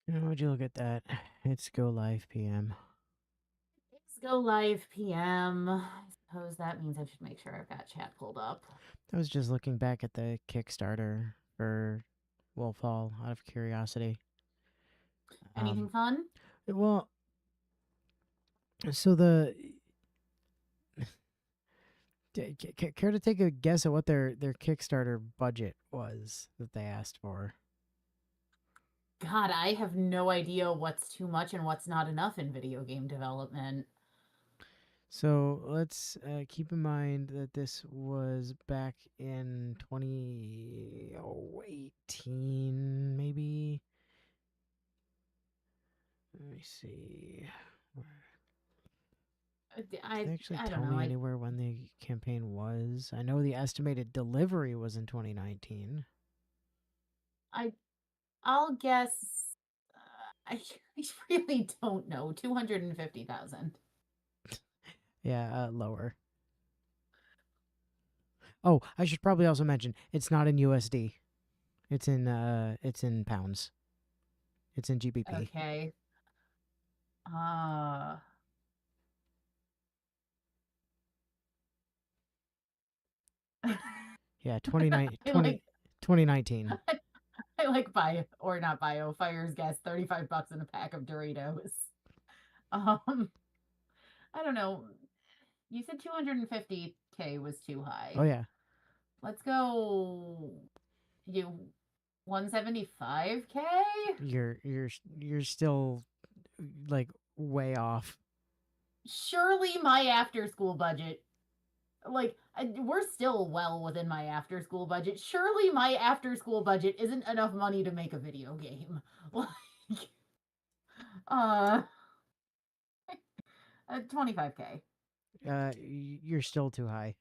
Would you look at that? It's Go Live PM. Let's go live PM. I suppose that means I should make sure I've got chat pulled up. I was just looking back at the Kickstarter for Wolf Hall out of curiosity. Anything fun? Well, so care to take a guess at what their Kickstarter budget was that they asked for? God, I have no idea what's too much and what's not enough in video game development. So let's keep in mind that this was back in 2018, maybe. Let me see. I They actually I don't tell know. me anywhere when the campaign was. I know the estimated delivery was in 2019. I I'll guess. I really don't know. 250,000. Yeah, lower. Oh, I should probably also mention it's not in USD. It's in pounds. It's in GBP. Okay. Uh Yeah, I like 2019. I like bio or not bio fire's guess $35 in a pack of Doritos. Um I don't know. You said 250K was too Oh high. yeah, Let's go you 175K? you're still like way off. Surely my after school budget, we're still well within my after school budget. Surely my after school budget isn't enough money to make a video game. Like uh 25K. You're still too high.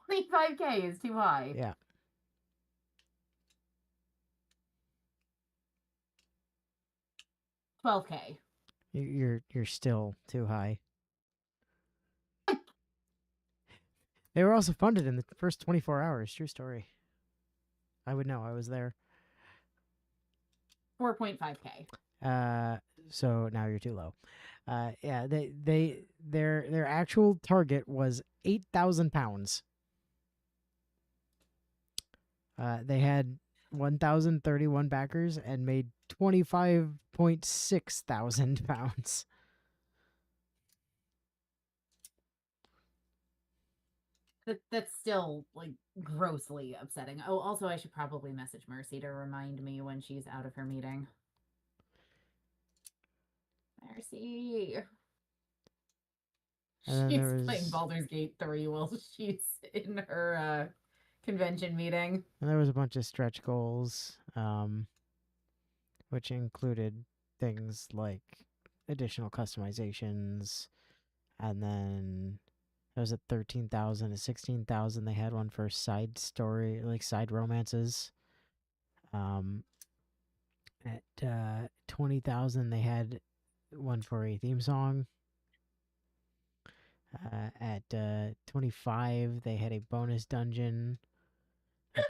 25K is too high. Yeah, 12K. you're still too high. They were also funded in the first 24 hours. True story. I would know. I was there. 4.5K. Uh, so now you're too low. Yeah, their actual target was 8,000 pounds. They had 1,031 backers and made 25.6 thousand pounds. That's still like grossly upsetting. Oh, also I should probably message Mercy to remind me when she's out of her meeting. Mercy. And then She's there playing was Baldur's Gate 3 while she's in her convention meeting. and there was a bunch of stretch goals, which included things like additional customizations, and then there was at 13,000 to 16,000. They had one for side story, like side romances. Um, at 20,000, they had one for a theme song. At 25, they had a bonus dungeon,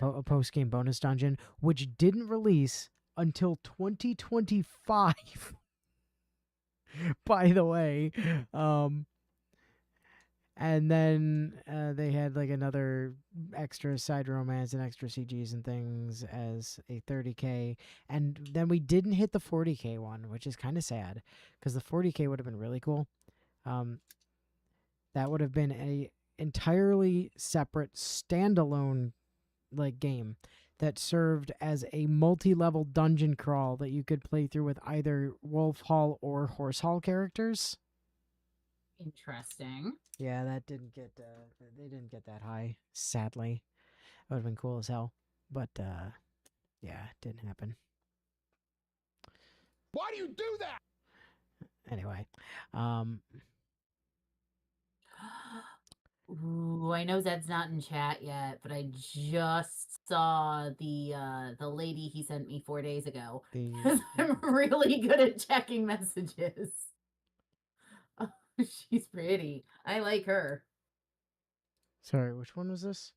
a post game bonus dungeon, which didn't release until 2025. By the way, um, and then they had like another extra side romance and extra CGs and things as a 30K. And then we didn't hit the 40K one, which is kind of sad because the 40K would have been really cool. Um, that would have been a entirely separate standalone like game that served as a multi-level dungeon crawl that you could play through with either Wolf Hall or Horse Hall characters. Interesting. Yeah, that didn't get they didn't get that high, sadly. It would have been cool as hell. But yeah, it didn't happen. Why do you do that? Anyway, um Ooh, I know Zed's not in chat yet, but I just saw the lady he sent me 4 days ago. the Because I'm really good at checking messages. Oh, she's pretty. I like her. sorry, which one was this?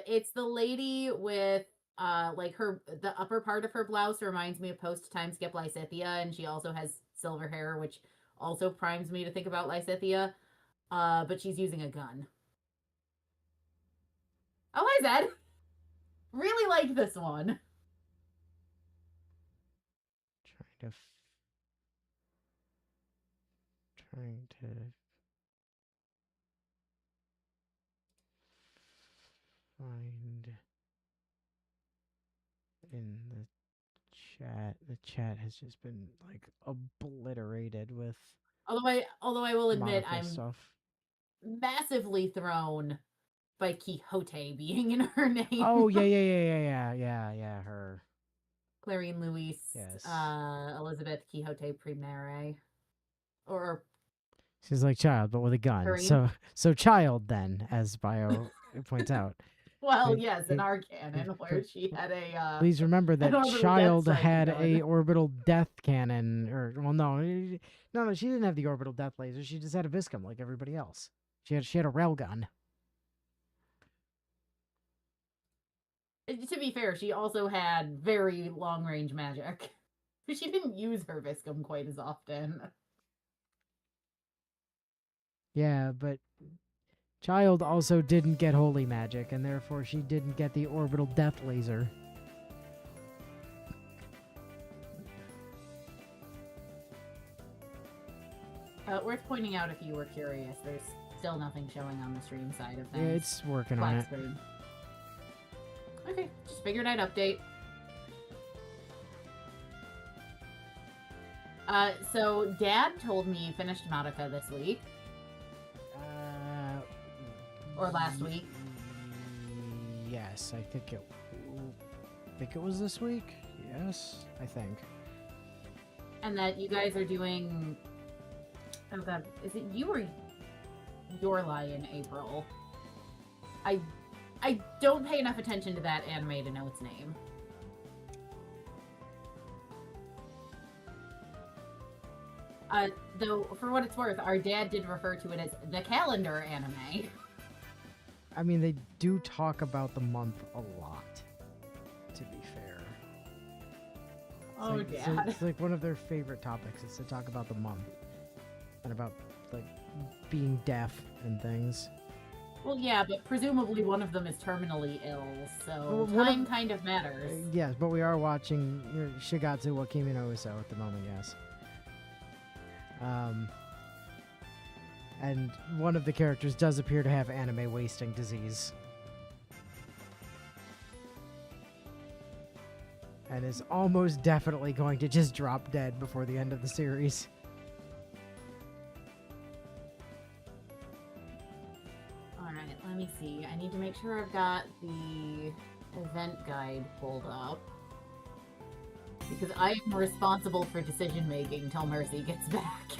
It's the lady with Like the upper part of her blouse reminds me of post-time skip Lysithea, and she also has silver hair, which also primes me to think about Lysithea. But she's using a gun. Oh, hi, Zed. Really like this one. Trying to find in the chat. The chat has just been like obliterated with Although I will admit, Monica I'm stuff. massively thrown by Quixote being in her name. Oh yeah. Her. Clarine Louise, Yes. Elizabeth Quixote Primere, or She's like child, but with a gun. Karine. So child then, as Bio points out. Well, yes, in our canon, where she had a. Please remember that orbital Child death had gun. a orbital death cannon, or well, no, she didn't have the orbital death laser. She just had a Viscum like everybody else. She had a railgun. To be fair, she also had very long range magic. She didn't use her Viscum quite as often. Yeah, but Child also didn't get holy magic, and therefore she didn't get the orbital death laser. Worth pointing out if you were curious, there's still nothing showing on the stream side of things. Yeah, it's working on it. Screen. Okay, just figured I'd update. So Dad told me you finished Madoka this week. Or last week. Yes, I think it was this week. Yes, I think. And that you guys are doing. Oh God, is it you or Yorlai in April? I don't pay enough attention to that anime to know its name. Though, for what it's worth, our dad did refer to it as the calendar anime. I mean, they do talk about the month a lot, to be fair. It's like one of their favorite topics is to talk about the month. And about, like, being deaf and things. Well, yeah, but presumably one of them is terminally ill, so time kind of matters. Yes, but we are watching Shigatsu wa Kimi no Uso at the moment, yes. And one of the characters does appear to have anime wasting disease. And is almost definitely going to just drop dead before the end of the series. Alright, let me see. I need to make sure I've got the event guide pulled up. Because I am responsible for decision making until Mercy gets back.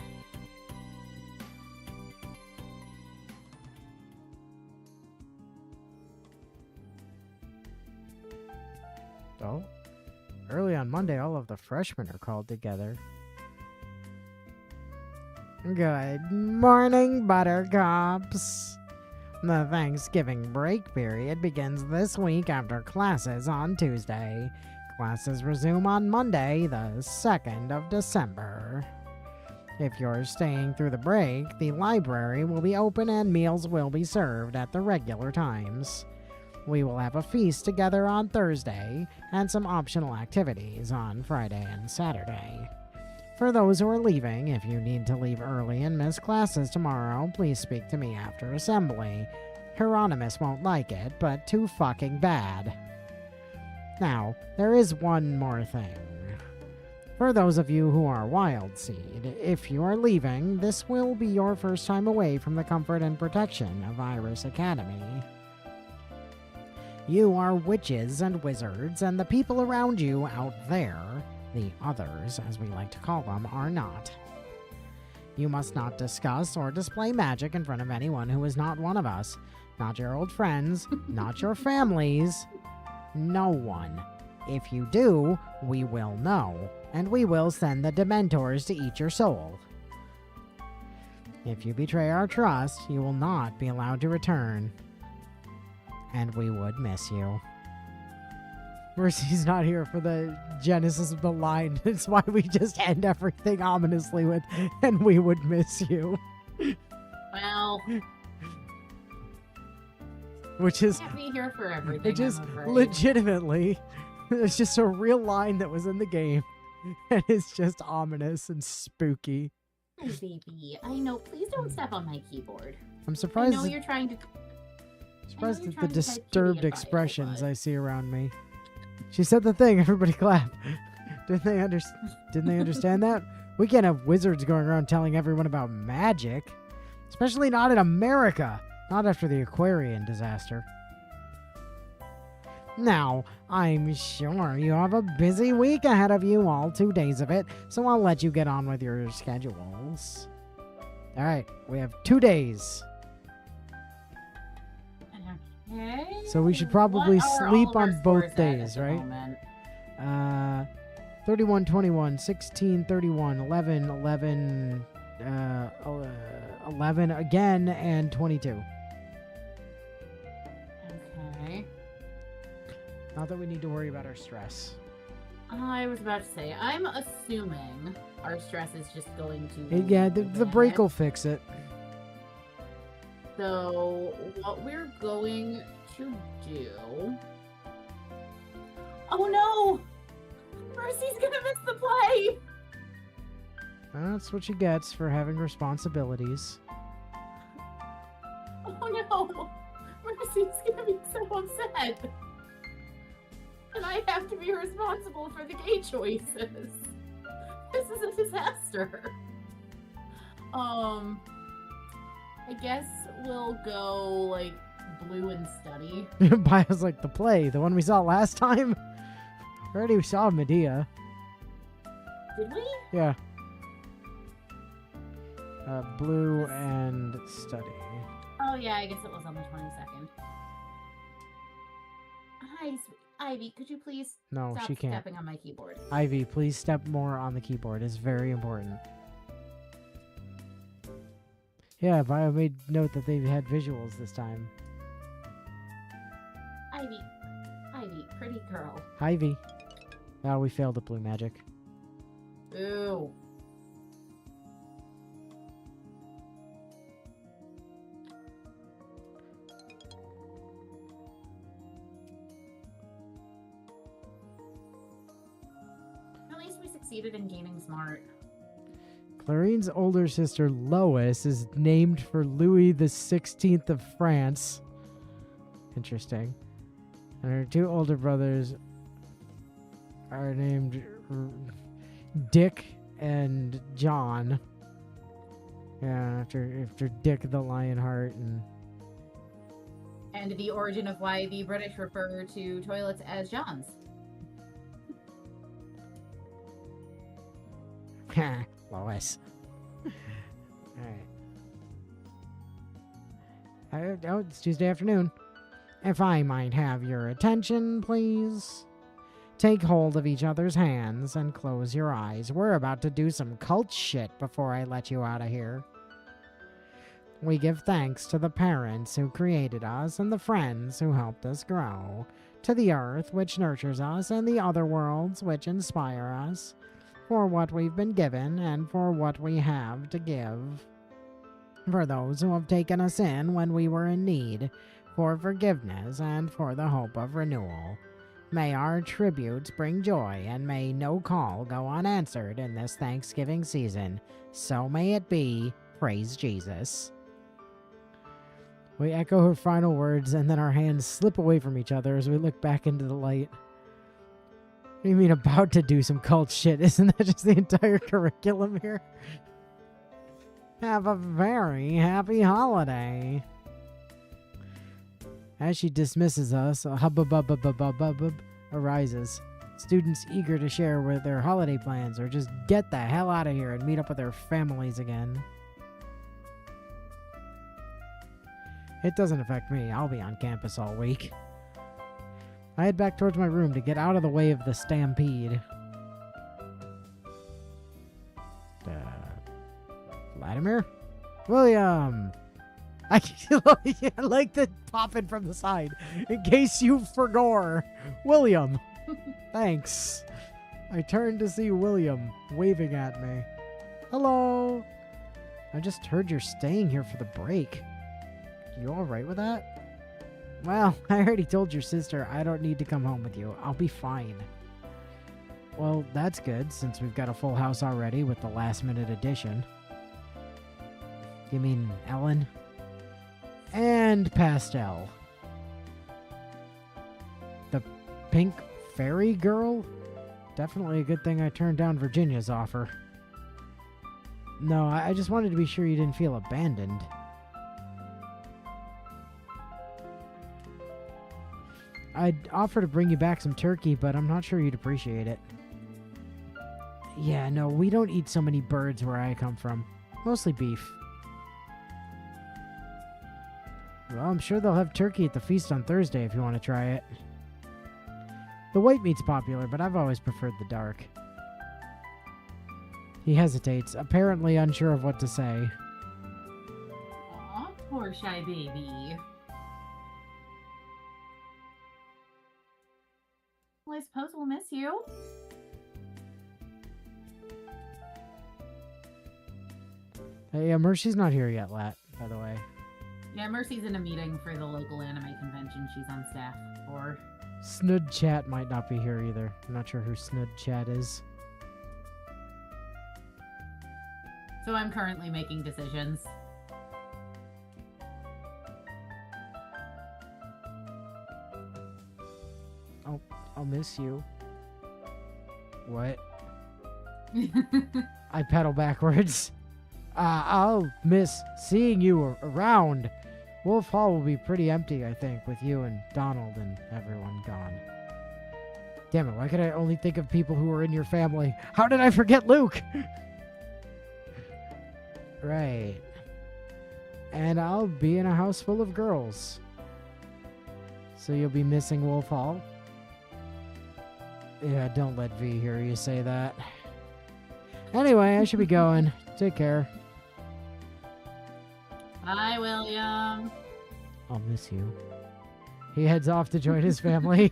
Oh? Early on Monday, all of the freshmen are called together. Good morning, Buttercups! The Thanksgiving break period begins this week after classes on Tuesday. Classes resume on Monday, the 2nd of December. If you're staying through the break, the library will be open and meals will be served at the regular times. We will have a feast together on Thursday and some optional activities on Friday and Saturday. For those who are leaving, if you need to leave early and miss classes tomorrow, please speak to me after assembly. Hieronymus won't like it, but too fucking bad. Now, there is one more thing. For those of you who are Wild Seed, if you are leaving, this will be your first time away from the comfort and protection of Iris Academy. You are witches and wizards, and the people around you out there, the others as we like to call them, are not. You must not discuss or display magic in front of anyone who is not one of us. Not your old friends, not your families, no one. If you do, we will know, and we will send the Dementors to eat your soul. If you betray our trust, you will not be allowed to return. And we would miss you. Mercy's not here for the genesis of the line. It's why we just end everything ominously with, and we would miss you. Well, Which is, can't be here for everything. which is I'm afraid. legitimately, it's just a real line that was in the game. And it's just ominous and spooky. Oh, baby, I know. Please don't step on my keyboard. I'm I surprised, know you're trying to. surprised you're at the trying to type disturbed Judy a Bible, expressions but- I see around me. She said the thing. Everybody clap. Didn't they understand that? We can't have wizards going around telling everyone about magic. Especially not in America. Not after the Aquarian disaster. Now, I'm sure you have a busy week ahead of you, all 2 days of it, so I'll let you get on with your schedules. Alright, we have 2 days. Okay. So we should probably What are sleep all of our on both scores at days, the right? moment? 31, 21, 16, 31, 11, 11, 11 again, and 22. Okay. Not that we need to worry about our stress. I was about to say, I'm assuming our stress is just going to. Yeah, the break will fix it. So, what we're going to do. Oh no! Mercy's gonna miss the play! That's what she gets for having responsibilities. Oh no! Mercy's gonna be so upset! And I have to be responsible for the gay choices. This is a disaster. I guess we'll go, like, blue and study. Bio's like the play, the one we saw last time. Already saw Medea. Did we? Yeah. Blue and study. Oh yeah, I guess it was on the 22nd. Hi, Ivy, could you please No, stop she can't. stepping on my keyboard? Ivy, please step more on the keyboard. It's very important. Yeah, Bio made note that they had visuals this time. Ivy, pretty girl. Ivy. Oh, we failed at blue magic. Ooh. At least we succeeded in gaining smart. Clarine's older sister Lois is named for Louis the 16th of France. Interesting. And her two older brothers are named Dick and John. Yeah, after Dick the Lionheart and And the origin of why the British refer to toilets as Johns. Lois. Alright. Oh, it's Tuesday afternoon. If I might have your attention, please. Take hold of each other's hands and close your eyes. We're about to do some cult shit before I let you out of here. We give thanks to the parents who created us and the friends who helped us grow, to the earth which nurtures us and the other worlds which inspire us, for what we've been given and for what we have to give. For those who have taken us in when we were in need, for forgiveness and for the hope of renewal. May our tributes bring joy, and may no call go unanswered in this Thanksgiving season. So may it be. Praise Jesus. We echo her final words, and then our hands slip away from each other as we look back into the light. What do you mean about to do some cult shit? Isn't that just the entire curriculum here? Have a very happy holiday. As she dismisses us, a hubbub arises. Students eager to share with their holiday plans or just get the hell out of here and meet up with their families again. It doesn't affect me. I'll be on campus all week. I head back towards my room to get out of the way of the stampede. Vladimir? William! I like the popping from the side. In case you forgot. William. Thanks. I turned to see William waving at me. Hello. I just heard you're staying here for the break. You alright with that? Well, I already told your sister I don't need to come home with you. I'll be fine. Well, that's good, since we've got a full house already with the last-minute addition. You mean Ellen? And Pastel. The pink fairy girl? Definitely a good thing I turned down Virginia's offer. No, I just wanted to be sure you didn't feel abandoned. I'd offer to bring you back some turkey, but I'm not sure you'd appreciate it. Yeah, no, we don't eat so many birds where I come from. Mostly beef. Well, I'm sure they'll have turkey at the feast on Thursday if you want to try it. The white meat's popular, but I've always preferred the dark. He hesitates, apparently unsure of what to say. Aw, poor shy baby. Well, I suppose we'll miss you. Hey, Mercy's not here yet, Lat, by the way. Yeah, Mercy's in a meeting for the local anime convention she's on staff for. Snud Chat might not be here either. I'm not sure who Snud Chat is. So I'm currently making decisions. I'll miss you. What? I pedal backwards. I'll miss seeing you around. Wolf Hall will be pretty empty, I think, with you and Donald and everyone gone. Damn it, why could I only think of people who were in your family? How did I forget Luke? Right. And I'll be in a house full of girls. So you'll be missing Wolf Hall? Yeah, don't let V hear you say that. Anyway, I should be going. Take care. Bye, William. I'll miss you. He heads off to join his family.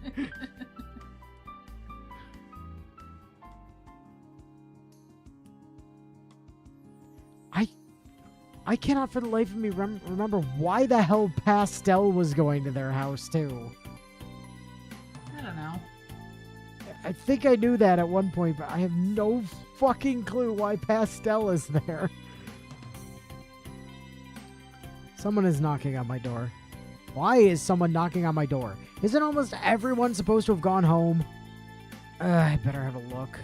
I cannot for the life of me remember why the hell Pastel was going to their house, too. I don't know. I think I knew that at one point, but I have no fucking clue why Pastel is there. Someone is knocking on my door. Why is someone knocking on my door? Isn't almost everyone supposed to have gone home? I better have a look.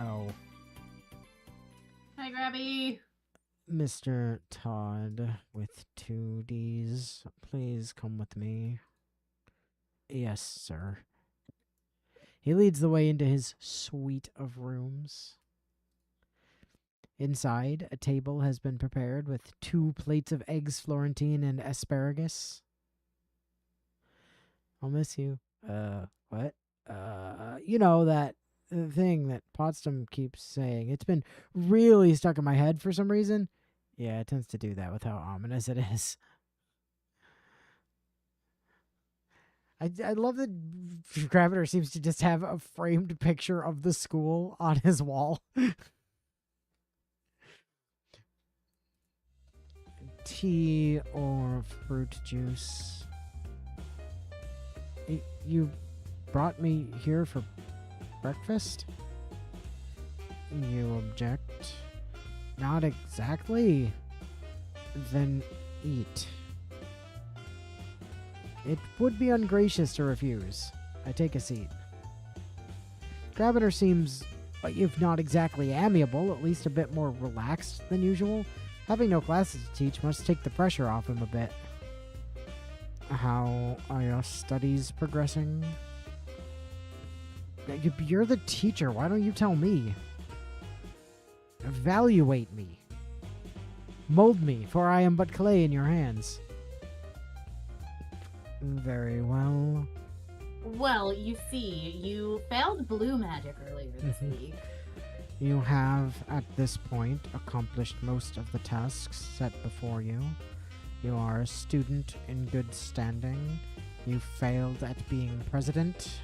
Oh. Hi, Grabby. Mr. Todd with 2 Ds, please come with me. Yes, sir. He leads the way into his suite of rooms. Inside, a table has been prepared with 2 plates of eggs Florentine and asparagus. I'll miss you. What? You know, that thing that Potsdam keeps saying. It's been really stuck in my head for some reason. Yeah, it tends to do that with how ominous it is. I love that Graviter seems to just have a framed picture of the school on his wall. Tea or fruit juice? You brought me here for breakfast? You object? Not exactly. Then eat. It would be ungracious to refuse. I take a seat. Graviter seems, if not exactly amiable, at least a bit more relaxed than usual. Having no classes to teach must take the pressure off him a bit. How are your studies progressing? You're the teacher. Why don't you tell me? Evaluate me. Mold me, for I am but clay in your hands. Very well. Well, you see, you failed blue magic earlier this week. You have, at this point, accomplished most of the tasks set before you. You are a student in good standing. You failed at being president.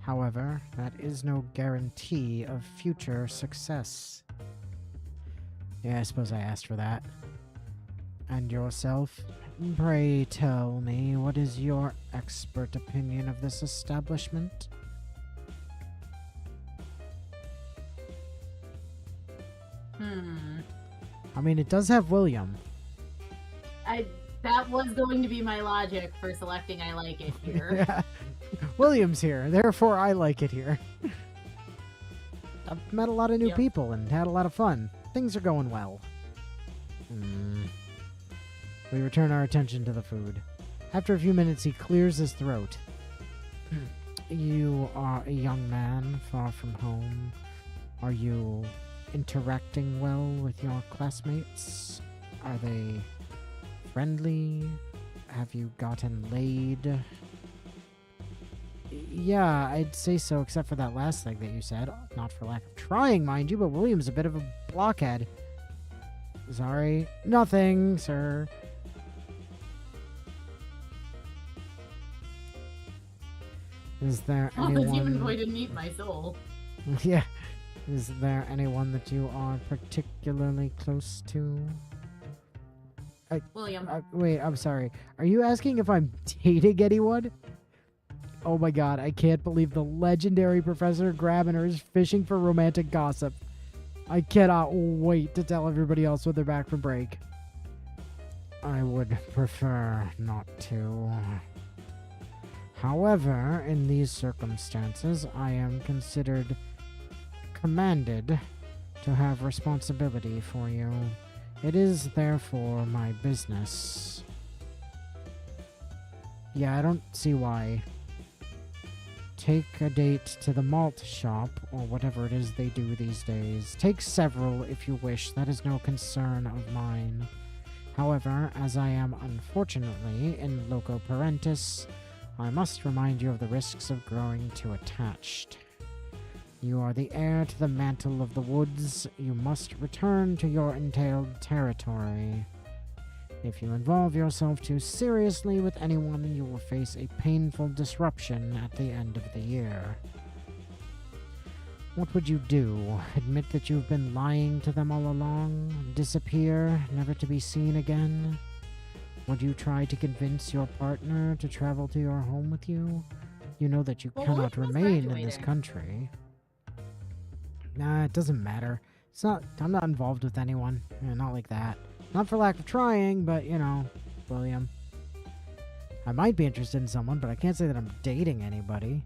However, that is no guarantee of future success. Yeah, I suppose I asked for that. And yourself? Pray tell me, what is your expert opinion of this establishment? I mean, it does have William. That was going to be my logic for selecting I like it here. Yeah. William's here, therefore I like it here. I've met a lot of new people and had a lot of fun. Things are going well. We return our attention to the food. After a few minutes, he clears his throat. You are a young man, far from home. Are you interacting well with your classmates? Are they friendly? Have you gotten laid? Yeah, I'd say so, except for that last thing that you said. Not for lack of trying, mind you, but William's a bit of a blockhead. Sorry. Nothing, sir. Is there anyone... I was even going to eat my soul. Yeah. Is there anyone that you are particularly close to? William. Wait, I'm sorry. Are you asking if I'm dating anyone? Oh my god, I can't believe the legendary Professor Grabiner is fishing for romantic gossip. I cannot wait to tell everybody else when they're back from break. I would prefer not to. However, in these circumstances, I am considered commanded to have responsibility for you. It is therefore my business. Yeah, I don't see why. Take a date to the malt shop, or whatever it is they do these days. Take several if you wish, that is no concern of mine. However, as I am unfortunately in loco parentis, I must remind you of the risks of growing too attached. You are the heir to the mantle of the woods. You must return to your entailed territory. If you involve yourself too seriously with anyone, you will face a painful disruption at the end of the year. What would you do? Admit that you've been lying to them all along? Disappear, never to be seen again? Would you try to convince your partner to travel to your home with you? You know that you cannot remain in this country. Nah, it doesn't matter. I'm not involved with anyone. Not like that. Not for lack of trying, but, you know, William. I might be interested in someone, but I can't say that I'm dating anybody.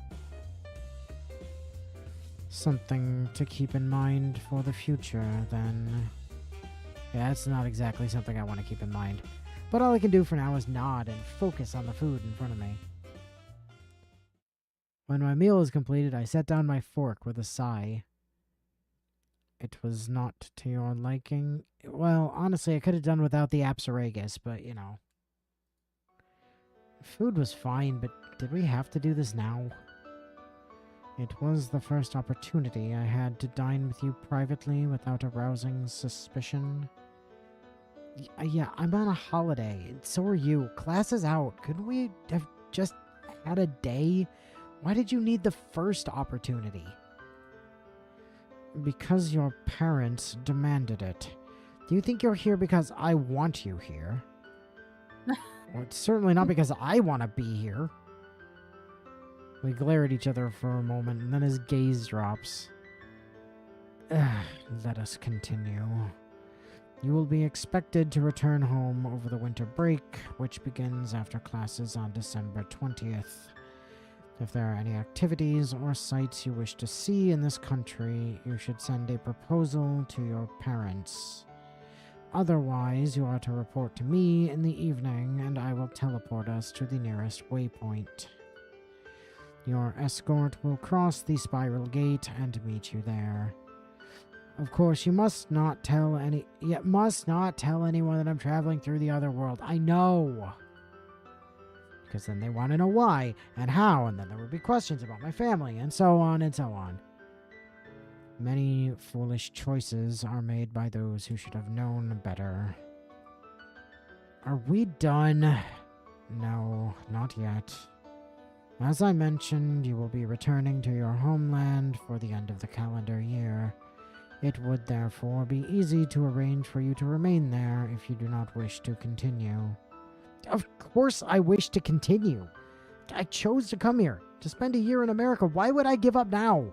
Something to keep in mind for the future, then. Yeah, that's not exactly something I want to keep in mind. But all I can do for now is nod and focus on the food in front of me. When my meal was completed, I set down my fork with a sigh. It was not to your liking. Well, honestly, I could have done without the Apsaragus, but, you know. Food was fine, but did we have to do this now? It was the first opportunity I had to dine with you privately without arousing suspicion. Yeah, I'm on a holiday. So are you. Class is out. Couldn't we have just had a day? Why did you need the first opportunity? Because your parents demanded it. Do you think you're here because I want you here? Well, it's certainly not because I want to be here. We glare at each other for a moment, and then his gaze drops. Let us continue. You will be expected to return home over the winter break, which begins after classes on December 20th. If there are any activities or sites you wish to see in this country, you should send a proposal to your parents. Otherwise, you are to report to me in the evening, and I will teleport us to the nearest waypoint. Your escort will cross the spiral gate and meet you there. Of course, you must not tell anyone that I'm traveling through the other world. I know! Because then they want to know why and how, and then there would be questions about my family, and so on and so on. Many foolish choices are made by those who should have known better. Are we done? No, not yet. As I mentioned, you will be returning to your homeland for the end of the calendar year. It would therefore be easy to arrange for you to remain there if you do not wish to continue. Of course I wish to continue. I chose to come here, to spend a year in America. Why would I give up now?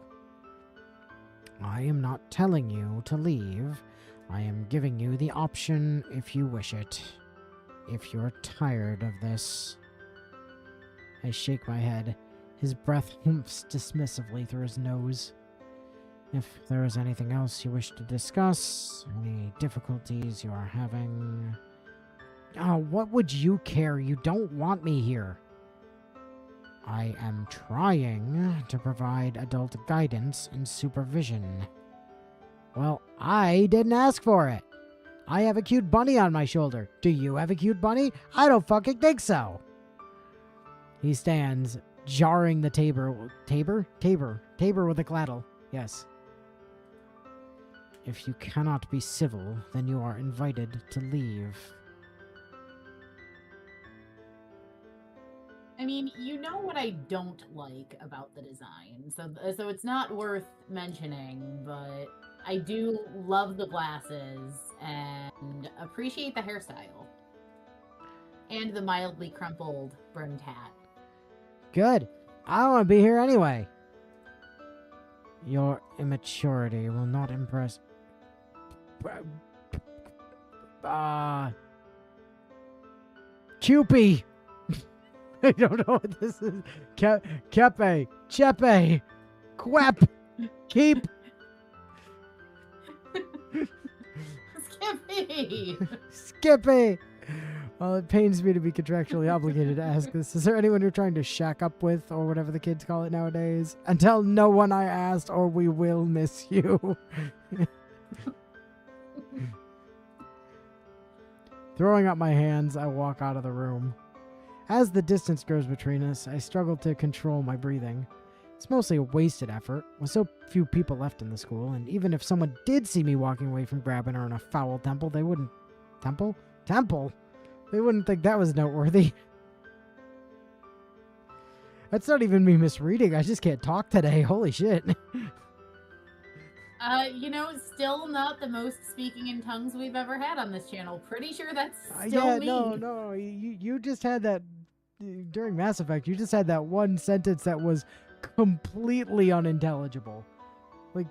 I am not telling you to leave. I am giving you the option if you wish it. If you're tired of this. I shake my head. His breath humps dismissively through his nose. If there is anything else you wish to discuss, any difficulties you are having... Oh, what would you care? You don't want me here. I am trying to provide adult guidance and supervision. Well, I didn't ask for it. I have a cute bunny on my shoulder. Do you have a cute bunny? I don't fucking think so. He stands, jarring the tabor with a claddle. Yes. If you cannot be civil, then you are invited to leave. I mean, you know what I don't like about the design, so it's not worth mentioning, but I do love the glasses and appreciate the hairstyle. And the mildly crumpled brimmed hat. Good. I don't want to be here anyway. Your immaturity will not impress... Cupie! I don't know what this is. Kepe. Chepe. Quep. Keep. Skippy! Skippy! Well, it pains me to be contractually obligated to ask this. Is there anyone you're trying to shack up with, or whatever the kids call it nowadays? And tell no one I asked, or we will miss you. Throwing up my hands, I walk out of the room. As the distance grows between us, I struggle to control my breathing. It's mostly a wasted effort, with so few people left in the school, and even if someone did see me walking away from grabbing her in a foul temple, they wouldn't... Temple? Temple? They wouldn't think that was noteworthy. That's not even me misreading, I just can't talk today, holy shit. Still not the most speaking in tongues we've ever had on this channel. Pretty sure that's still me. No, you just had that, during Mass Effect, you just had that one sentence that was completely unintelligible. Like,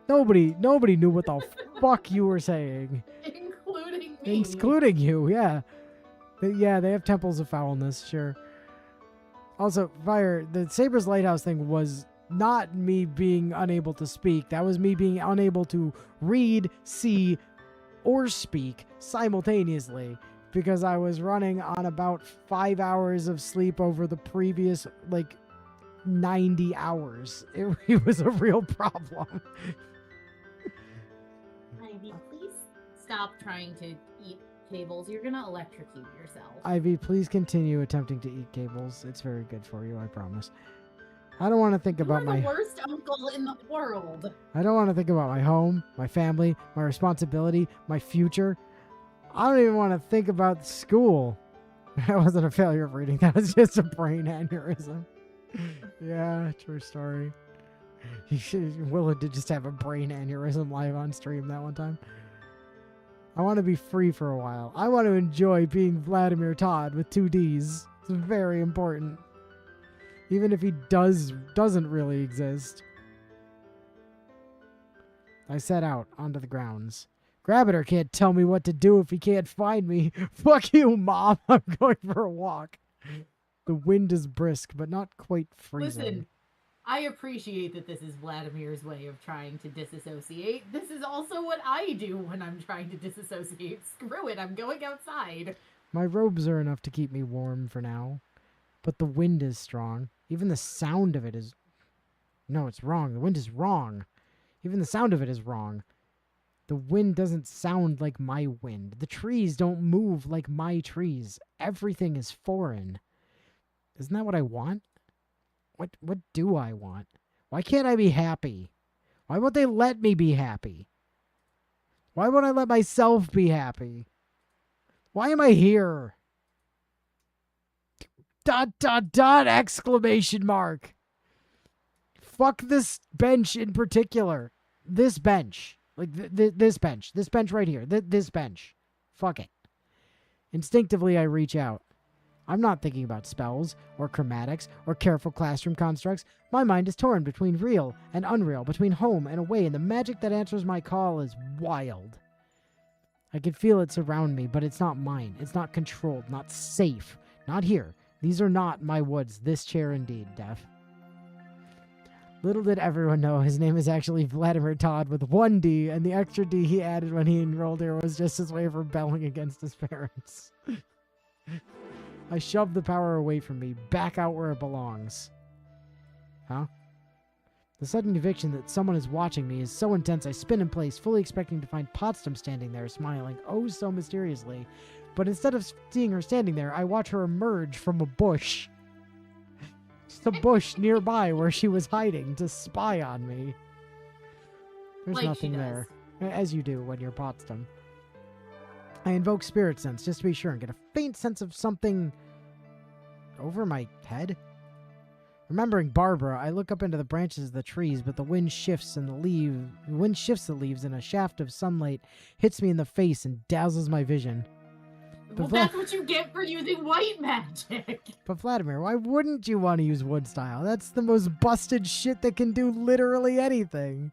nobody knew what the fuck you were saying. Including me. Including you, yeah. Yeah, they have temples of foulness, sure. Also, Fire, the Saber's Lighthouse thing was not me being unable to speak. That was me being unable to read, see, or speak simultaneously because I was running on about 5 hours of sleep over the previous, 90 hours. It was a real problem. Ivy, please stop trying to eat cables. You're gonna electrocute yourself. Ivy, please continue attempting to eat cables. It's very good for you, I promise. I don't want to think about You're the worst uncle in the world. I don't want to think about my home, my family, my responsibility, my future. I don't even want to think about school. That wasn't a failure of reading. That was just a brain aneurysm. Yeah, true story. Willow did just have a brain aneurysm live on stream that one time. I want to be free for a while. I want to enjoy being Vladimir Todd with 2 Ds. It's very important. Even if he doesn't really exist. I set out onto the grounds. Grabbiter can't tell me what to do if he can't find me. Fuck you, Mom. I'm going for a walk. The wind is brisk, but not quite freezing. Listen, I appreciate that this is Vladimir's way of trying to disassociate. This is also what I do when I'm trying to disassociate. Screw it, I'm going outside. My robes are enough to keep me warm for now. But the wind is strong. Even the sound of it is... No, it's wrong. The wind is wrong. Even the sound of it is wrong. The wind doesn't sound like my wind. The trees don't move like my trees. Everything is foreign. Isn't that what I want? What do I want? Why can't I be happy? Why won't they let me be happy? Why won't I let myself be happy? Why am I here? Exclamation mark. Fuck this bench in particular. This bench. Like, this bench. This bench right here. This bench. Fuck it. Instinctively, I reach out. I'm not thinking about spells, or chromatics, or careful classroom constructs. My mind is torn between real and unreal, between home and away, and the magic that answers my call is wild. I can feel it surround me, but it's not mine. It's not controlled, not safe. Not here. These are not my woods. This chair indeed, Def. Little did everyone know his name is actually Vladimir Todd with one D, and the extra D he added when he enrolled here was just his way of rebelling against his parents. I shoved the power away from me, back out where it belongs. Huh? The sudden conviction that someone is watching me is so intense I spin in place, fully expecting to find Potsdam standing there, smiling oh so mysteriously. But instead of seeing her standing there, I watch her emerge from a bush. Just a bush nearby where she was hiding to spy on me. There's Like nothing she there. As you do when you're Potsdam. I invoke Spirit Sense just to be sure and get a faint sense of something over my head. Remembering Barbara, I look up into the branches of the trees, but the wind shifts the leaves and a shaft of sunlight hits me in the face and dazzles my vision. Well, that's what you get for using white magic. But Vladimir, why wouldn't you want to use wood style? That's the most busted shit that can do literally anything.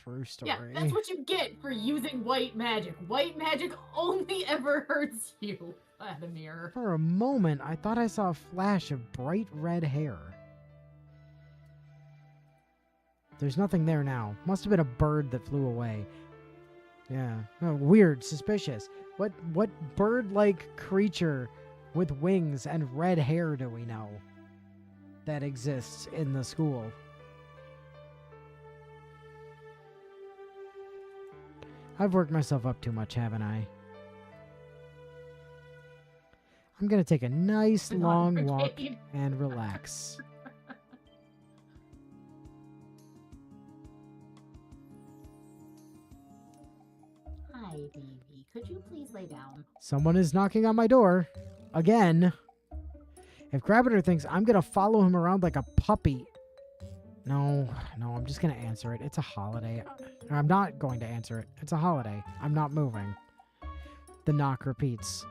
True story. Yeah, that's what you get for using white magic. White magic only ever hurts you, Vladimir. For a moment, I thought I saw a flash of bright red hair. There's nothing there now. Must have been a bird that flew away. Yeah. Oh, weird. Suspicious. What bird-like creature with wings and red hair do we know that exists in the school? I've worked myself up too much, haven't I? I'm going to take a nice long walk and relax. Hi, baby. Could you please lay down? Someone is knocking on my door. Again. If Grabiter thinks I'm going to follow him around like a puppy... No, I'm just going to answer it. It's a holiday. I'm not going to answer it. It's a holiday. I'm not moving. The knock repeats.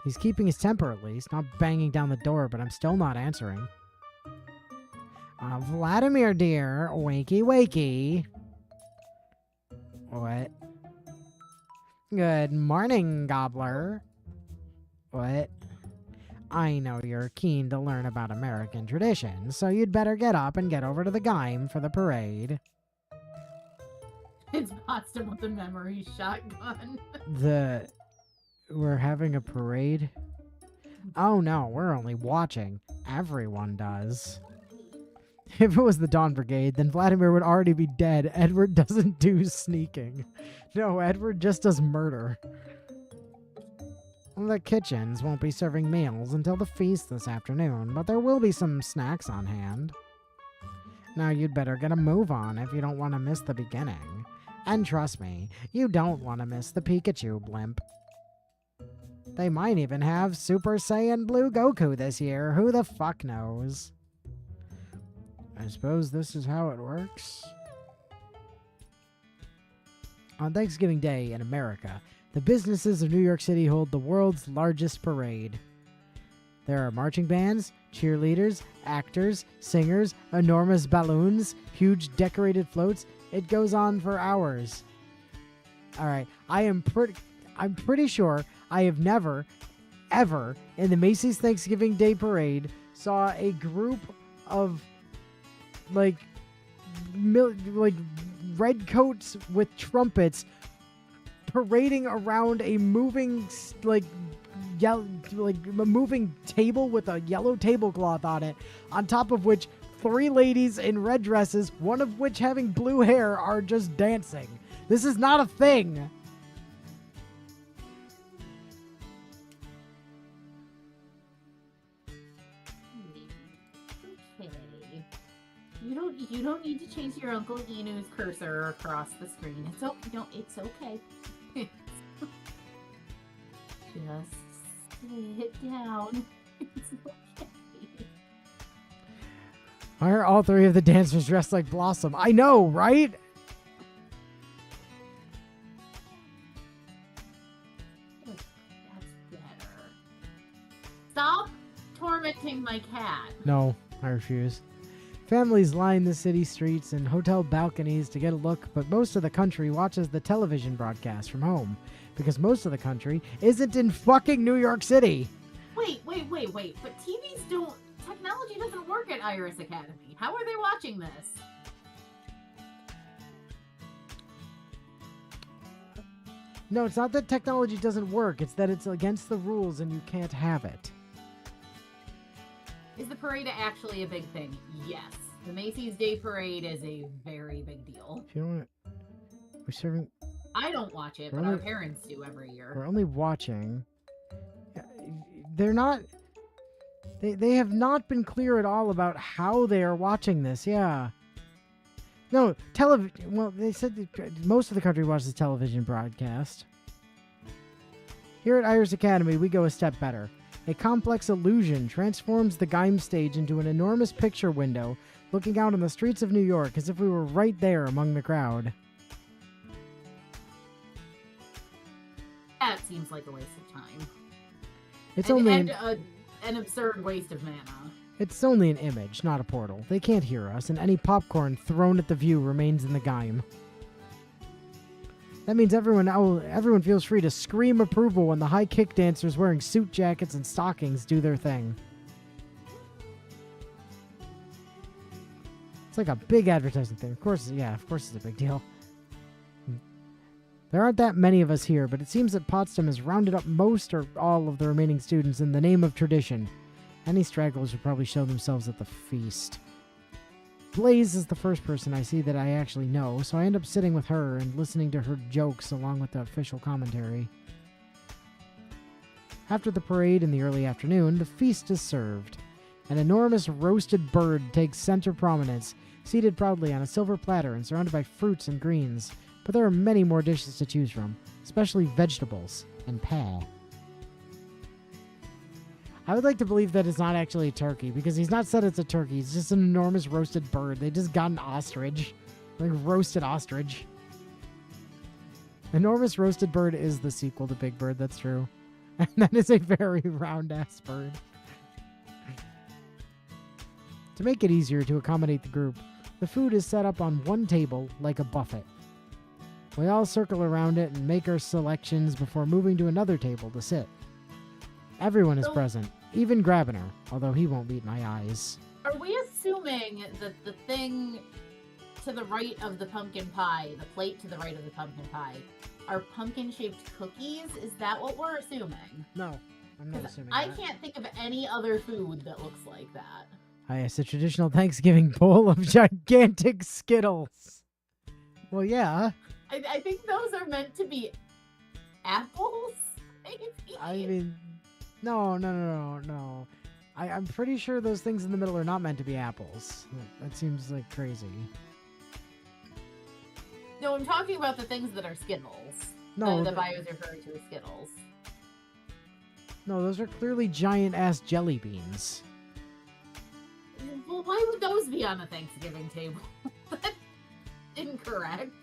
He's keeping his temper at least, not banging down the door, but I'm still not answering. Vladimir, dear. Wakey, wakey. What? Good morning, Gobbler. What? I know you're keen to learn about American traditions, so you'd better get up and get over to the Geim for the parade. It's Potsdam with the memory shotgun. We're having a parade? Oh no, we're only watching. Everyone does. If it was the Dawn Brigade, then Vladimir would already be dead. Edward doesn't do sneaking. No, Edward just does murder. The kitchens won't be serving meals until the feast this afternoon, but there will be some snacks on hand. Now you'd better get a move on if you don't want to miss the beginning. And trust me, you don't want to miss the Pikachu blimp. They might even have Super Saiyan Blue Goku this year. Who the fuck knows? I suppose this is how it works. On Thanksgiving Day in America, the businesses of New York City hold the world's largest parade. There are marching bands, cheerleaders, actors, singers, enormous balloons, huge decorated floats. It goes on for hours. All right, I'm pretty sure I have never, ever, in the Macy's Thanksgiving Day Parade, saw a group of, like redcoats with trumpets parading around a moving, a moving table with a yellow tablecloth on it, on top of which 3 ladies in red dresses, one of which having blue hair, are just dancing. This is not a thing. Okay. You don't need to chase your Uncle Inu's cursor across the screen. It's okay. Just sit down. It's okay. Why are all three of the dancers dressed like Blossom? I know, right? That's better. Stop tormenting my cat. No, I refuse. Families line the city streets and hotel balconies to get a look, but most of the country watches the television broadcast from home because most of the country isn't in fucking New York City. Wait. But TVs don't. Technology doesn't work at Iris Academy. How are they watching this? No, it's not that technology doesn't work. It's that it's against the rules and you can't have it. Is the parade actually a big thing? Yes. The Macy's Day Parade is a very big deal. If you don't want we're serving... I don't watch it, We're but our only- parents do every year. We're only watching. They're not... They have not been clear at all about how they are watching this. Yeah. No, well, they said that most of the country watches the television broadcast. Here at Iris Academy, we go a step better. A complex illusion transforms the Geim stage into an enormous picture window looking out on the streets of New York as if we were right there among the crowd. That seems like a waste of time. It's and, only and an absurd waste of mana. It's only an image, not a portal. They can't hear us, and any popcorn thrown at the view remains in the Geim. That means everyone feels free to scream approval when the high kick dancers wearing suit jackets and stockings do their thing. It's like a big advertising thing. Of course it's a big deal. There aren't that many of us here, but it seems that Potsdam has rounded up most or all of the remaining students in the name of tradition. Any stragglers would probably show themselves at the feast. Blaze is the first person I see that I actually know, so I end up sitting with her and listening to her jokes along with the official commentary. After the parade in the early afternoon, the feast is served. An enormous roasted bird takes center prominence, seated proudly on a silver platter and surrounded by fruits and greens. But there are many more dishes to choose from, especially vegetables and pie. I would like to believe that it's not actually a turkey, because he's not said it's a turkey. It's just an enormous roasted bird. They just got an ostrich. Like roasted ostrich. Enormous roasted bird is the sequel to Big Bird, that's true. And that is a very round-ass bird. To make it easier to accommodate the group, the food is set up on one table like a buffet. We all circle around it and make our selections before moving to another table to sit. Everyone is present, even Grabiner, although he won't meet my eyes. Are we assuming that the thing to the right of the pumpkin pie, the plate to the right of the pumpkin pie, are pumpkin-shaped cookies? Is that what we're assuming? No, I'm not 'Cause assuming I that. can't think of any other food that looks like that. It's a traditional Thanksgiving bowl of gigantic Skittles. Well, yeah. I think those are meant to be apples, maybe? I mean, no. I'm pretty sure those things in the middle are not meant to be apples. That seems like crazy. No, I'm talking about the things that are Skittles. No, The bio's referring to as Skittles. no, those are clearly giant-ass jelly beans. Well, why would those be on a Thanksgiving table? That's incorrect.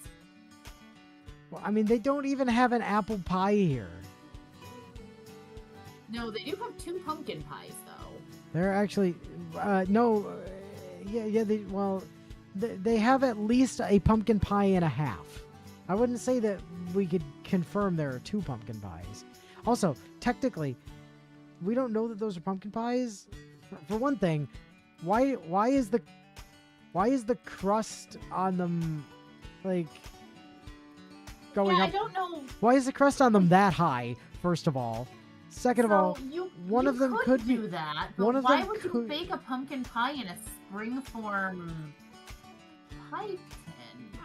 Well, I mean, they don't even have an apple pie here. No, they do have 2 pumpkin pies, though. They're actually, they have at least a pumpkin pie and a half. I wouldn't say that we could confirm there are 2 pumpkin pies. Also, technically, we don't know that those are pumpkin pies. For one thing, why is the crust on them like going up? I don't know. Why is the crust on them that high? First of all, second of all, one you of them could do be- that. But one of why them would could- you bake a pumpkin pie in a springform pie tin?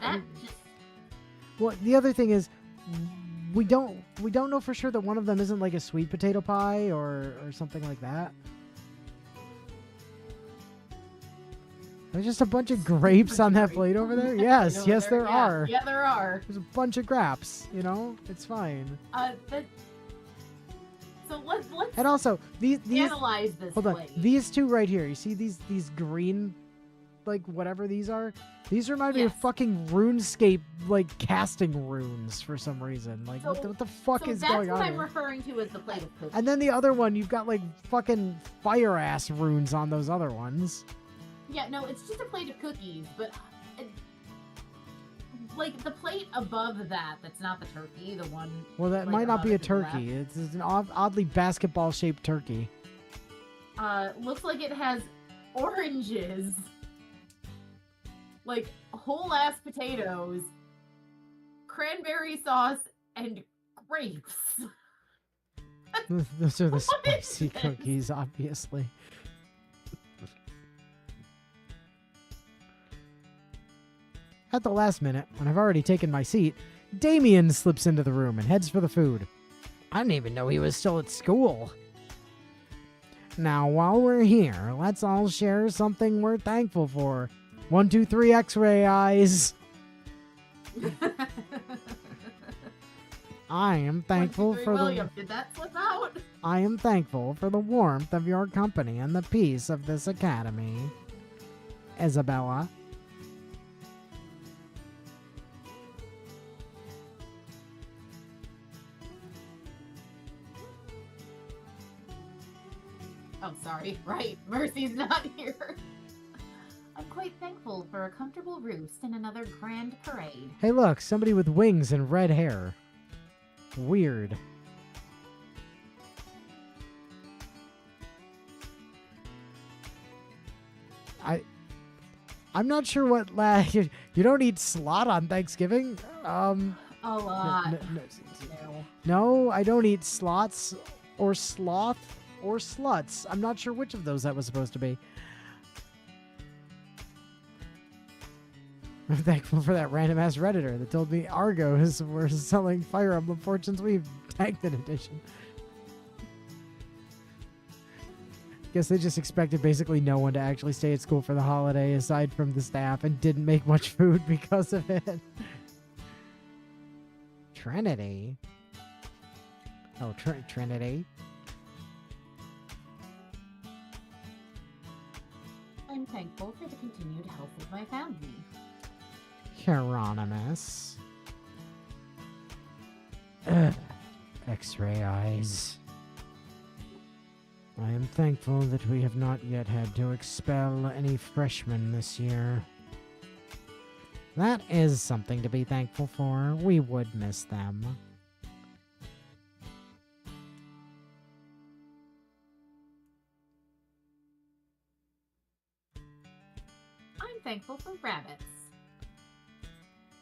That just well, the other thing is, we don't know for sure that one of them isn't like a sweet potato pie or something like that. There's just a bunch of grapes on that plate over there. Yes, No, yes, there are. Yeah, there are. There's a bunch of graps. You know, it's fine. So So let's And also, these analyze this hold on, plate. these two right here. You see these green, like whatever these are? These remind me of Yes. fucking RuneScape, like casting runes for some reason. Like what the fuck So is that's going what on I'm here? referring to as the plate of cookies. And then the other one, you've got like fucking fire ass runes on those other ones. Yeah, no, it's just a plate of cookies, but like the plate above that's not the turkey, the one. Well, that like, might not above be a it to the left. turkey. It's an oddly basketball shaped turkey. Looks like it has oranges, like whole ass potatoes, cranberry sauce, and grapes. Those are the What is spicy this? cookies, obviously. At the last minute, when I've already taken my seat, Damien slips into the room and heads for the food. I didn't even know he was still at school. Now, while we're here, let's all share something we're thankful for. 1, 2, 3, X-ray eyes. I am thankful for William, did that slip out? I am thankful for the warmth of your company and the peace of this academy. Isabella. Oh, sorry. Right. Mercy's not here. I'm quite thankful for a comfortable roost and another grand parade. Hey look, somebody with wings and red hair. Weird. I'm not sure what you don't eat slot on Thanksgiving? A lot. No, no, I don't eat slots or sloth or sluts. I'm not sure which of those that was supposed to be. I'm thankful for that random ass Redditor that told me Argos were selling Fire Emblem Fortune's Weave Tanked Edition. Guess they just expected basically no one to actually stay at school for the holiday aside from the staff and didn't make much food because of it. Trinity? Oh, Trinity? I'm thankful for the continued health of my family. Hieronymus. Ugh. X-ray eyes. I am thankful that we have not yet had to expel any freshmen this year. That is something to be thankful for. We would miss them. I'm thankful for rabbits.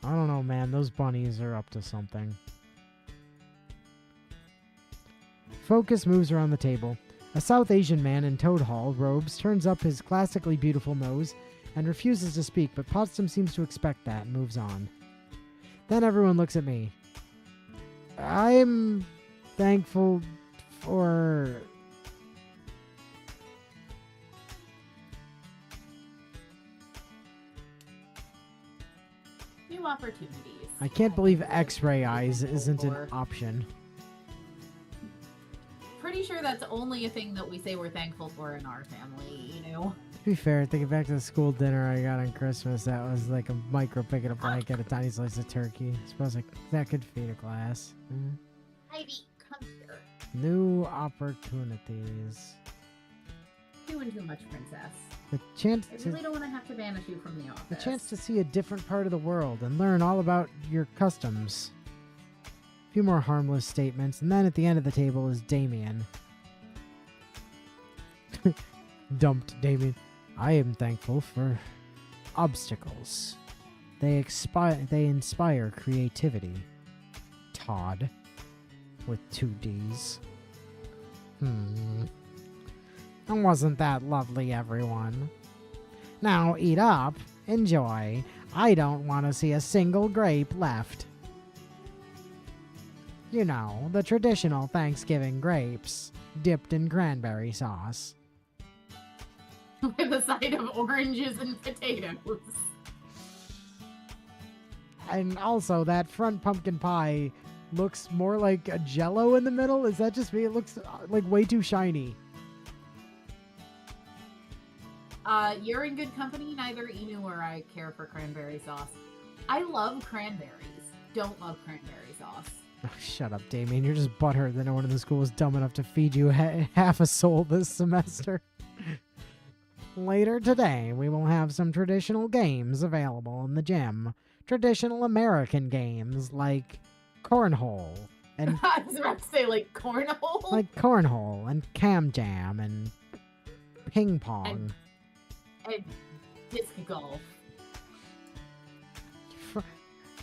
I don't know, man. Those bunnies are up to something. Focus moves around the table. A South Asian man in Toad Hall robes turns up his classically beautiful nose and refuses to speak, but Potsdam seems to expect that and moves on. Then everyone looks at me. I'm thankful for... New opportunities. I can't believe X-ray eyes isn't an option. Pretty sure that's only a thing that we say we're thankful for in our family, you know? To be fair, thinking back to the school dinner I got on Christmas, that was like a micro picking a blanket, a tiny slice of turkey. I suppose that could feed a class. Heidi, come here. New opportunities. Doing too much, princess. The chance I to really don't want to have to banish you from the office. the chance to see a different part of the world and learn all about your customs. A few more harmless statements, and then at the end of the table is Damien. Dumped Damien. I am thankful for obstacles. They inspire creativity. Todd. With 2 Ds. And wasn't that lovely, everyone? Now eat up. Enjoy. I don't want to see a single grape left. You know, the traditional Thanksgiving grapes, dipped in cranberry sauce. With a side of oranges and potatoes. And also that front pumpkin pie looks more like a jello in the middle. Is that just me? It looks like way too shiny. You're in good company. Neither Inu or I care for cranberry sauce. I love cranberries. Don't love cranberry sauce. Oh, shut up, Damien. You're just butthurt that no one in the school was dumb enough to feed you half a soul this semester. Later today, we will have some traditional games available in the gym. Traditional American games like cornhole and I was about to say, like, cornhole? like cornhole and cam jam and ping pong. And disc golf.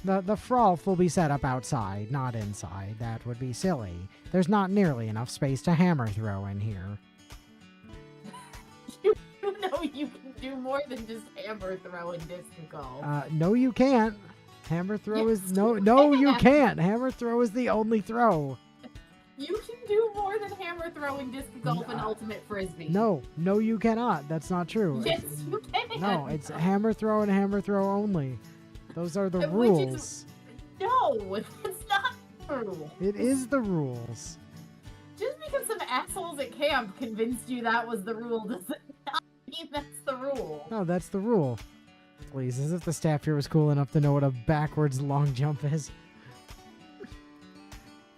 The froth will be set up outside, not inside. That would be silly. There's not nearly enough space to hammer throw in here. You know you can do more than just hammer throw and disc golf. No, you can't. Hammer throw Yes, is no, you no, you can. can't. Hammer throw is the only throw. You can do more than hammer throw and disc golf and ultimate frisbee. No, you cannot. That's not true. Yes, you can. No, it's hammer throw and hammer throw only. Those are the Which is- rules. No, that's not true. It is the rules. Just because some assholes at camp convinced you that was the rule doesn't not mean that's the rule. No, that's the rule. Please, as if the staff here was cool enough to know what a backwards long jump is.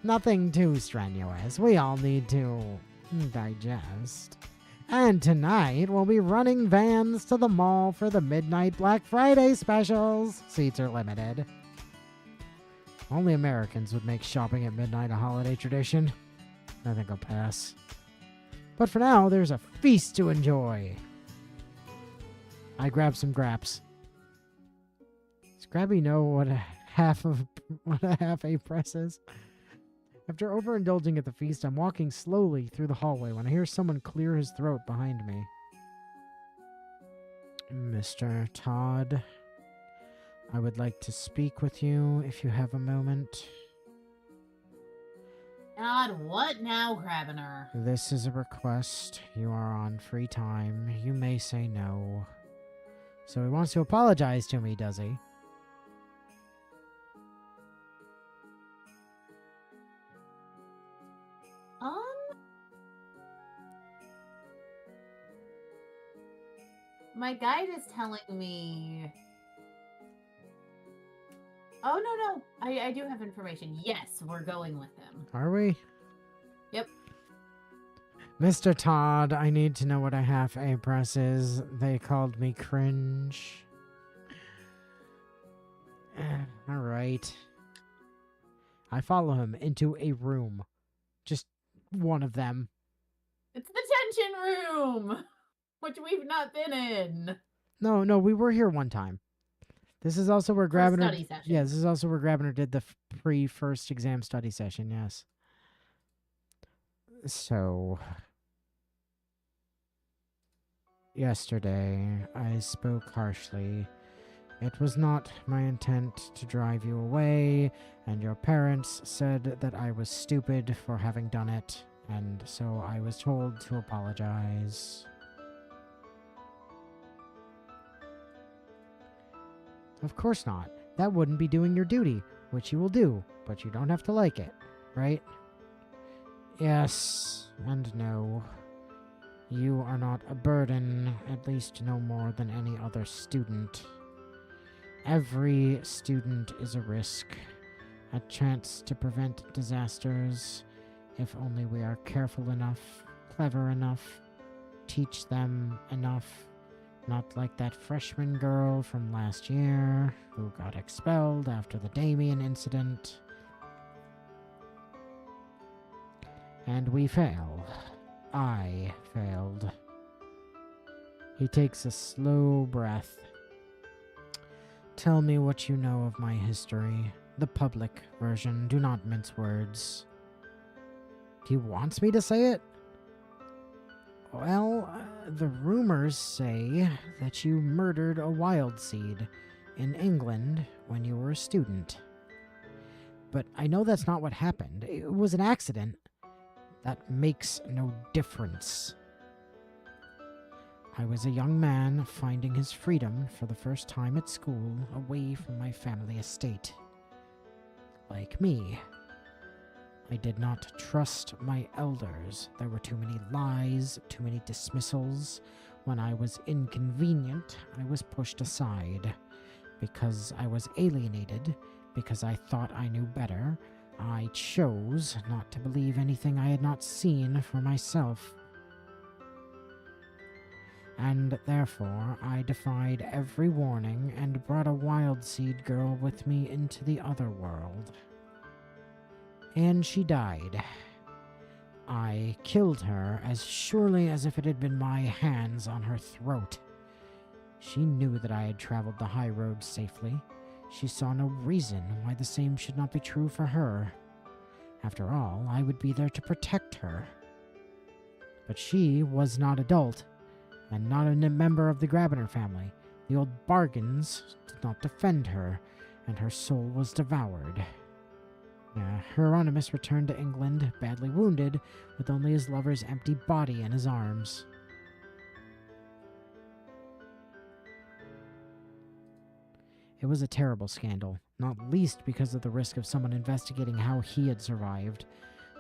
Nothing too strenuous. We all need to digest. And tonight, we'll be running vans to the mall for the midnight Black Friday specials. Seats are limited. Only Americans would make shopping at midnight a holiday tradition. I think I'll pass. But for now, there's a feast to enjoy. I grab some graps. Does Grabby know what a half a press is? After overindulging at the feast, I'm walking slowly through the hallway when I hear someone clear his throat behind me. Mr. Todd, I would like to speak with you if you have a moment. God, what now, Cravener? This is a request. You are on free time. You may say no. So he wants to apologize to me, does he? My guide is telling me... Oh, no. I do have information. Yes, we're going with him. Are we? Yep. Mr. Todd, I need to know what a half A press is. They called me cringe. Alright. I follow him into a room. Just one of them. It's the tension room! Which we've not been in. No, we were here one time. This is also where For a Grabiner... study session. Yeah, this is also where Grabiner did the pre-first exam study session, yes. So... Yesterday, I spoke harshly. It was not my intent to drive you away, and your parents said that I was stupid for having done it, and so I was told to apologize. Of course not. That wouldn't be doing your duty, which you will do, but you don't have to like it, right? Yes and no. You are not a burden, at least no more than any other student. Every student is a risk, a chance to prevent disasters, if only we are careful enough, clever enough, teach them enough. Not like that freshman girl from last year who got expelled after the Damien incident. And we fail. I failed. He takes a slow breath. Tell me what you know of my history. The public version. Do not mince words. He wants me to say it? Well, the rumors say that you murdered a wild seed in England when you were a student. But I know that's not what happened. It was an accident. That makes no difference. I was a young man finding his freedom for the first time at school, away from my family estate. Like me, I did not trust my elders. There were too many lies, too many dismissals. When I was inconvenient, I was pushed aside. Because I was alienated, because I thought I knew better, I chose not to believe anything I had not seen for myself. And therefore I defied every warning and brought a wild seed girl with me into the other world. And she died. I killed her as surely as if it had been my hands on her throat. She knew that I had traveled the high road safely. She saw no reason why the same should not be true for her. After all, I would be there to protect her. But she was not adult, and not a member of the Grabiner family. The old bargains did not defend her, and her soul was devoured. Hieronymus returned to England, badly wounded, with only his lover's empty body in his arms. It was a terrible scandal, not least because of the risk of someone investigating how he had survived.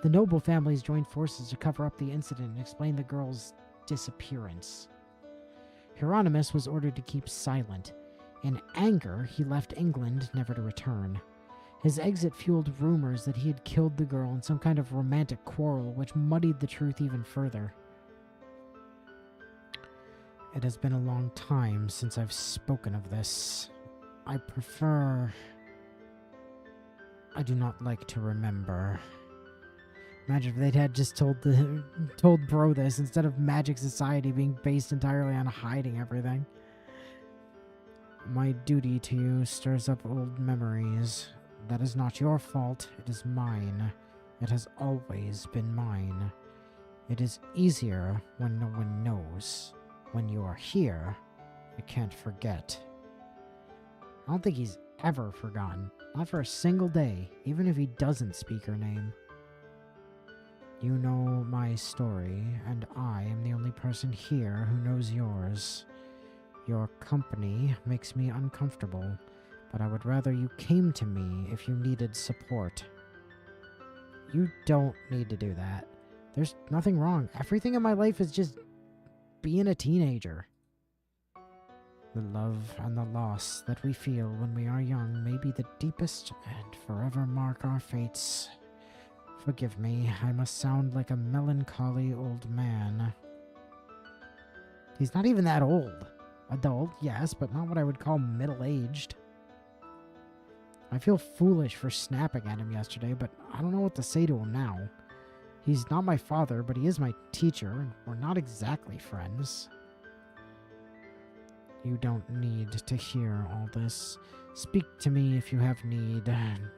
The Noble families joined forces to cover up the incident and explain the girl's disappearance. Hieronymus was ordered to keep silent. In anger, he left England, never to return. His exit fueled rumors that he had killed the girl in some kind of romantic quarrel, which muddied the truth even further. It has been a long time since I've spoken of this. I do not like to remember. Imagine if they'd had just told Bro this instead of Magic Society being based entirely on hiding everything. My duty to you stirs up old memories. That is not your fault, it is mine. It has always been mine. It is easier when no one knows. When you are here, I can't forget. I don't think he's ever forgotten. Not for a single day, even if he doesn't speak her name. You know my story, and I am the only person here who knows yours. Your company makes me uncomfortable, but I would rather you came to me if you needed support. You don't need to do that. There's nothing wrong. Everything in my life is just being a teenager. The love and the loss that we feel when we are young may be the deepest and forever mark our fates. Forgive me, I must sound like a melancholy old man. He's not even that old. Adult, yes, but not what I would call middle-aged. I feel foolish for snapping at him yesterday, but I don't know what to say to him now. He's not my father, but he is my teacher, and we're not exactly friends. You don't need to hear all this. Speak to me if you have need.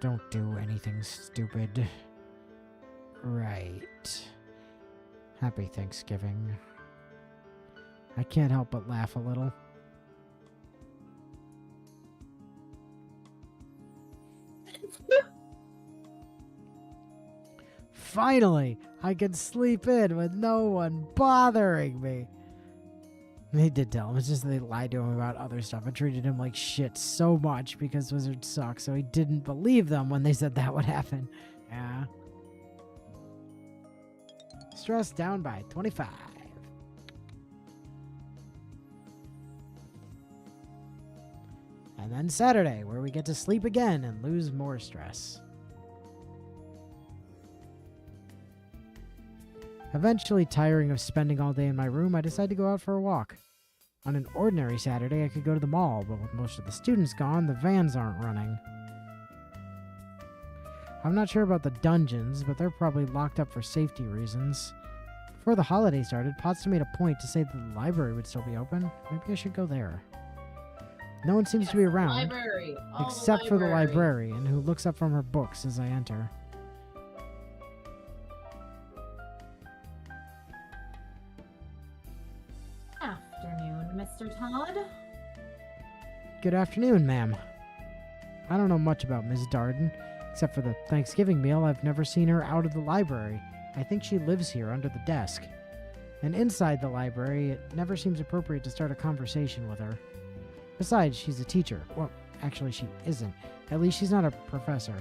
Don't do anything stupid. Right. Happy Thanksgiving. I can't help but laugh a little. Finally, I can sleep in with no one bothering me. They did tell him. It's just that they lied to him about other stuff and treated him like shit so much because Wizards suck, so he didn't believe them when they said that would happen. Yeah. Stress down by 25. And then Saturday, where we get to sleep again and lose more stress. Eventually tiring of spending all day in my room, I decided to go out for a walk. On an ordinary Saturday, I could go to the mall, but with most of the students gone, the vans aren't running. I'm not sure about the dungeons, but they're probably locked up for safety reasons. Before the holiday started, Potsdam made a point to say that the library would still be open. Maybe I should go there. No one seems to be around, library. except for the librarian, who looks up from her books as I enter. Afternoon, Mr. Todd. Good afternoon, ma'am. I don't know much about Miss Darden. Except for the Thanksgiving meal, I've never seen her out of the library. I think she lives here under the desk. And inside the library, it never seems appropriate to start a conversation with her. Besides, she's a teacher. Well, actually she isn't. At least she's not a professor.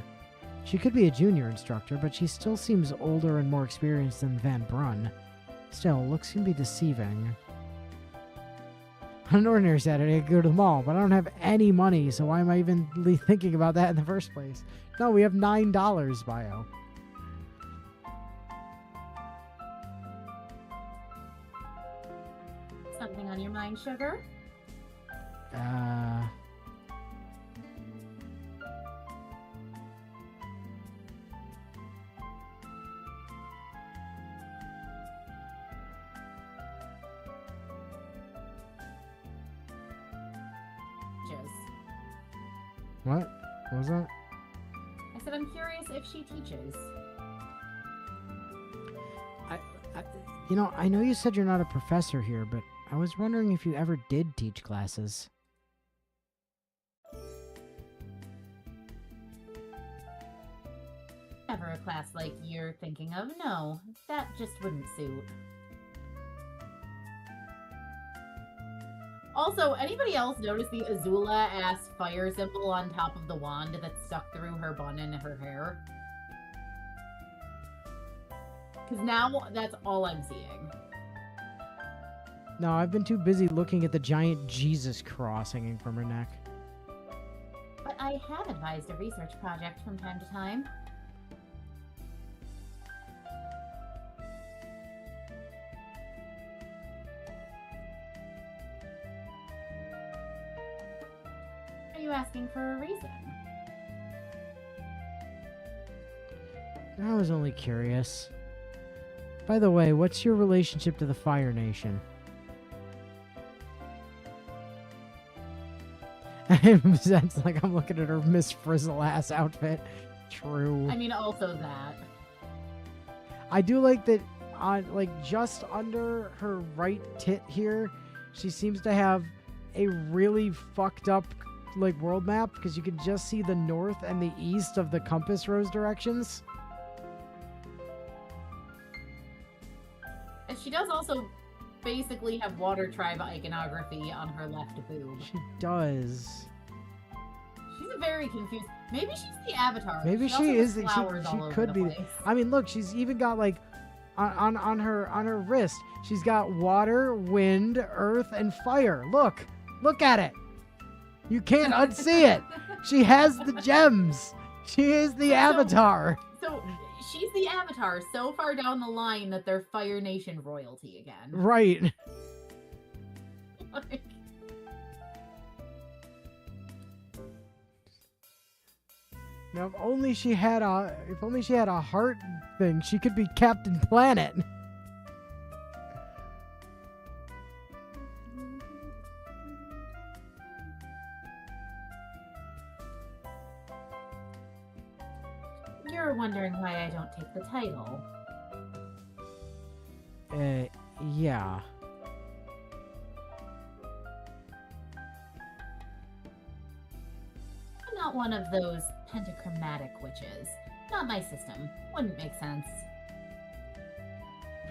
She could be a junior instructor, but she still seems older and more experienced than Van Brun. Still, looks can be deceiving. On an ordinary Saturday, I could go to the mall, but I don't have any money, so why am I even thinking about that in the first place? No, we have $9, Bio. Something on your mind, sugar? What? What was that? I said I'm curious if she teaches. I know you said you're not a professor here, but I was wondering if you ever did teach classes. Ever a class like you're thinking of? No, that just wouldn't suit. Also, anybody else notice the Azula-ass fire symbol on top of the wand that's stuck through her bun and her hair? Because now that's all I'm seeing. No, I've been too busy looking at the giant Jesus cross hanging from her neck. But I have advised a research project from time to time. Are you asking for a reason? I was only curious. By the way, what's your relationship to the Fire Nation? That's like I'm looking at her Miss Frizzle-ass outfit. True. I mean, also that. I do like that on, like, just under her right tit here, she seems to have a really fucked up, like, world map, because you can just see the north and the east of the compass rose directions. And she does also basically have Water Tribe iconography on her left boob. She does. She's very confused. Maybe she's the Avatar. Maybe also she has is. flowers She all over could the be. place. I mean, look, she's even got like on her wrist. She's got water, wind, earth, and fire. Look at it. You can't unsee it. She has the gems. She is the Avatar. So she's the Avatar so far down the line that they're Fire Nation royalty again. Right. Like, Now, if only she had a heart thing, she could be Captain Planet. you're wondering why I don't take the title. Yeah. I'm not one of those pentachromatic witches. Not my system. Wouldn't make sense.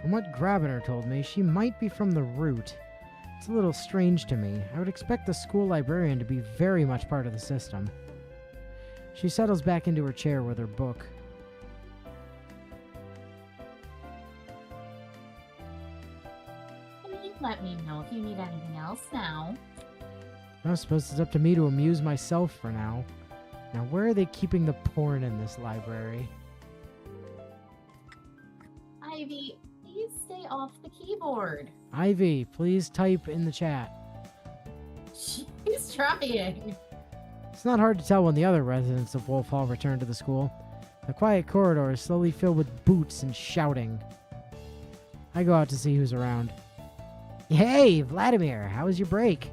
From what Grabiner told me, she might be from the Root. It's a little strange to me. I would expect the school librarian to be very much part of the system. She settles back into her chair with her book. You let me know if you need anything else now. I suppose it's up to me to amuse myself for now. Now, where are they keeping the porn in this library? Ivy, please stay off the keyboard. Ivy, please type in the chat. She's trying. It's not hard to tell when the other residents of Wolf Hall return to the school. The quiet corridor is slowly filled with boots and shouting. I go out to see who's around. Hey, Vladimir, how was your break?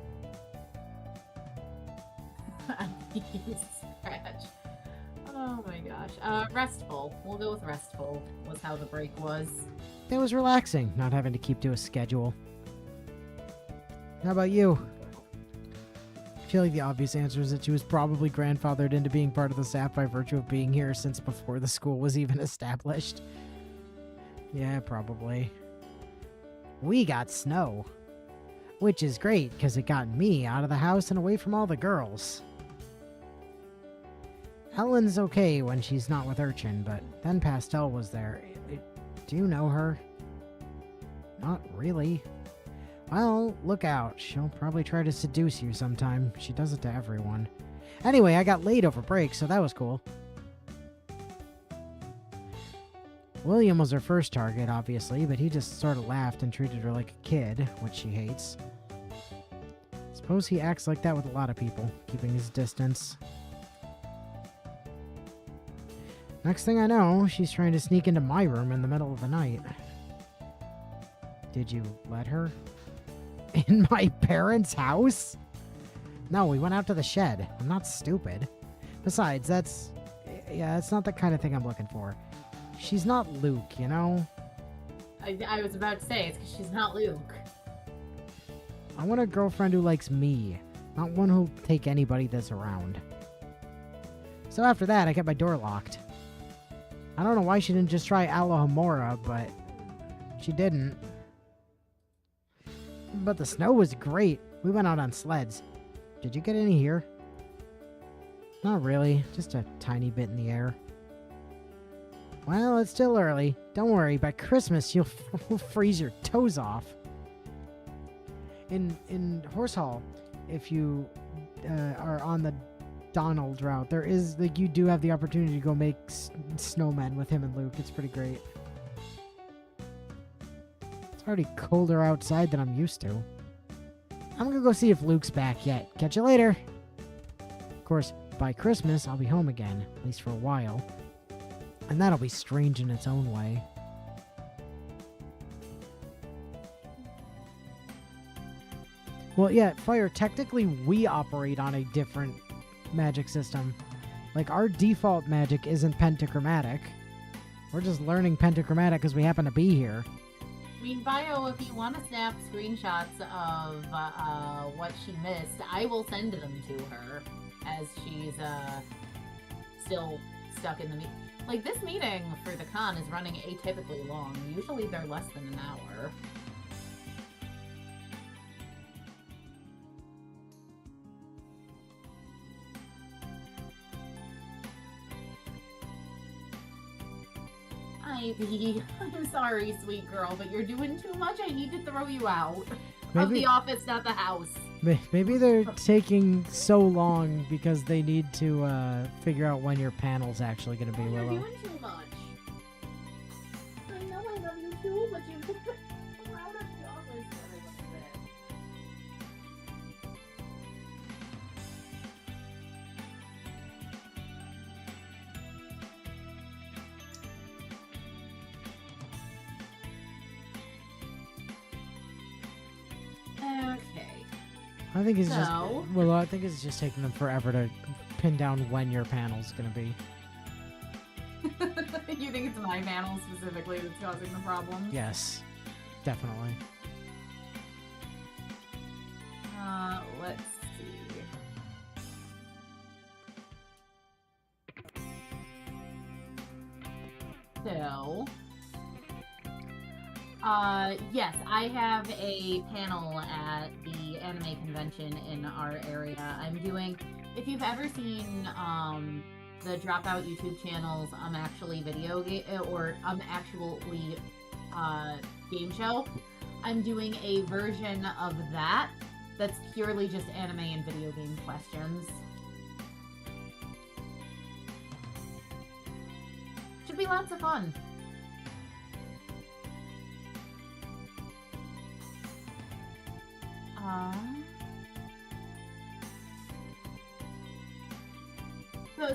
Scratch. Oh my gosh. Restful. We'll go with restful was how the break was. It was relaxing, not having to keep to a schedule. How about you? I feel like the obvious answer is that she was probably grandfathered into being part of the SAP by virtue of being here since before the school was even established. Yeah, probably. We got snow. Which is great, because it got me out of the house and away from all the girls. Helen's okay when she's not with Urchin, but then Pastel was there. Do you know her? Not really. Well, look out. She'll probably try to seduce you sometime. She does it to everyone. Anyway, I got laid over break, so that was cool. William was her first target, obviously, but he just sort of laughed and treated her like a kid, which she hates. Suppose he acts like that with a lot of people, keeping his distance. Next thing I know, she's trying to sneak into my room in the middle of the night. Did you let her? In my parents' house? No, we went out to the shed. I'm not stupid. Besides, that's not the kind of thing I'm looking for. She's not Luke, you know? I was about to say, it's because she's not Luke. I want a girlfriend who likes me, not one who'll take anybody that's around. So after that, I kept my door locked. I don't know why she didn't just try Alohomora, but she didn't. But the snow was great. We went out on sleds. Did you get any here? Not really, just a tiny bit in the air. Well, it's still early. Don't worry, by Christmas you'll freeze your toes off. In Horsehall, if you are on the Donald route, there is, like, you do have the opportunity to go make snowmen with him and Luke. It's pretty great. It's already colder outside than I'm used to. I'm gonna go see if Luke's back yet. Catch you later. Of course, by Christmas, I'll be home again, at least for a while. And that'll be strange in its own way. Well, yeah, Fire, technically we operate on a different magic system. Like, our default magic isn't pentachromatic. We're just learning pentachromatic because we happen to be here. I mean, Bio, if you want to snap screenshots of what she missed, I will send them to her as she's still stuck in the meeting. Like, this meeting for the con is running atypically long. Usually they're less than an hour. Ivy, I'm sorry, sweet girl, but you're doing too much. I need to throw you out of the office, not the house. Maybe they're taking so long because they need to figure out when your panel's actually going to be, Willow. You're doing too much. I know I love you too, but you are out of the office every little bit. Okay. I think it's So- just Willow. I think it's just taking them forever to pin down when your panel's going to be. You think it's my panel specifically that's causing the problems? Yes, definitely. Let's see. So, yes, I have a panel at the anime convention in our area. I'm doing, if you've ever seen, the Dropout YouTube channels, actually video game, or actually, game show, I'm doing a version of that that's purely just anime and video game questions. Should be lots of fun.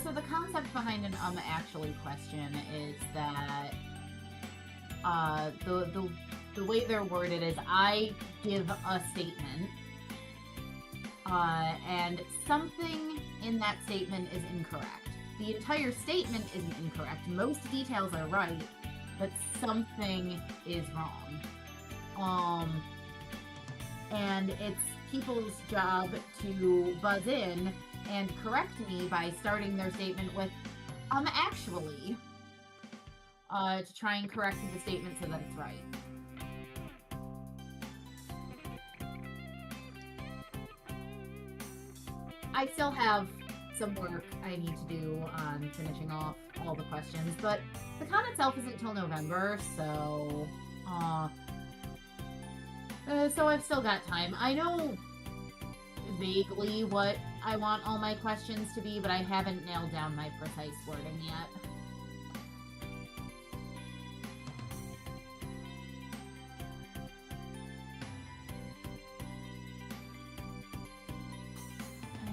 So the concept behind an actually question is that the way they're worded is I give a statement and something in that statement is incorrect. The entire statement isn't incorrect. Most details are right, but something is wrong. And it's people's job to buzz in and correct me by starting their statement with, actually, to try and correct the statement so that it's right. I still have some work I need to do on finishing off all the questions, but the con itself isn't till November, so I've still got time. I know vaguely what I want all my questions to be, but I haven't nailed down my precise wording yet.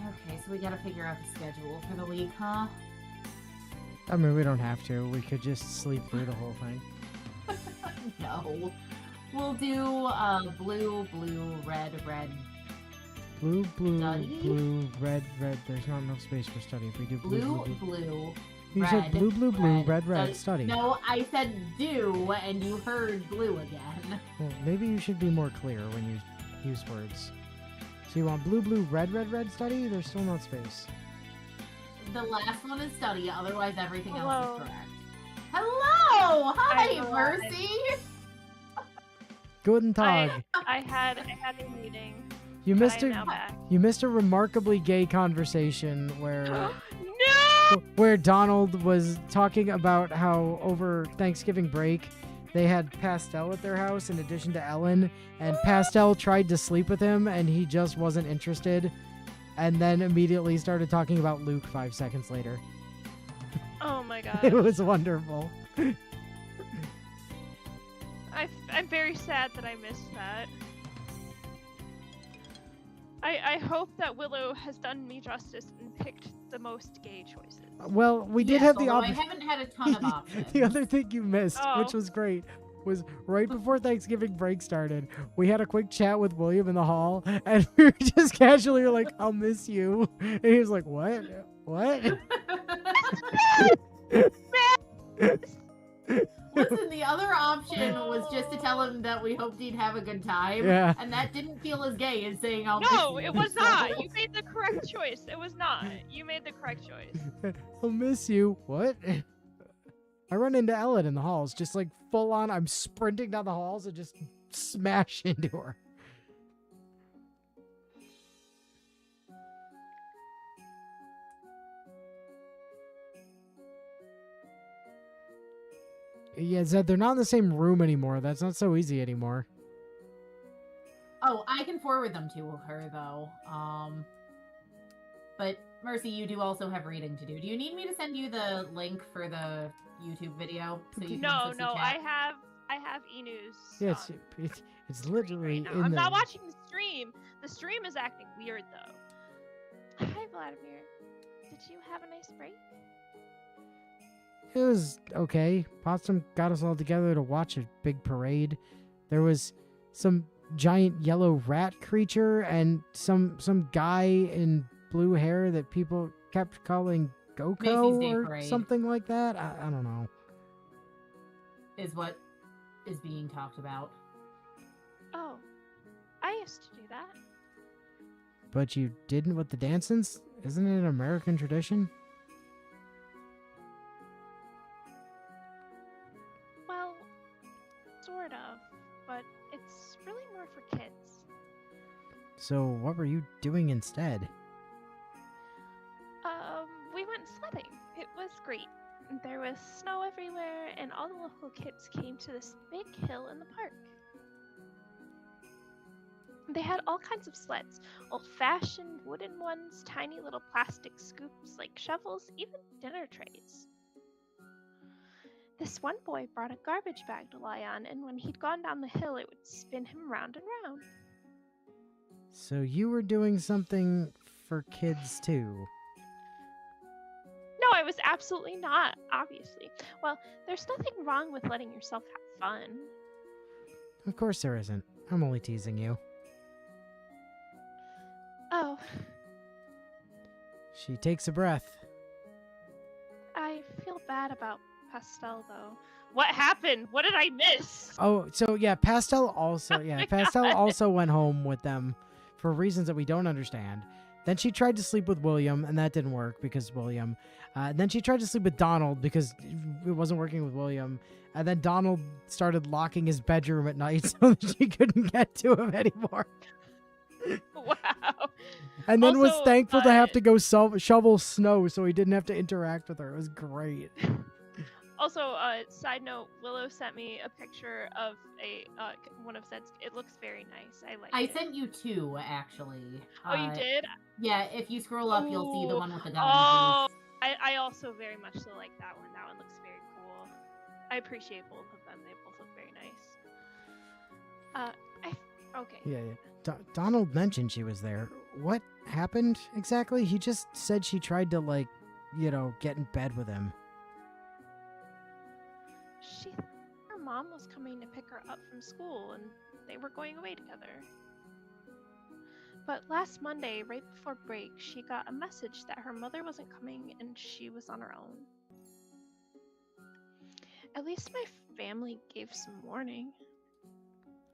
Okay, so we gotta figure out the schedule for the week, huh? I mean, we don't have to. We could just sleep through the whole thing. No. We'll do blue, blue, red, red. Blue, blue, Study? blue, red, red. There's not enough space for study. If we do blue, Blue, blue, blue. blue. You red, said blue, blue, blue, red, red, study. study. No, I said do, and you heard blue again. Well, maybe you should be more clear when you use words. So you want blue, blue, red, red, red, study? There's still not space. The last one is study, otherwise everything else Hello. is correct. Hello! Hi, I'm alive. Mercy! Guten Tag. I had a meeting. You but missed I am a now back. you missed a remarkably gay conversation where No! where Donald was talking about how over Thanksgiving break they had Pastel at their house in addition to Ellen, and Pastel tried to sleep with him and he just wasn't interested, and then immediately started talking about Luke 5 seconds later. Oh my god. It was wonderful. I'm very sad that I missed that. I hope that Willow has done me justice and picked the most gay choices. Well, we did Yes, have the although I option. haven't had a ton of options. The other thing you missed, which Oh. was great, was right before Thanksgiving break started, we had a quick chat with William in the hall, and we were just casually like, "I'll miss you," and he was like, "What? What?" Listen, the other option was just to tell him that we hoped he'd have a good time. Yeah. And that didn't feel as gay as saying I'll No, miss you. it was so- not. You made the correct choice. It was not. You made the correct choice. "I'll miss you." What? I run into Ellen in the halls, just like full on. I'm sprinting down the halls and just smash into her. Yeah, Zed, they're not in the same room anymore. That's not so easy anymore. Oh, I can forward them to her though. But Mercy, you do also have reading to do. Do you need me to send you the link for the YouTube video so you can No, assist the no, chat? I have e-news. Yeah, on it's screen literally right now. in I'm there. not watching the stream. The stream is acting weird though. Hi Vladimir. Did you have a nice break? It was okay. Potsdam got us all together to watch a big parade. There was some giant yellow rat creature and some guy in blue hair that people kept calling Macy's Goko Day or Parade. something like that. I don't know. Is what is being talked about. Oh, I used to do that. But you didn't with the dancings? Isn't it an American tradition? Well, sort of, but it's really more for kids. So what were you doing instead? We went sledding. It was great. There was snow everywhere, and all the local kids came to this big hill in the park. They had all kinds of sleds, old-fashioned wooden ones, tiny little plastic scoops like shovels, even dinner trays. This one boy brought a garbage bag to lie on, and when he'd gone down the hill, it would spin him round and round. So you were doing something for kids too. No, I was absolutely not, obviously. Well, there's nothing wrong with letting yourself have fun. Of course there isn't. I'm only teasing you. Oh, She takes a breath. I feel bad about Pastel, though. What happened? What did I miss? Oh, so yeah, Pastel also my Pastel God. also went home with them for reasons that we don't understand. Then she tried to sleep with William, and that didn't work because William. Then she tried to sleep with Donald because it wasn't working with William. And then Donald started locking his bedroom at night so that she couldn't get to him anymore. Wow. And then was Also, thankful to have to go shovel snow so he didn't have to interact with her. It was great. Also, side note, Willow sent me a picture of one of Zed's. It looks very nice. I like I it. sent you 2, actually. Oh, you did? Yeah, if you scroll up, you'll see the Ooh. one with the gun. Oh, I also very much so like that one. That one looks very cool. I appreciate both of them. They both look very nice. Okay. Yeah. Donald mentioned she was there. What happened exactly? He just said she tried to, like, get in bed with him. She thought her mom was coming to pick her up from school and they were going away together. But last Monday, right before break, she got a message that her mother wasn't coming and she was on her own. At least my family gave some warning.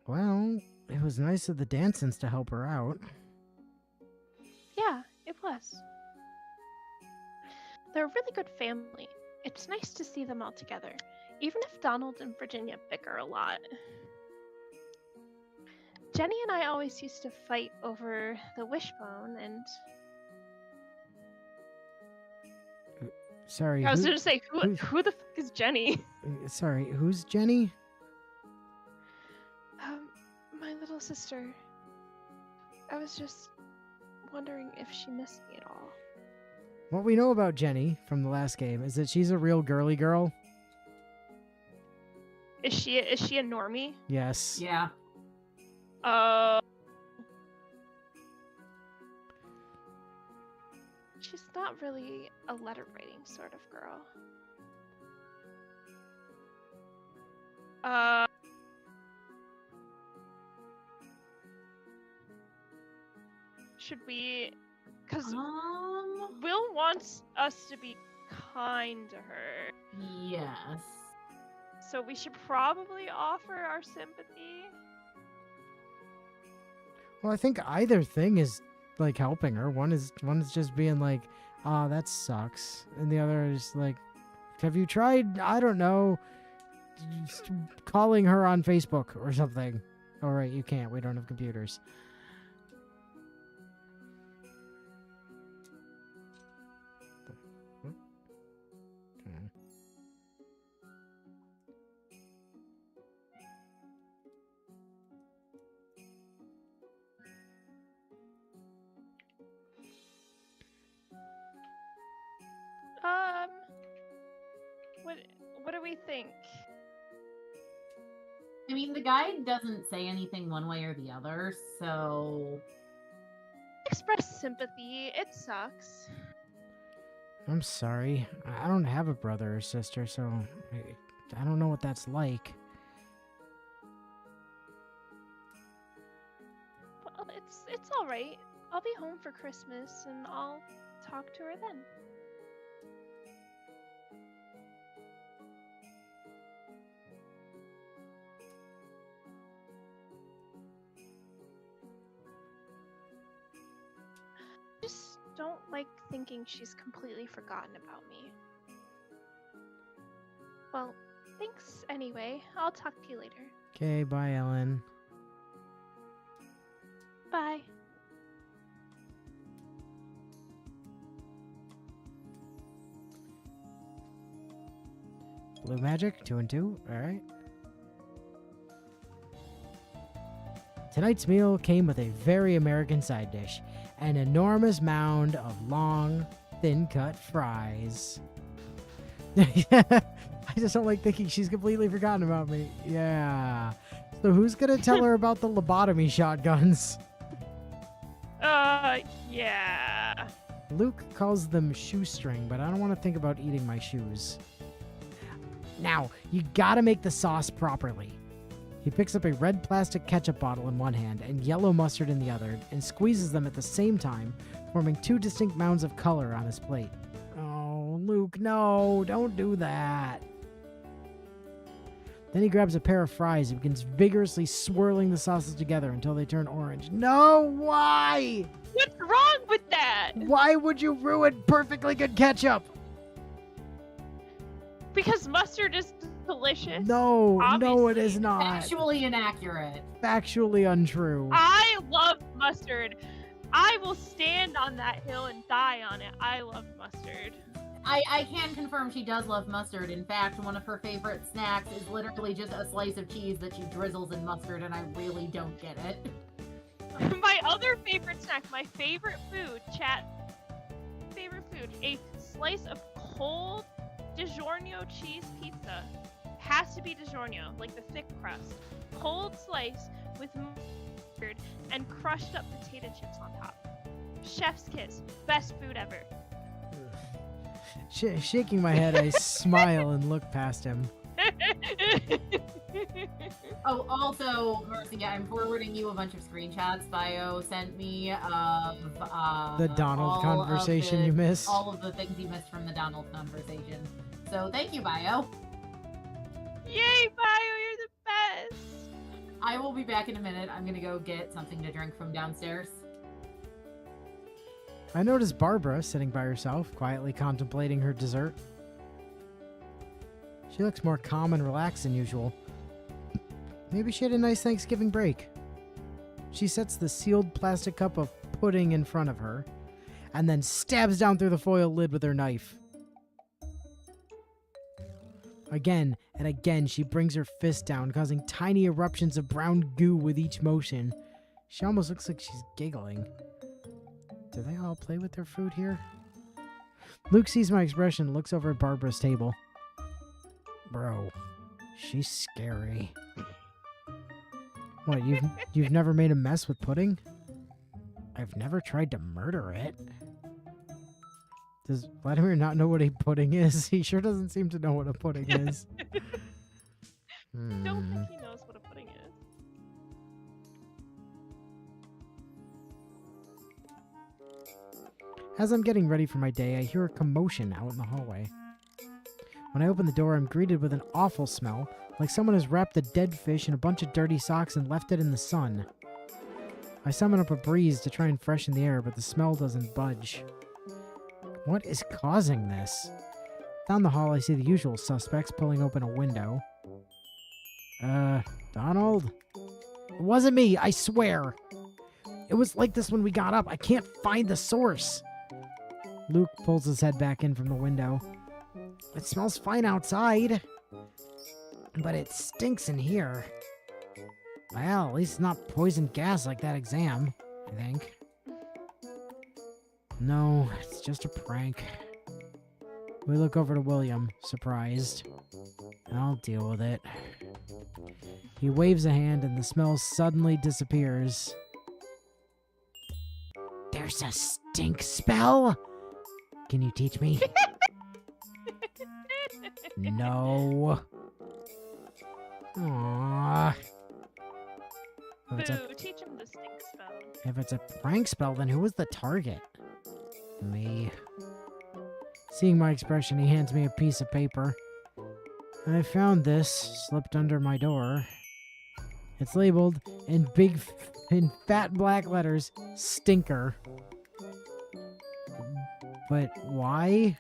Well, it was nice of the Dansons to help her out. Yeah, it was. They're a really good family. It's nice to see them all together, even if Donald and Virginia bicker a lot. Jenny and I always used to fight over the wishbone, and Sorry. I was going to say, who the fuck is Jenny? Sorry, who's Jenny? My little sister. I was just wondering if she missed me at all. What we know about Jenny from the last game is that she's a real girly girl. Is she a normie? Yes. Yeah. She's not really a letter writing sort of girl. Should we? Because Will wants us to be kind to her. Yes. So we should probably offer our sympathy. Well, I think either thing is like helping her. One is just being like, "Ah, that sucks," and the other is like, "Have you tried? I don't know, just calling her on Facebook or something." All right, you can't. We don't have computers. What do we think? I mean, the guide doesn't say anything one way or the other, so... Express sympathy. It sucks. I'm sorry. I don't have a brother or sister, so I don't know what that's like. Well, it's all right. I'll be home for Christmas, and I'll talk to her then. Just don't like thinking she's completely forgotten about me. Well, thanks anyway. I'll talk to you later. Okay, bye, Ellen. Bye. Blue magic, 2 and 2. All right. Tonight's meal came with a very American side dish, an enormous mound of long, thin-cut fries. I just don't like thinking she's completely forgotten about me. Yeah. So who's gonna tell her about the lobotomy shotguns? Yeah. Luke calls them shoestring, but I don't want to think about eating my shoes. Now, you gotta make the sauce properly. He picks up a red plastic ketchup bottle in one hand and yellow mustard in the other, and squeezes them at the same time, forming 2 distinct mounds of color on his plate. Oh, Luke, no, don't do that. Then he grabs a pair of fries and begins vigorously swirling the sauces together until they turn orange. No, why? What's wrong with that? Why would you ruin perfectly good ketchup? Because mustard is delicious. No, no, it is Obviously. not. Factually inaccurate. Factually untrue. I love mustard. I will stand on that hill and die on it. I love mustard. I can confirm she does love mustard. In fact, one of her favorite snacks is literally just a slice of cheese that she drizzles in mustard, and I really don't get it. My other favorite snack, my favorite food, chat. Favorite food, a slice of cold DiGiorno cheese pizza. Has to be DiGiorno, like the thick crust. Cold slice with mustard and crushed up potato chips on top. Chef's kiss. Best food ever. Shaking my head, I smile and look past him. Oh, also, Mercy, I'm forwarding you a bunch of screenshots Bio sent me of The Donald conversation you missed. all of the things you missed from the Donald conversation. So thank you, Bio. Yay, Bio, you're the best. I will be back in a minute. I'm gonna go get something to drink from downstairs. I noticed Barbara sitting by herself, quietly contemplating her dessert. She looks more calm and relaxed than usual. Maybe she had a nice Thanksgiving break. She sets the sealed plastic cup of pudding in front of her, and then stabs down through the foil lid with her knife. Again and again, she brings her fist down, causing tiny eruptions of brown goo with each motion. She almost looks like she's giggling. Do they all play with their food here? Luke sees my expression and looks over at Barbara's table. Bro, she's scary. What, you've never made a mess with pudding? I've never tried to murder it. Does Vladimir not know what a pudding is? He sure doesn't seem to know what a pudding is. Don't think he knows what a pudding is. As I'm getting ready for my day, I hear a commotion out in the hallway. When I open the door, I'm greeted with an awful smell, like someone has wrapped a dead fish in a bunch of dirty socks and left it in the sun. I summon up a breeze to try and freshen the air, but the smell doesn't budge. What is causing this? Down the hall, I see the usual suspects pulling open a window. Donald? It wasn't me, I swear! It was like this when we got up. I can't find the source. Luke pulls his head back in from the window. It smells fine outside, but it stinks in here. Well, at least it's not poison gas like that exam, I think. No, it's just a prank. We look over to William, surprised. I'll deal with it. He waves a hand and the smell suddenly disappears. There's a stink spell? Can you teach me? No. Aww. Boo, teach him the stink spell. If it's a prank spell, then who was the target? Me. Seeing my expression, he hands me a piece of paper. I found this, slipped under my door. It's labeled in in fat black letters, Stinker. But why?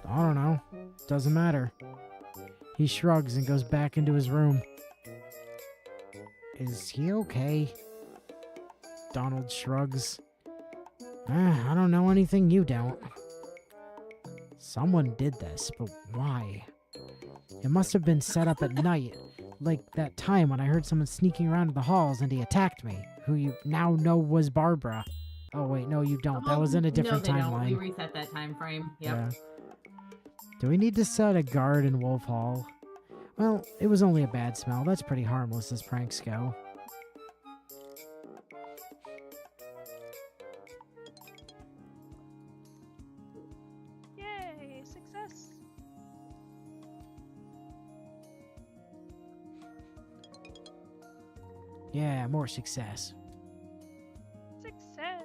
I don't know. Doesn't matter. He shrugs and goes back into his room. Is he okay? Donald shrugs. I don't know anything you don't. Someone did this, but why? It must have been set up at night, like that time when I heard someone sneaking around the halls and he attacked me, who you now know was Barbara. Oh wait, no you don't. That was in a different timeline. We reset that time frame. Yep. Yeah. Do we need to set a guard in Wolf Hall? Well, it was only a bad smell. That's pretty harmless as pranks go. Yay, success. Yeah, more success. Success.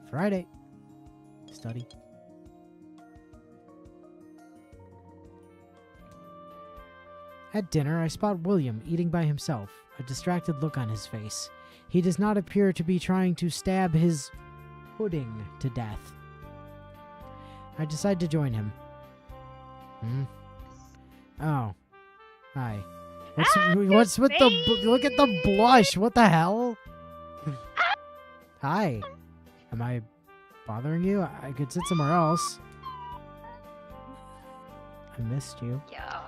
Friday. Study. At dinner, I spot William eating by himself, a distracted look on his face. He does not appear to be trying to stab his pudding to death. I decide to join him. Oh. Hi. What's with the... Look at the blush. What the hell? Hi. Am I bothering you? I could sit somewhere else. I missed you. Yeah.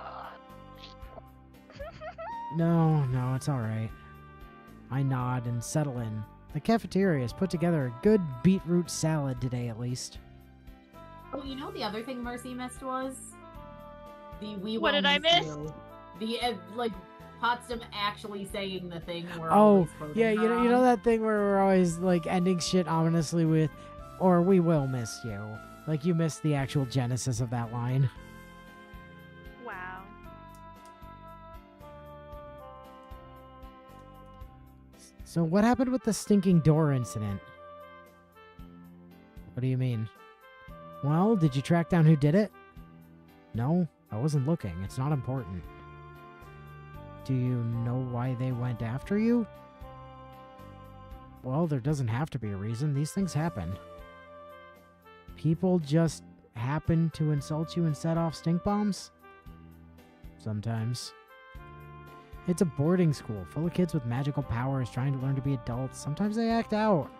No, it's alright. I nod and settle in. The cafeteria has put together a good beetroot salad today, at least. Oh, you know the other thing Mercy missed was? The we What will did I miss miss? you. The, like, Potsdam actually saying the thing we're Oh, always quoting yeah, her you know on. that thing where we're always, like, ending shit ominously with, or we will miss you. Like, you missed the actual genesis of that line. Wow. So what happened with the stinking door incident? What do you mean? Well, did you track down who did it? No, I wasn't looking. It's not important. Do you know why they went after you? Well, there doesn't have to be a reason. These things happen. People just happen to insult you and set off stink bombs? Sometimes. It's a boarding school full of kids with magical powers trying to learn to be adults. Sometimes they act out.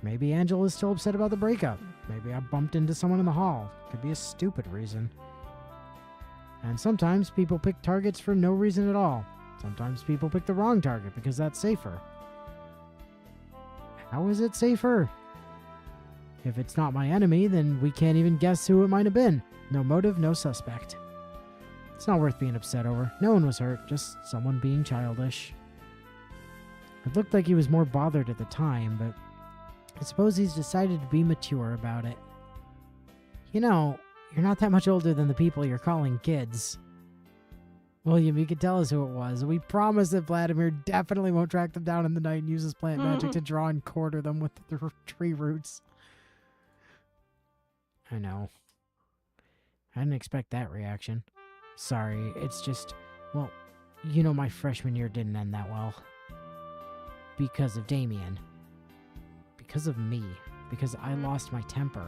Maybe Angela's still upset about the breakup. Maybe I bumped into someone in the hall. Could be a stupid reason. And sometimes people pick targets for no reason at all. Sometimes people pick the wrong target because that's safer. How is it safer? If it's not my enemy, then we can't even guess who it might have been. No motive, no suspect. It's not worth being upset over. No one was hurt, just someone being childish. It looked like he was more bothered at the time, but I suppose he's decided to be mature about it. You know, you're not that much older than the people you're calling kids. William, you can tell us who it was. We promise that Vladimir definitely won't track them down in the night and use his plant magic to draw and quarter them with the tree roots. I know. I didn't expect that reaction. Sorry, it's just, well, you know my freshman year didn't end that well. Because of Damien. Because of me. Because I lost my temper.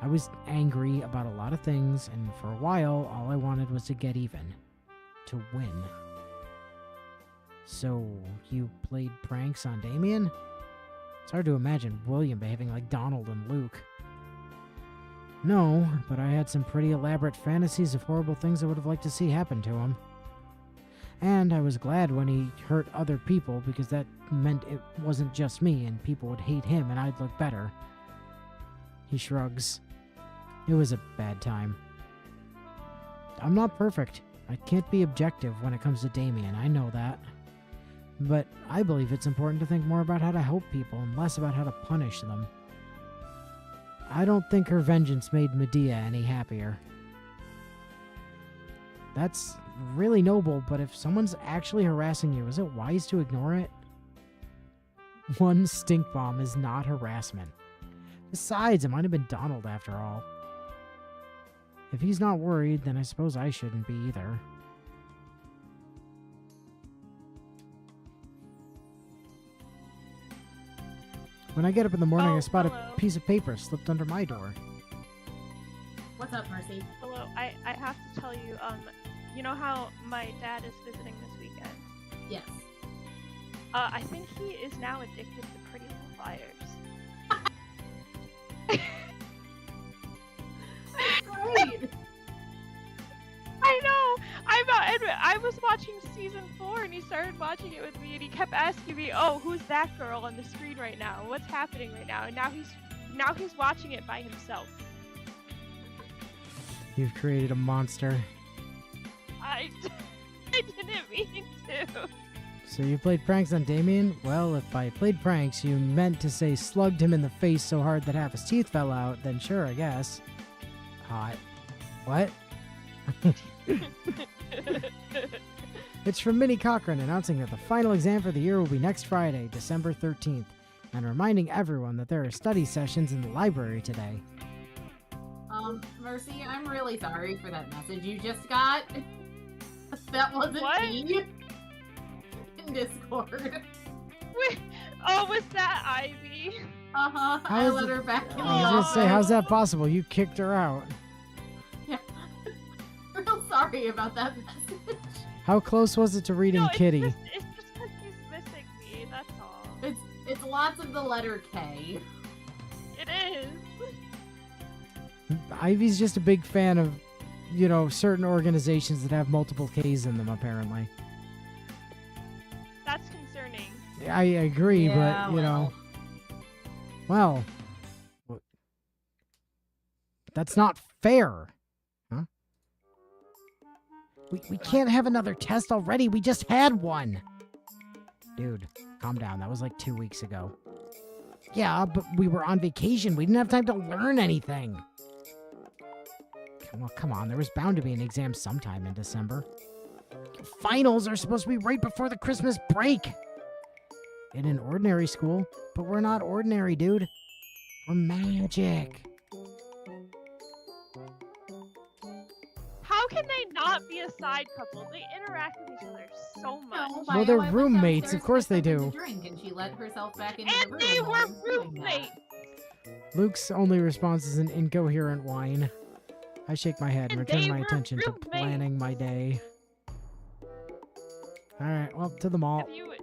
I was angry about a lot of things, and for a while, all I wanted was to get even. To win. So, you played pranks on Damien? It's hard to imagine William behaving like Donald and Luke. No, but I had some pretty elaborate fantasies of horrible things I would have liked to see happen to him. And I was glad when he hurt other people because that meant it wasn't just me and people would hate him and I'd look better. He shrugs. It was a bad time. I'm not perfect. I can't be objective when it comes to Damien, I know that. But I believe it's important to think more about how to help people and less about how to punish them. I don't think her vengeance made Medea any happier. That's really noble, but if someone's actually harassing you, is it wise to ignore it? One stink bomb is not harassment. Besides, it might have been Donald after all. If he's not worried, then I suppose I shouldn't be either. When I get up in the morning, I spot hello. a piece of paper slipped under my door. What's up, Mercy? Hello, I have to tell you, you know how my dad is visiting this weekend? Yes. I think he is now addicted to Pretty Little Liars. Great. I know! I was watching season 4 and he started watching it with me and he kept asking me, oh, who's that girl on the screen right now? What's happening right now? And now he's watching it by himself. You've created a monster. I didn't mean to. So you played pranks on Damien? Well, if by played pranks you meant to say slugged him in the face so hard that half his teeth fell out, then sure, I guess. Hot. What? It's from Minnie Cochran announcing that the final exam for the year will be next Friday, December 13th, and reminding everyone that there are study sessions in the library today. Mercy, I'm really sorry for that message you just got. That wasn't What? me. In Discord. Wait, oh, was that Ivy? Uh-huh. How I is let it- her back in the I was gonna say, office. how's that possible? You kicked her out. Yeah. Real sorry about that message. How close was it to reading No, it's Kitty? just because he's missing me. That's lots of the letter K. It is. Ivy's just a big fan of, certain organizations that have multiple Ks in them, apparently. That's concerning. I agree, Yeah, but, well, that's not fair. Huh? We can't have another test already. We just had one. Dude, calm down. That was like 2 weeks ago. Yeah, but we were on vacation. We didn't have time to learn anything. Well, come on. There was bound to be an exam sometime in December. Finals are supposed to be right before the Christmas break. In an ordinary school, but we're not ordinary, dude. We're magic. How can they not be a side couple? They interact with each other so much. No, Well, they're Bio went roommates, of downstairs course to they get something do. to drink, and she let herself back into the And room. they while were I was doing that. roommates. Luke's only response is an incoherent whine. I shake my head and And return they my were attention to roommates. planning my day. Alright, well, to the mall. Have you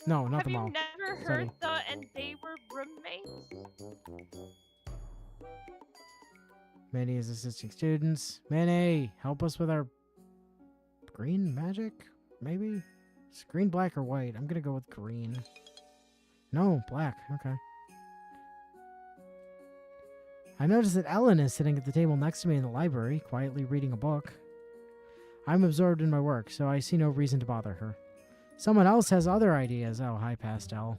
No, not have the you mall. never Study. heard the and they were roommates? Manny is assisting students. Manny, help us with our green magic? Maybe? It's green, black, or white. I'm gonna go with green. No, black. Okay. I notice that Ellen is sitting at the table next to me in the library, quietly reading a book. I'm absorbed in my work, so I see no reason to bother her. Someone else has other ideas. Oh, hi, Pastel.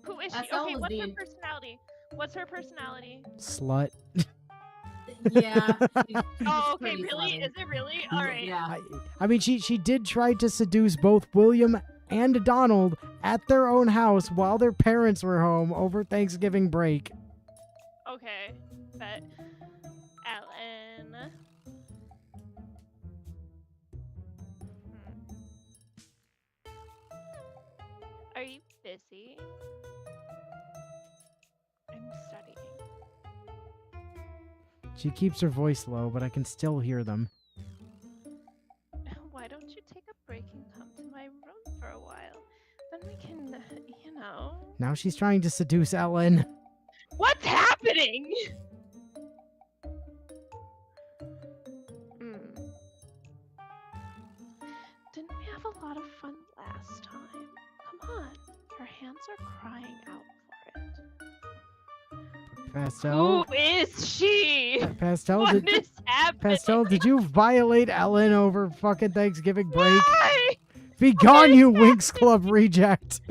Who is she? Pastel Okay, was what's her the- personality? What's her personality? Slut. Yeah. she's Oh, okay, pretty really? slutty. Is it really? All right. Yeah. I mean, she did try to seduce both William and Donald at their own house while their parents were home over Thanksgiving break. Okay. Bet. Ellen. Are you busy? I'm studying. She keeps her voice low, but I can still hear them. Why don't you take a break and come to my room for a while? Then we can, Now she's trying to seduce Ellen. What's happening? Didn't we have a lot of fun last time? Come on. Your hands are crying out for it. Pastel? Who is she? Pastel, What did, is happening? Pastel, did you violate Ellen over fucking Thanksgiving break? Why? Be gone, you Winx Club reject!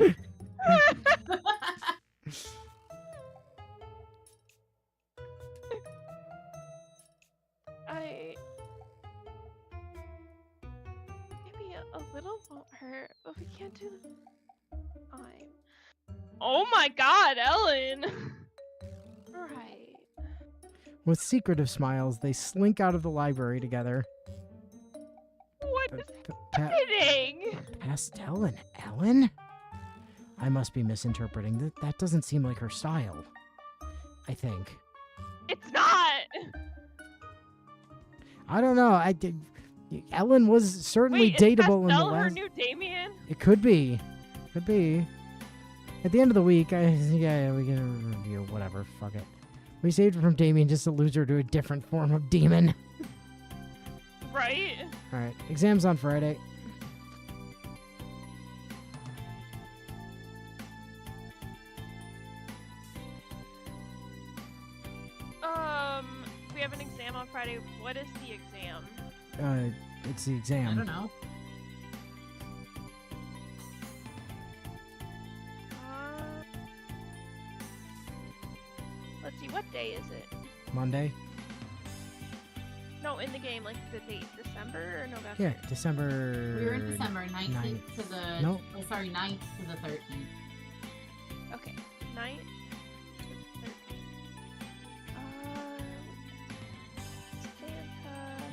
Maybe a little won't hurt, but we can't do the time. Oh my god, Ellen! Right. With secretive smiles, they slink out of the library together. What is Pa- happening? Pastel and Ellen? I must be misinterpreting. That doesn't seem like her style. I think. It's not! I don't know. Ellen was certainly Wait, is dateable in the Pastel her last. new Damien? It could be. Could be. At the end of the week, yeah, we can review whatever. Fuck it. We saved her from Damien just to lose her to a different form of demon. Right? All right, exams on Friday. We have an exam on Friday. What is the exam? It's the I exam. don't know. Let's see, what day is it? Monday. No, in the game, like the date, December or November? Yeah, December. We were in December 19th ninth. to the. Nope. Oh, sorry, 9th to the 13th. Okay, 9th to 13th. Santa.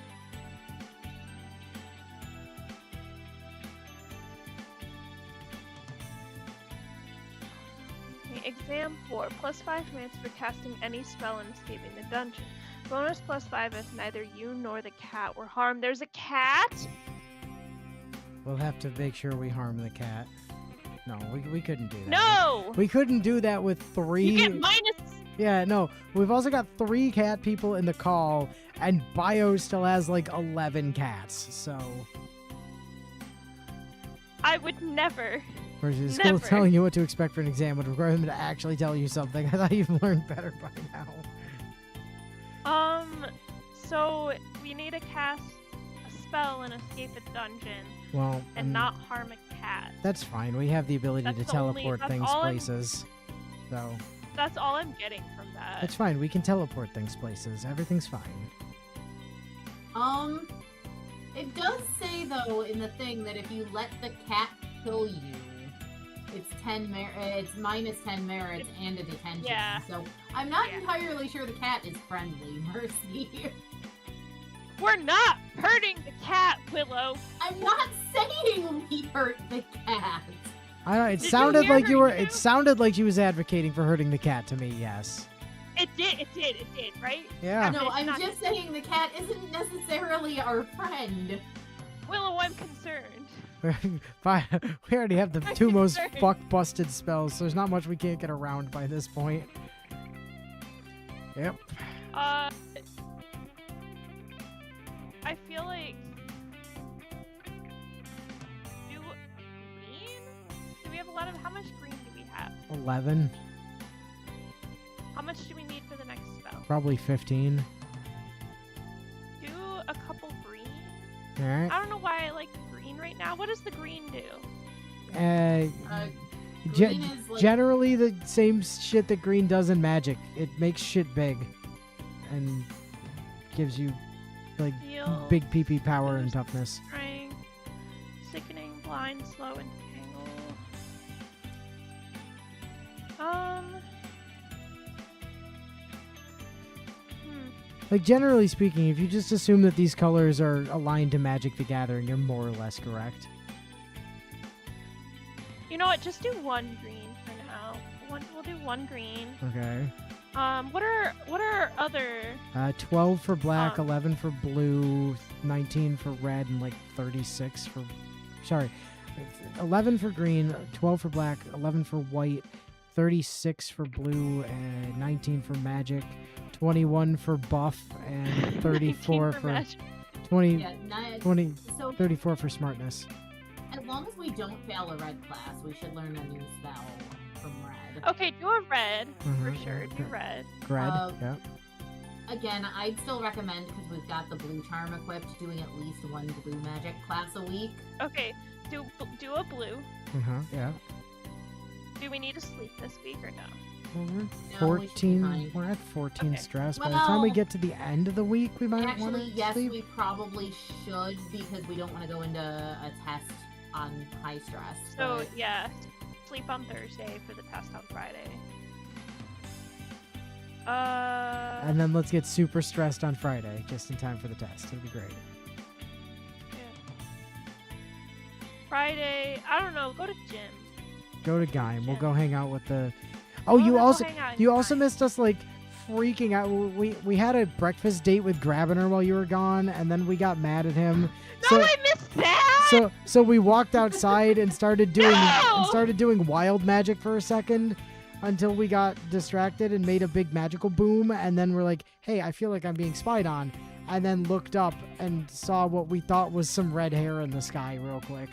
Okay, exam 4. +5 minutes for casting any spell and escaping the dungeon. Bonus +5 if neither you nor the cat were harmed. There's a cat? We'll have to make sure we harm the cat. No, we couldn't do that. No! We couldn't do that with 3. You get minus... Yeah, no. We've also got 3 cat people in the call, and Bio still has like 11 cats, so... I would never. Versus school Never. telling you what to expect for an exam would require them to actually tell you something. I thought you've learned better by now. So we need to cast a spell and escape a dungeon Well, and not harm a cat. that's fine. We have the ability That's to the only- teleport that's things all I'm- places. So, That's all I'm getting from that. it's fine. We can teleport things places. Everything's fine. It does say though in the thing that if you let the cat kill you, it's it's minus 10 merits and a detention. Yeah. So I'm not Yeah. entirely sure the cat is friendly, Mercy. We're not hurting the cat, Willow. I'm not saying we hurt the cat. I don't. It Did you sounded hear like her you were. too? It sounded like she was advocating for hurting the cat to me. Yes. It did, right? Yeah. No, It's I'm not- just saying the cat isn't necessarily our friend. Willow, I'm concerned. We already have the I'm 2 most concerned. fuck busted spells, so there's not much we can't get around by this point. Yep. I feel like... Do we have a lot of... How much green do we have? 11, How much do we need for the next spell? probably 15. Do a couple green? All right. I don't know why I like green right now. What does the green do? Uh, Green is like generally the same shit that green does in Magic. It makes shit big, and gives you like Heal, big PP power and toughness. strength, sickening, blind, slow, and tangle. Like generally speaking, if you just assume that these colors are aligned to Magic the Gathering, you're more or less correct. You know what? Just do one green for now. We'll do one green. Okay. What are other? 12 for black, Um, 11 for blue, 19 for red, and like 36 for... Sorry. 11 for green, 12 for black, 11 for white, 36 for blue, and 19 for magic, 21 for buff, and 34 19 for... magic. 20, yeah, 20, so 34 for smartness. as long as we don't fail a red class, we should learn a new spell from red. Okay, do a red for Mhm, sure. Do okay. red. Red, yeah. Again, I'd still recommend, because we've got the blue charm equipped, doing at least one blue magic class a week. Okay, do a blue. Yeah. Do we need to sleep this week or no? Well, No, we're we should be 14. fine. We're at 14 Okay. stress. By the time we Well, get to the end of the week, we might want Actually, to yes, sleep. we probably should, because we don't want to go into a test on high stress. So but- yeah, sleep on Thursday for the test on Friday. And then let's get super stressed on Friday, just in time for the test. It'll be great. Yeah. Friday, I don't know. Go to gym. Go to Gaim. We'll Yeah. go hang out with the. Oh, We'll you go also hang out in you also Gaim. missed us like freaking out. We had a breakfast date with Grabiner while you were gone, and then we got mad at him. No, So I missed that. so we walked outside and started doing No! wild magic for a second. Until we got distracted and made a big magical boom, and then we're like, hey, I feel like I'm being spied on. And then looked up and saw what we thought was some red hair in the sky real quick.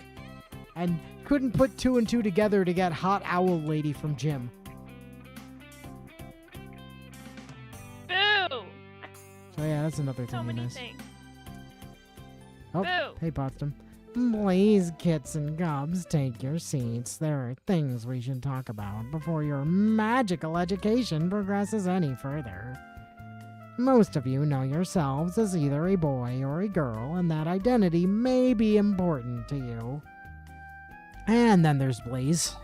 And couldn't put 2 and 2 together to get Hot Owl Lady from Jim. Boo! So yeah, that's another So thing we many missed. things. Oh, Boo! hey, Potsdam. Please, kits and cubs, take your seats. There are things we should talk about before your magical education progresses any further. Most of you know yourselves as either a boy or a girl, and that identity may be important to you. And then there's Blaze.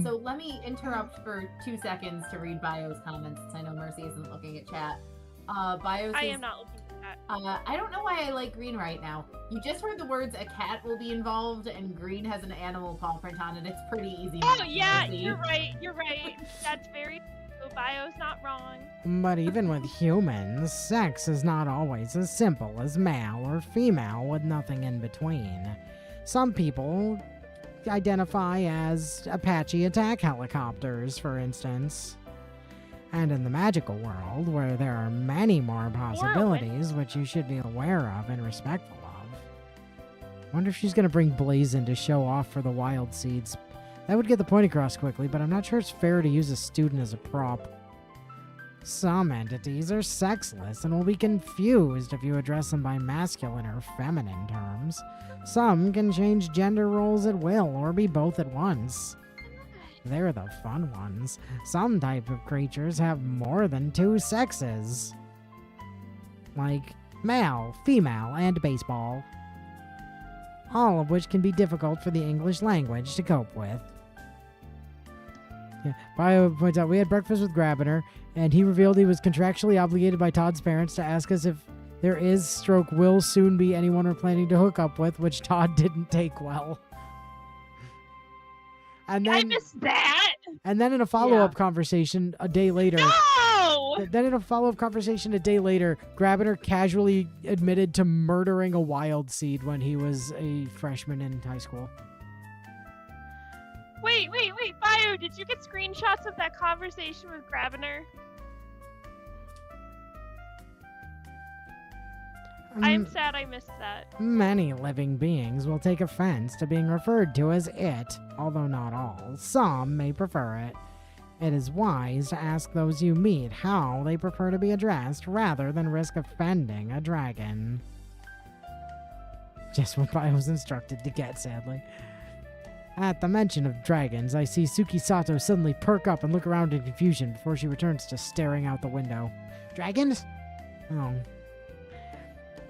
So let me interrupt for 2 seconds to read Bio's comments, since I know Mercy isn't looking at chat. Bio I says, am not looking at that. I don't know why I like green right now. You just heard the words a cat will be involved, and green has an animal paw print on it. It's pretty easy. Oh math, yeah, Mercy. you're right. You're right. That's very true. Bio's not wrong. But even with humans, sex is not always as simple as male or female with nothing in between. Some people identify as Apache attack helicopters, for instance. And in the magical world, where there are many more possibilities which you should be aware of and respectful of. Wonder if she's going to bring Blazin to show off for the wild seeds. That would get the point across quickly, but I'm not sure it's fair to use a student as a prop. Some entities are sexless and will be confused if you address them by masculine or feminine terms. Some can change gender roles at will or be both at once. They're the fun ones. Some type of creatures have more than 2 sexes. Like male, female, and baseball. All of which can be difficult for the English language to cope with. Yeah. Bio points out, we had breakfast with Grabiner, and he revealed he was contractually obligated by Todd's parents to ask us if there is stroke will soon be anyone we're planning to hook up with, which Todd didn't take well. And then, I missed that. And then in a follow-up conversation a day later... No! Then in a follow-up conversation a day later, Grabiner casually admitted to murdering a wild seed when he was a freshman in high school. Wait, Bio, did you get screenshots of that conversation with Grabiner? I'm sad I missed that. Many living beings will take offense to being referred to as it, although not all. Some may prefer it. It is wise to ask those you meet how they prefer to be addressed rather than risk offending a dragon. Just what I was instructed to get, sadly. At the mention of dragons, I see Suki Sato suddenly perk up and look around in confusion before she returns to staring out the window. Dragons? Oh.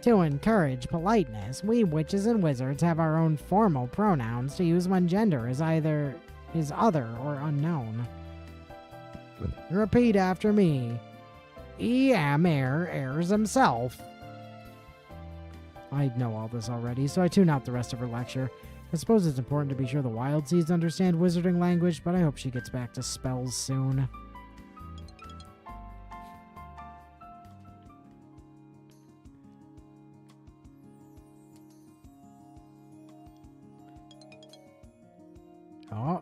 To encourage politeness, we witches and wizards have our own formal pronouns to use when gender is either other or unknown. Repeat after me. Airs himself. I know all this already, so I tune out the rest of her lecture. I suppose it's important to be sure the wild seeds understand wizarding language, but I hope she gets back to spells soon. Oh.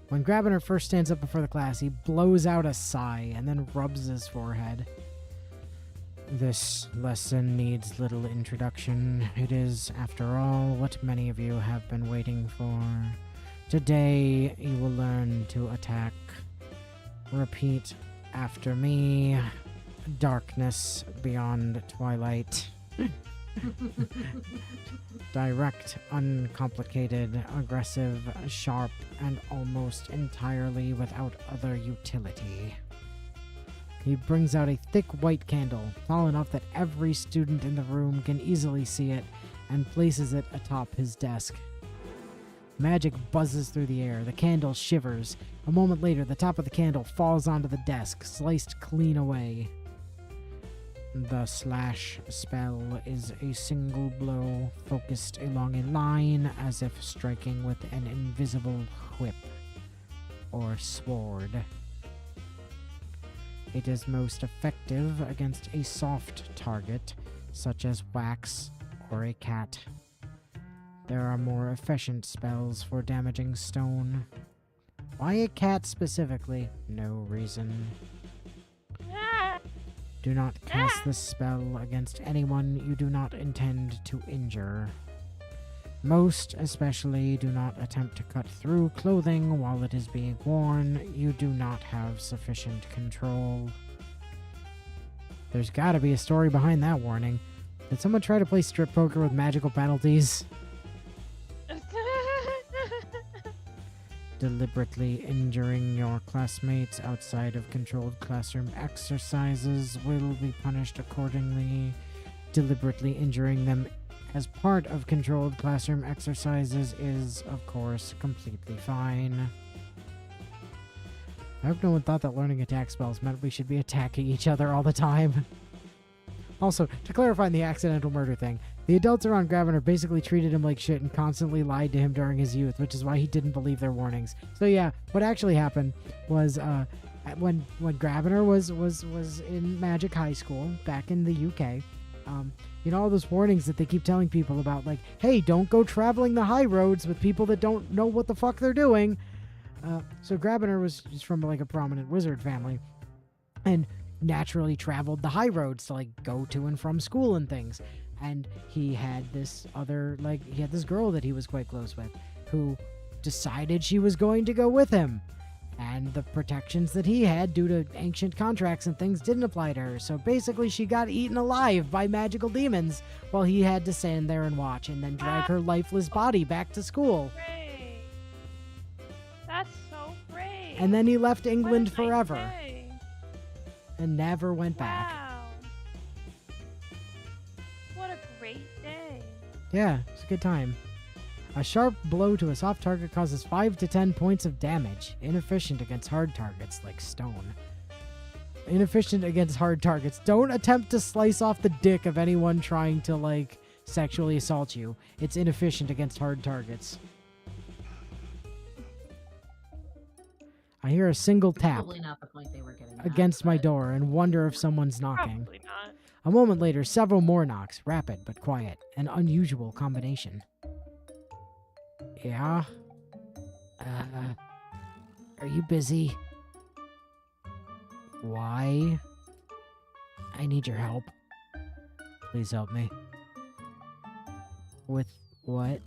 When Grabiner first stands up before the class, he blows out a sigh and then rubs his forehead. This lesson needs little introduction. It is, after all, what many of you have been waiting for. Today, you will learn to attack. Repeat after me. Darkness beyond twilight. Direct, uncomplicated, aggressive, sharp, and almost entirely without other utility. He brings out a thick white candle, tall enough that every student in the room can easily see it, and places it atop his desk. Magic buzzes through the air, the candle shivers. A moment later, the top of the candle falls onto the desk, sliced clean away. The slash spell is a single blow, focused along a line as if striking with an invisible whip or sword. It is most effective against a soft target, such as wax or a cat. There are more efficient spells for damaging stone. Why a cat specifically? No reason. Do not cast this spell against anyone you do not intend to injure. Most especially, do not attempt to cut through clothing while it is being worn. You do not have sufficient control. There's gotta be a story behind that warning. Did someone try to play strip poker with magical penalties? Deliberately injuring your classmates outside of controlled classroom exercises will be punished accordingly. Deliberately injuring them as part of controlled classroom exercises is, of course, completely fine. I hope no one thought that learning attack spells meant we should be attacking each other all the time. Also, to clarify the accidental murder thing, the adults around Grabiner basically treated him like shit and constantly lied to him during his youth, which is why he didn't believe their warnings. So yeah, what actually happened was when Grabiner was in Magic High School back in the UK, you know all those warnings that they keep telling people about, like, hey, don't go traveling the high roads with people that don't know what the fuck they're doing. So Grabiner was just from like a prominent wizard family, and naturally traveled the high roads to like go to and from school and things. And he had this girl that he was quite close with, who decided she was going to go with him. And the protections that he had due to ancient contracts and things didn't apply to her. So basically she got eaten alive by magical demons while he had to stand there and watch and then drag her lifeless body back to school. Great. That's so great. And then he left What a England nice forever day. and never went back. Wow. What a great day. Yeah, it's a good time. A sharp blow to a soft target causes 5 to 10 points of damage. Inefficient against hard targets like stone. Inefficient against hard targets. Don't attempt to slice off the dick of anyone trying to, like, sexually assault you. It's inefficient against hard targets. I hear a single tap Probably not the point they were getting at, against my but- door and wonder if someone's knocking. Probably not. A moment later, several more knocks. Rapid but quiet. An unusual combination. Yeah? Are you busy? Why? I need your help. Please help me. With what?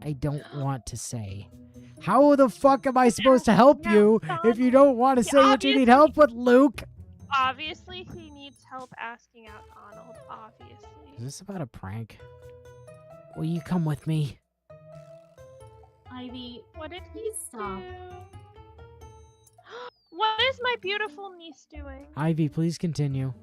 I don't want to say. How the fuck am I supposed to help you if you don't want to say what you need help with, Luke? Obviously, he needs help asking out Donald. Obviously. Is this about a prank? Will you come with me? Ivy, What did he please stop. do? What is my beautiful niece doing? Ivy, please continue.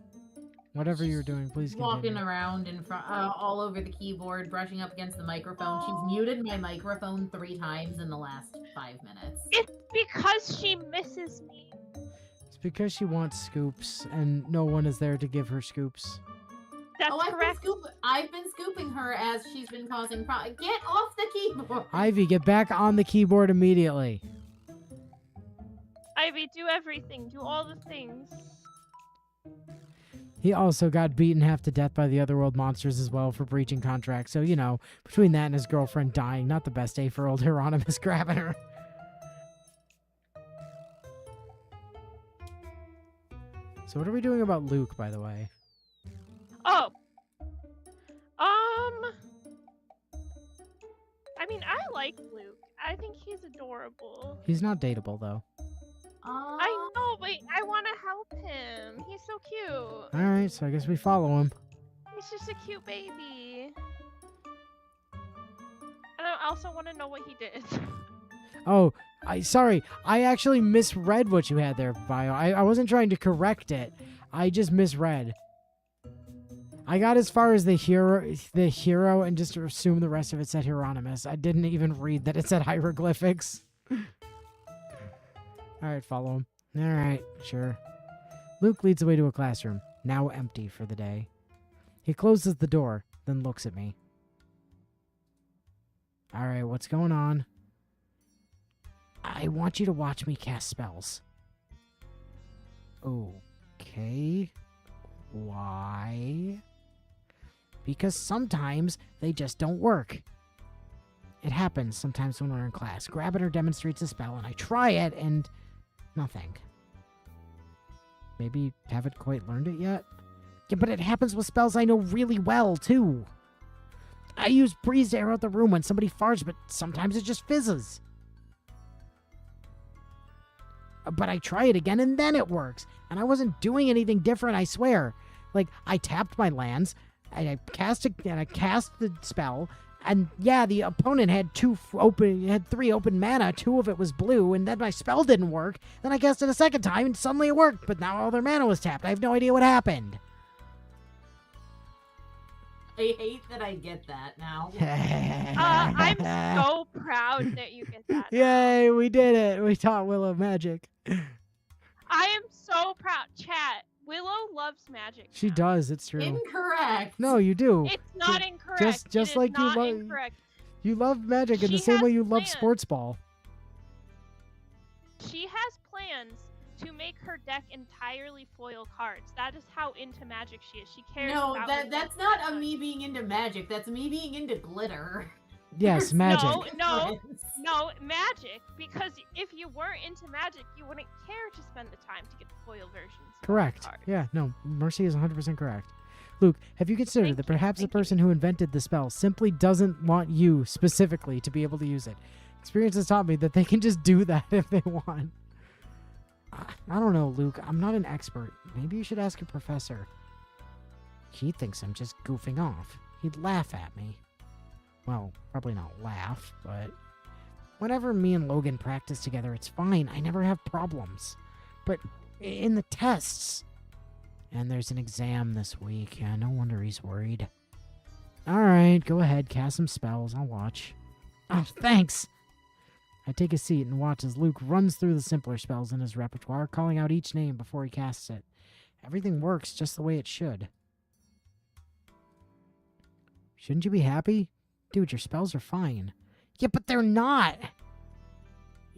Whatever you're doing, please Walking continue. around in front, all over the keyboard, brushing up against the microphone. She's muted my microphone 3 times in the last 5 minutes. It's because she misses me. It's because she wants scoops, and no one is there to give her scoops. That's correct. I've been scooping her as she's been causing Get off the keyboard! Ivy, get back on the keyboard immediately. Ivy, do everything. Do all the things. He also got beaten half to death by the Otherworld monsters as well for breaching contracts. So, you know, between that and his girlfriend dying, not the best day for old Hieronymus Grabiner. So what are we doing about Luke, by the way? Oh. I mean, I like Luke. I think he's adorable. He's not dateable, though. I know, but I want to help him. He's so cute. Alright, so I guess we follow him. He's just a cute baby. And I also want to know what he did. Oh, sorry. I actually misread what you had there, Bio. I wasn't trying to correct it. I just misread. I got as far as the hero, and just assumed the rest of it said Hieronymus. I didn't even read that it said hieroglyphics. Alright, follow him. Alright, sure. Luke leads the way to a classroom, now empty for the day. He closes the door, then looks at me. Alright, what's going on? I want you to watch me cast spells. Okay. Why? Because sometimes they just don't work. It happens sometimes when we're in class. Grabiner demonstrates a spell, and I try it, and nothing. Maybe you haven't quite learned it yet? Yeah, but it happens with spells I know really well, too. I use breeze to air out the room when somebody farts, but sometimes it just fizzes. But I try it again, and then it works. And I wasn't doing anything different, I swear. Like, I tapped my lands, and I cast the spell, and yeah, the opponent had 3 open mana, 2 of it was blue, and then my spell didn't work. Then I cast it a second time, and suddenly it worked, but now all their mana was tapped. I have no idea what happened. I hate that I get that now. I'm so proud that you get that. Yay, we did it. We taught Willow magic. I am so proud. Chat. Willow loves magic. She now. does, it's true. Incorrect. No, you do. It's not incorrect. just It is like you not love- incorrect. You love magic in the She same way has you love plans. sports ball. She has plans to make her deck entirely foil cards. That is how into Magic she is. She cares No, about that's not a me being into Magic. That's me being into glitter. Yes, There's Magic. No, difference. no, Magic. Because if you weren't into Magic, you wouldn't care to spend the time to get the foil versions. of Correct. cards. Yeah, no, Mercy is 100% correct. Luke, have you considered Thank that you, perhaps the thank you. person who invented the spell simply doesn't want you specifically to be able to use it? Experience has taught me that they can just do that if they want. I don't know, Luke. I'm not an expert. Maybe you should ask a professor. He thinks I'm just goofing off. He'd laugh at me. Well, probably not laugh, but whenever me and Logan practice together, it's fine. I never have problems. But in the tests... And there's an exam this week. Yeah, no wonder he's worried. Alright, go ahead. Cast some spells. I'll watch. Oh, thanks! I take a seat and watch as Luke runs through the simpler spells in his repertoire, calling out each name before he casts it. Everything works just the way it should. Shouldn't you be happy? Dude, your spells are fine. Yeah, but they're not!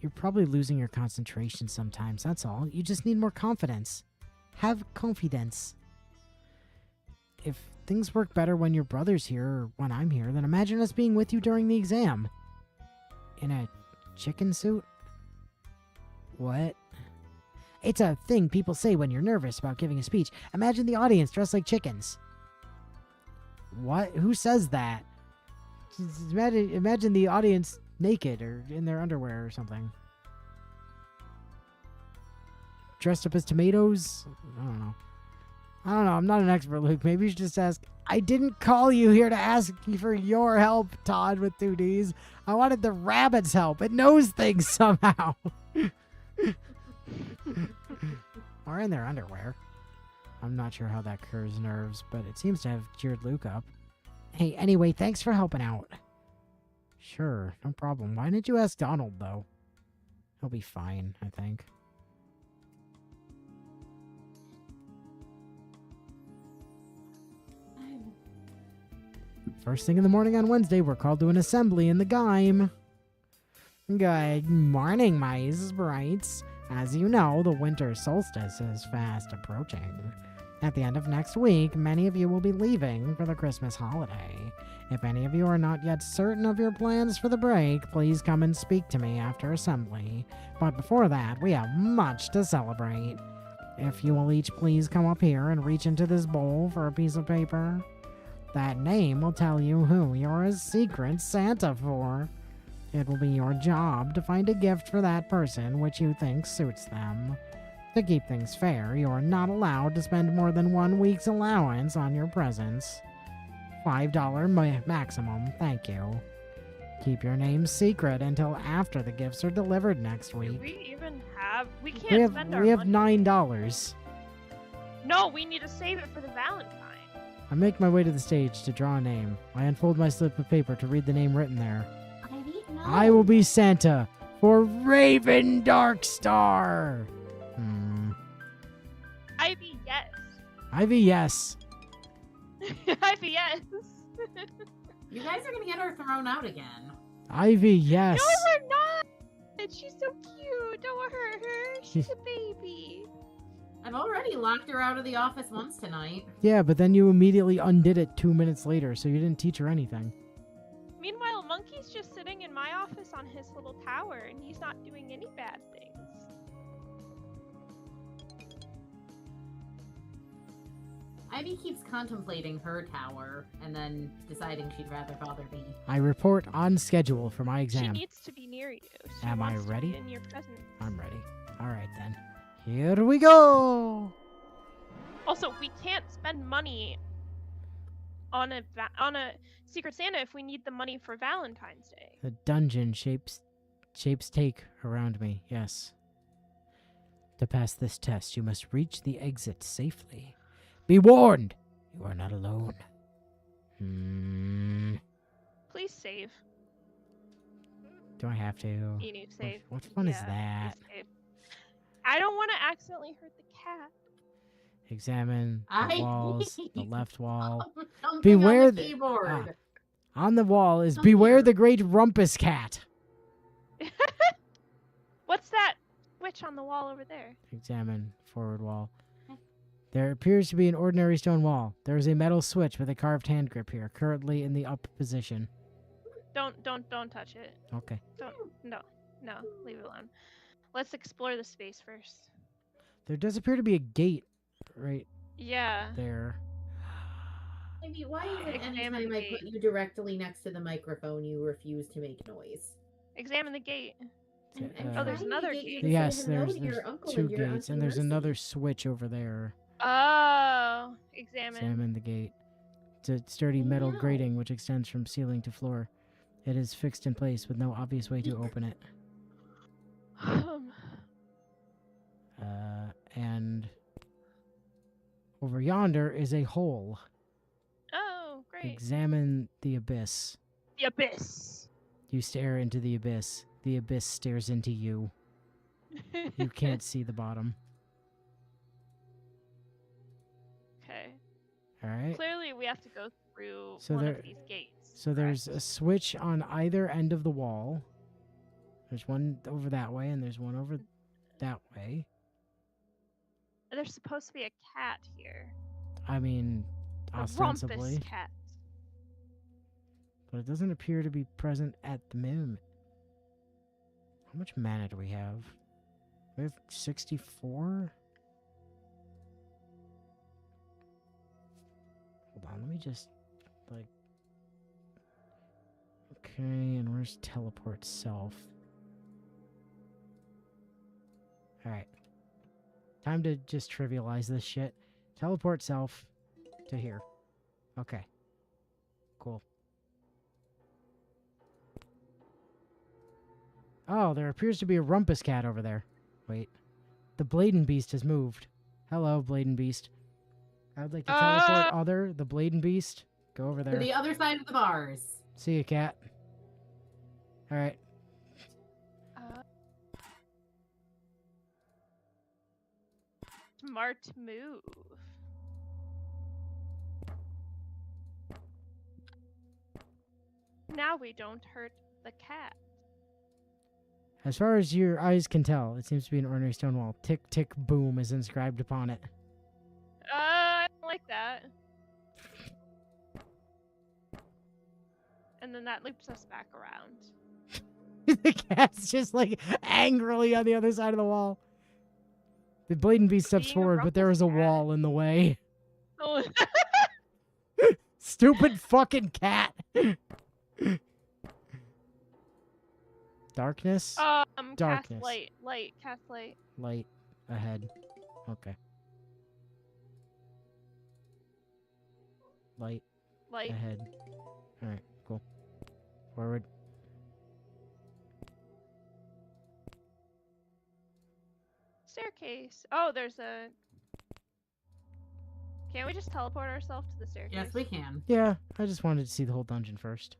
You're probably losing your concentration sometimes, that's all. You just need more confidence. Have confidence. If things work better when your brother's here or when I'm here, then imagine us being with you during the exam. In a chicken suit? What? It's a thing people say when you're nervous about giving a speech. Imagine the audience dressed like chickens. What? Who says that? Just imagine the audience naked or in their underwear or something. Dressed up as tomatoes? I don't know. I'm not an expert, Luke. Maybe you should just ask. I didn't call you here to ask you for your help, Todd, with 2Ds. I wanted the rabbit's help. It knows things somehow. Or in their underwear. I'm not sure how that cures nerves, but it seems to have cheered Luke up. Hey, anyway, thanks for helping out. Sure, no problem. Why didn't you ask Donald, though? He'll be fine, I think. First thing in the morning on Wednesday, we're called to an assembly in the Geim. Good morning, my sprites. As you know, the winter solstice is fast approaching. At the end of next week, many of you will be leaving for the Christmas holiday. If any of you are not yet certain of your plans for the break, please come and speak to me after assembly. But before that, we have much to celebrate. If you will each please come up here and reach into this bowl for a piece of paper. That name will tell you who you're a secret Santa for. It will be your job to find a gift for that person which you think suits them. To keep things fair, you're not allowed to spend more than 1 week's allowance on your presents. $5 maximum, thank you. Keep your name secret until after the gifts are delivered next Do week. we even have? We can't spend our We have money. $9. No, we need to save it for the Valentine. I make my way to the stage to draw a name. I unfold my slip of paper to read the name written there. I will be Santa for Raven Darkstar. Ivy, yes. Ivy, yes. Ivy, yes. You guys are gonna get her thrown out again. Ivy, yes. No, we're not. She's so cute. Don't hurt her. She's a baby. I've already locked her out of the office once tonight. Yeah, but then you immediately undid it 2 minutes later, so you didn't teach her anything. Meanwhile, Monkey's just sitting in my office on his little tower, and he's not doing any bad things. Ivy keeps contemplating her tower and then deciding she'd rather bother me. I report on schedule for my She exam. needs to be near you. She Am I wants to be ready? in your presence. I'm ready. All right, then. Here we go! Also, we can't spend money on a Secret Santa if we need the money for Valentine's Day. The dungeon shapes take around me, yes. To pass this test, you must reach the exit safely. Be warned! You are not alone. Please save. Do I have to? Enu, save. What fun is Yeah, that? please save. I don't want to accidentally hurt the cat. Examine the walls, the left wall. Something Beware on the the- keyboard. On the wall is Something Beware here. the Great Rumpus Cat. What's that? Which switch on the wall over there. Examine forward wall. There appears to be an ordinary stone wall. There is a metal switch with a carved hand grip here, currently in the up position. Don't touch it. Okay. No, leave it alone. Let's explore the space first. There does appear to be a gate right Yeah. there. I mean, why is it Examine anytime the I put gate. you directly next to the microphone, you refuse to make noise? Examine the gate. I'm Oh, there's trying to another get you gate. to say Yes, hello there's to your uncle two and your gates, Auntie and there's Mercy. another switch over there. Oh, examine. Examine the gate. It's a sturdy metal Meow. grating which extends from ceiling to floor. It is fixed in place with no obvious way to open it. And over yonder is a hole. Oh, great. Examine the abyss. The abyss. You stare into the abyss. The abyss stares into you. You can't see the bottom. Okay. All right. Clearly, we have to go through So one there- of these gates. So there's a correct? switch on either end of the wall. There's one over that way, and there's one over that way. There's supposed to be a cat here. I mean, A ostensibly. rumpus cat. But it doesn't appear to be present at the moment. How much mana do we have? We have 64? Hold on, let me just, like... Okay, and where's teleport self? Alright. Time to just trivialize this shit. Teleport self to here. Okay. Cool. Oh, there appears to be a rumpus cat over there. Wait. The Bladen Beast has moved. Hello, Bladen Beast. I would like to teleport the Bladen Beast. Go over To there. the other side of the bars. See you, cat. Alright. Smart move. Now we don't hurt the cat. As far as your eyes can tell, it seems to be an ordinary stone wall. Tick, tick, boom is inscribed upon it. I don't like that. And then that loops us back around. The cat's just like angrily on the other side of the wall. The Bladen Beast steps Being a forward, but there rumpus is a cat. wall in the way. Oh, Stupid fucking cat. Darkness? Darkness. Cast light, cast light. Light ahead. Okay. Light Light. ahead. Alright, cool. Forward. Staircase. Oh, there's a... Can't we just teleport ourselves to the staircase? Yes, we can. Yeah, I just wanted to see the whole dungeon first.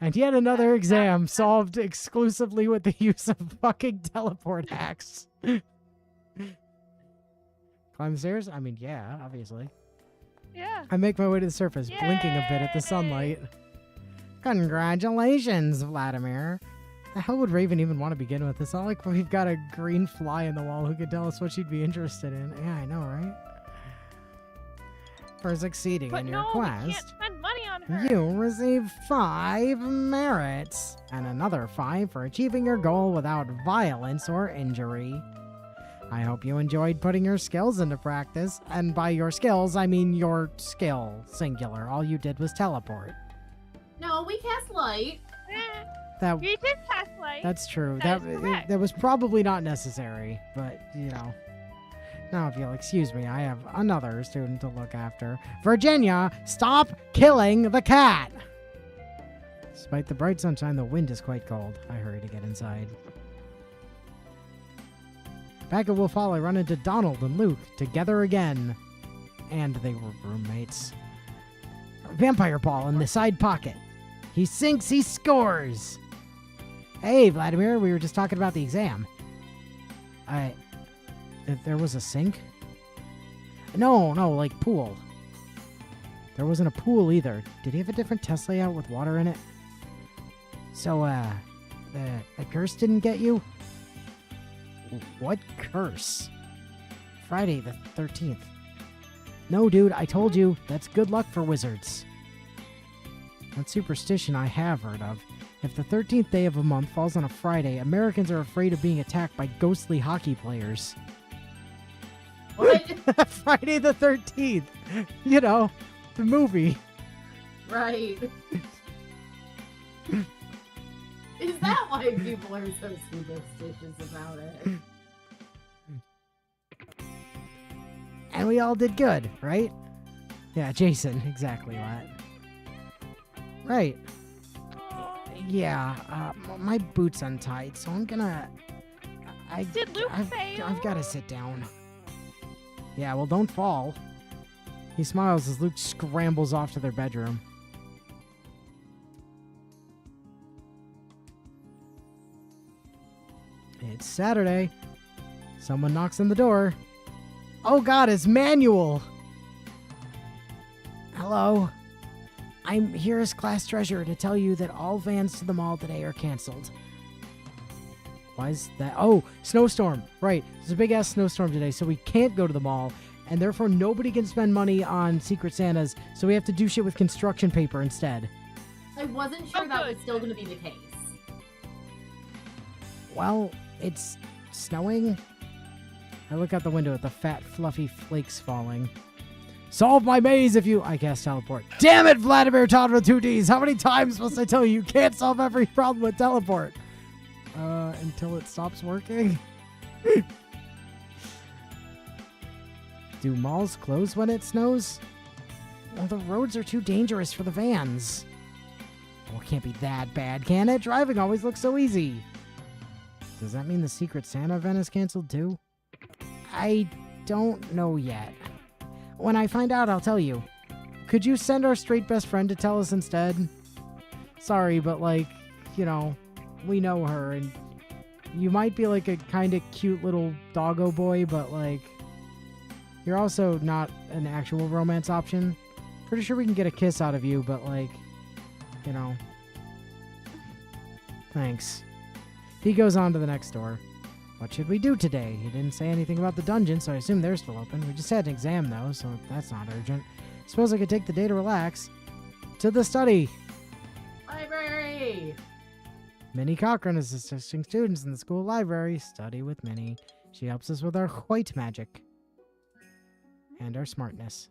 And yet another exam solved exclusively with the use of fucking teleport hacks. Climb the stairs? I mean, yeah, obviously. Yeah. I make my way to the surface, blinking a bit at the Yay! sunlight. Congratulations, Vladimir. The hell would Raven even want to begin with? It's not like we've got a green fly in the wall who could tell us what she'd be interested in. Yeah, I know, right? For succeeding But in no, your we can't quest, spend money on her. you receive 5 merits, and another 5 for achieving your goal without violence or injury. I hope you enjoyed putting your skills into practice, and by your skills, I mean your skill, singular. All you did was teleport. No, we cast light. Eh, That you did cast light. That's true. That That is correct. that was probably not necessary, but you know. Now, if you'll excuse me, I have another student to look after. Virginia, stop killing the cat! Despite the bright sunshine, the wind is quite cold. I hurry to get inside. Back at Wolf Hall, I run into Donald and Luke, together again. And they were roommates. Vampire ball in the side pocket. He sinks, he scores! Hey, Vladimir, we were just talking about the exam. There was a sink? No, like pool. There wasn't a pool either. Did he have a different test layout with water in it? So, the curse didn't get you? What curse? Friday the 13th. No, dude, I told you, that's good luck for wizards. One superstition I have heard of. If the 13th day of a month falls on a Friday, Americans are afraid of being attacked by ghostly hockey players. What? Friday the 13th. You know, the movie. Right. Is that why people are so superstitious about it? And we all did good, right? Yeah, Jason, exactly that. Right. Yeah, my boot's untied, so I'm gonna... Did Luke fail? I've gotta sit down. Yeah, well, don't fall. He smiles as Luke scrambles off to their bedroom. It's Saturday. Someone knocks on the door. Oh god, it's Manuel! Hello. I'm here as class treasurer to tell you that all vans to the mall today are canceled. Why is that? Oh, snowstorm. Right. There's a big-ass snowstorm today, so we can't go to the mall, and therefore nobody can spend money on Secret Santas, so we have to do shit with construction paper instead. I wasn't sure that was still going to be the case. Well, it's snowing. I look out the window at the fat, fluffy flakes falling. Solve my maze if you... I cast teleport. Damn it, Vladimir Todd with 2 Ds. How many times must I tell you you can't solve every problem with teleport? Until it stops working? Do malls close when it snows? Well, the roads are too dangerous for the vans. Well, it can't be that bad, can it? Driving always looks so easy. Does that mean the Secret Santa event is canceled too? I don't know yet. When I find out, I'll tell you. Could you send our straight best friend to tell us instead? Sorry, but like, you know, we know her, and you might be like a kind of cute little doggo boy, but like, you're also not an actual romance option. Pretty sure we can get a kiss out of you, but like, you know. Thanks. He goes on to the next door. What should we do today? He didn't say anything about the dungeon, so I assume they're still open. We just had an exam, though, so that's not urgent. Suppose I could take the day to relax. To the study! Library! Minnie Cochran is assisting students in the school library. Study with Minnie. She helps us with our white magic. And our smartness.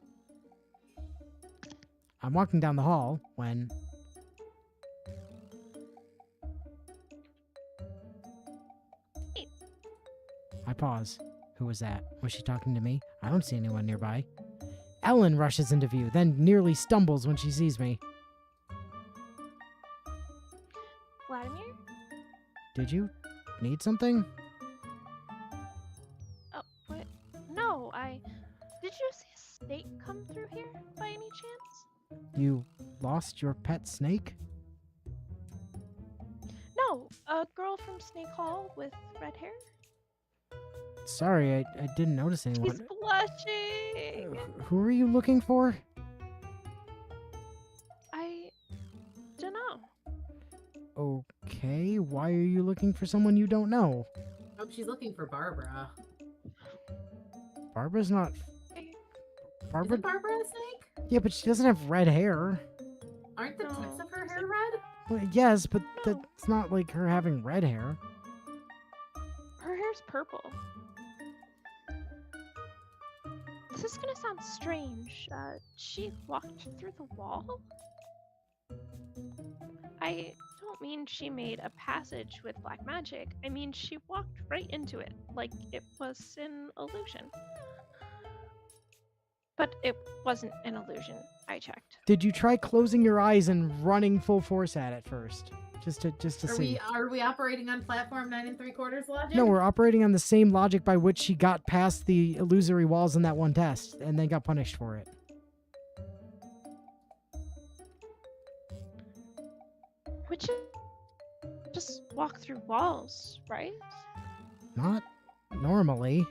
I'm walking down the hall when... I pause. Who was that? Was she talking to me? I don't see anyone nearby. Ellen rushes into view, then nearly stumbles when she sees me. Vladimir? Did you need something? Oh, what? No, Did you see a snake come through here by any chance? You lost your pet snake? No, a girl from Snake Hall with red hair. Sorry, I didn't notice She's anyone. blushing! Who are you looking for? I don't know. Okay, why are you looking for someone you don't know? Oh, she's looking for Barbara. Barbara's not... Barbara? Isn't Barbara a snake? Yeah, but she doesn't have red hair. Aren't the No. tips of her hair red? Well, yes, but No. that's not like her having red hair. Her hair's purple. This is gonna sound strange. She walked through the wall? I don't mean she made a passage with black magic. I mean she walked right into it, like it was an illusion. But it wasn't an illusion. I checked. Did you try closing your eyes and running full force at it first? Just to see. Are we operating on platform 9 3/4 logic? No, we're operating on the same logic by which she got past the illusory walls in that one test, and then got punished for it. Which is just walk through walls, right? Not normally.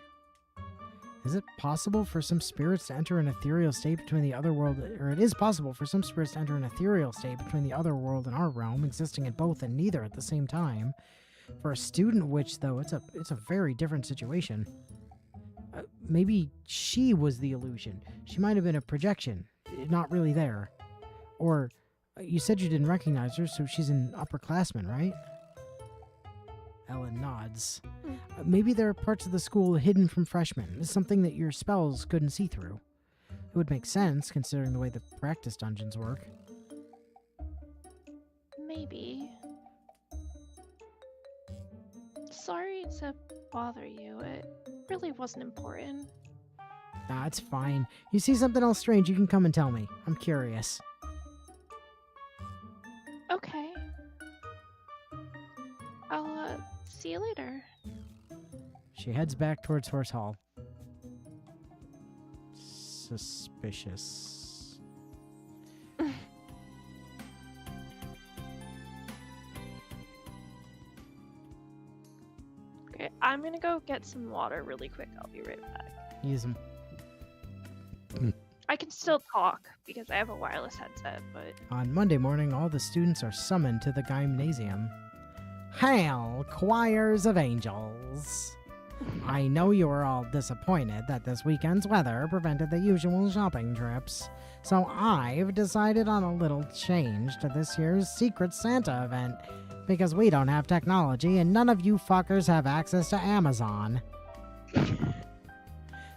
Is it possible for some spirits to enter an ethereal state between the other world, or it is possible for some spirits to enter an ethereal state between the other world and our realm, existing in both and neither at the same time? For a student witch, though, it's a very different situation. Maybe she was the illusion. She might have been a projection, not really there. Or, you said you didn't recognize her, so she's an upperclassman, right? Ellen nods. Maybe there are parts of the school hidden from freshmen, something that your spells couldn't see through. It would make sense, considering the way the practice dungeons work. Maybe. Sorry to bother you. It really wasn't important. Nah, it's fine. You see something else strange, you can come and tell me. I'm curious. Okay. I'll see you later. She heads back towards Horse Hall. Suspicious. Okay, I'm gonna go get some water really quick. I'll be right back. Use them. I can still talk because I have a wireless headset, but On Monday morning, all the students are summoned to the gymnasium. Hail, choirs of angels! I know you are all disappointed that this weekend's weather prevented the usual shopping trips, so I've decided on a little change to this year's Secret Santa event, because we don't have technology and none of you fuckers have access to Amazon.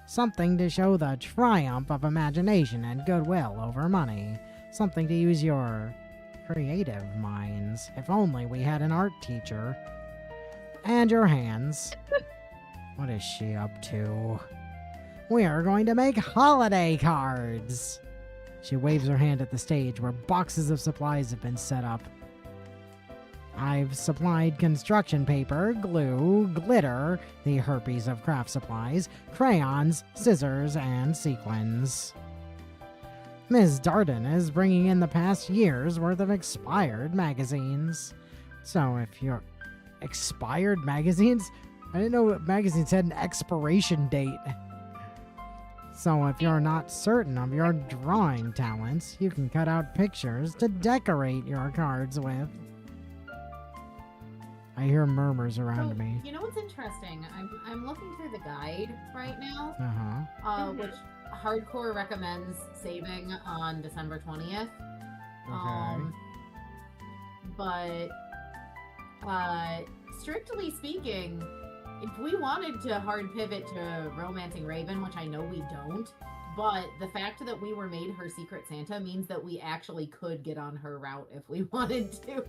Something to show the triumph of imagination and goodwill over money. Something to use your creative minds. If only we had an art teacher. And your hands. What is she up to? We are going to make holiday cards. She waves her hand at the stage where boxes of supplies have been set up. I've supplied construction paper, glue, glitter, the herpes of craft supplies, crayons, scissors, and sequins. Ms. Darden is bringing in the past year's worth of expired magazines. So if you're... Expired magazines? I didn't know magazines had an expiration date. So if you're not certain of your drawing talents, you can cut out pictures to decorate your cards with. I hear murmurs around me. You know what's interesting? I'm looking through the guide right now, Uh-huh. which Hardcore recommends saving on December 20th. Okay. But strictly speaking, if we wanted to hard pivot to Romancing Raven, which I know we don't, but the fact that we were made her Secret Santa means that we actually could get on her route if we wanted to.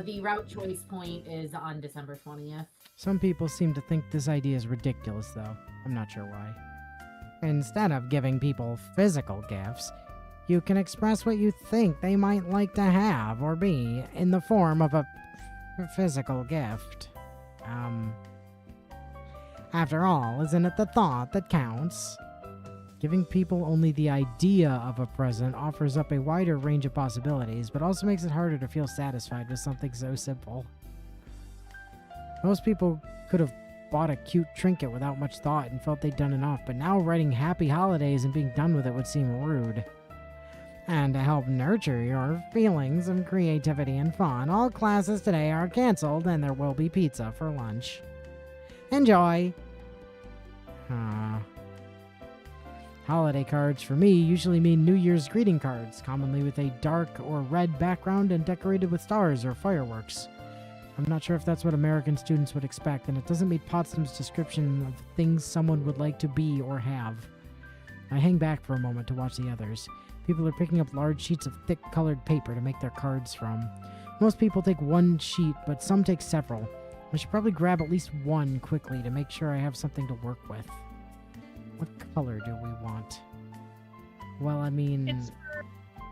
The route choice point is on December 20th. Some people seem to think this idea is ridiculous, though. I'm not sure why. Instead of giving people physical gifts, you can express what you think they might like to have or be in the form of a physical gift. After all, isn't it the thought that counts? Giving people only the idea of a present offers up a wider range of possibilities, but also makes it harder to feel satisfied with something so simple. Most people could have bought a cute trinket without much thought and felt they'd done enough, but now writing happy holidays and being done with it would seem rude. And to help nurture your feelings of creativity and fun, all classes today are canceled and there will be pizza for lunch. Enjoy! Holiday cards for me usually mean New Year's greeting cards, commonly with a dark or red background and decorated with stars or fireworks. I'm not sure if that's what American students would expect, and it doesn't meet Potsdam's description of things someone would like to be or have. I hang back for a moment to watch the others. People are picking up large sheets of thick colored paper to make their cards from. Most people take one sheet, but some take several. I should probably grab at least one quickly to make sure I have something to work with. What color do we want? Well, I mean...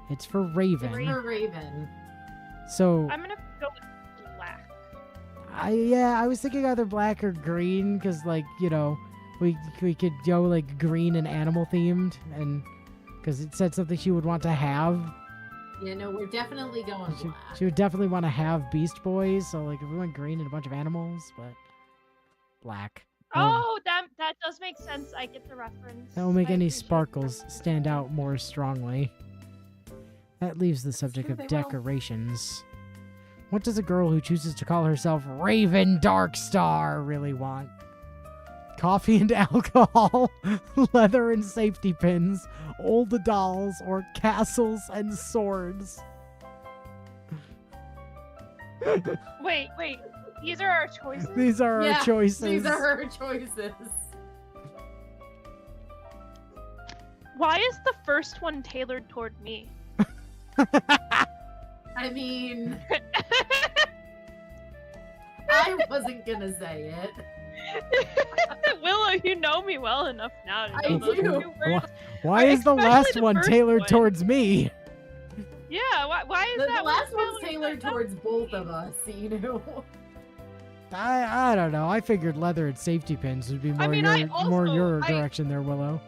It's for Raven. It's for Raven. So... I'm gonna go with black. I was thinking either black or green, because, like, you know, we could go, like, green and animal themed, and... Because it said something she would want to have. Yeah, no, we're definitely going black. She would definitely want to have Beast Boys, so, like, if we went green and a bunch of animals, but... black. Oh, that does make sense. I get the reference. That will make I any appreciate sparkles stand out more strongly. That leaves the subject true, of they will. decorations. What does a girl who chooses to call herself Raven Darkstar really want? Coffee and alcohol, leather and safety pins, old dolls, or castles and swords? Wait. These are our choices? These are Yeah, our choices. These are her choices. Why is the first one tailored toward me? I mean, I wasn't gonna say it. Willow, you know me well enough now to I know those do. two words. Why is the Especially last the one first tailored one. towards me? Yeah, why is The that last one one's tailored towards both of us, you know. I don't know. I figured leather and safety pins would be more mean, I more your also- direction there, Willow.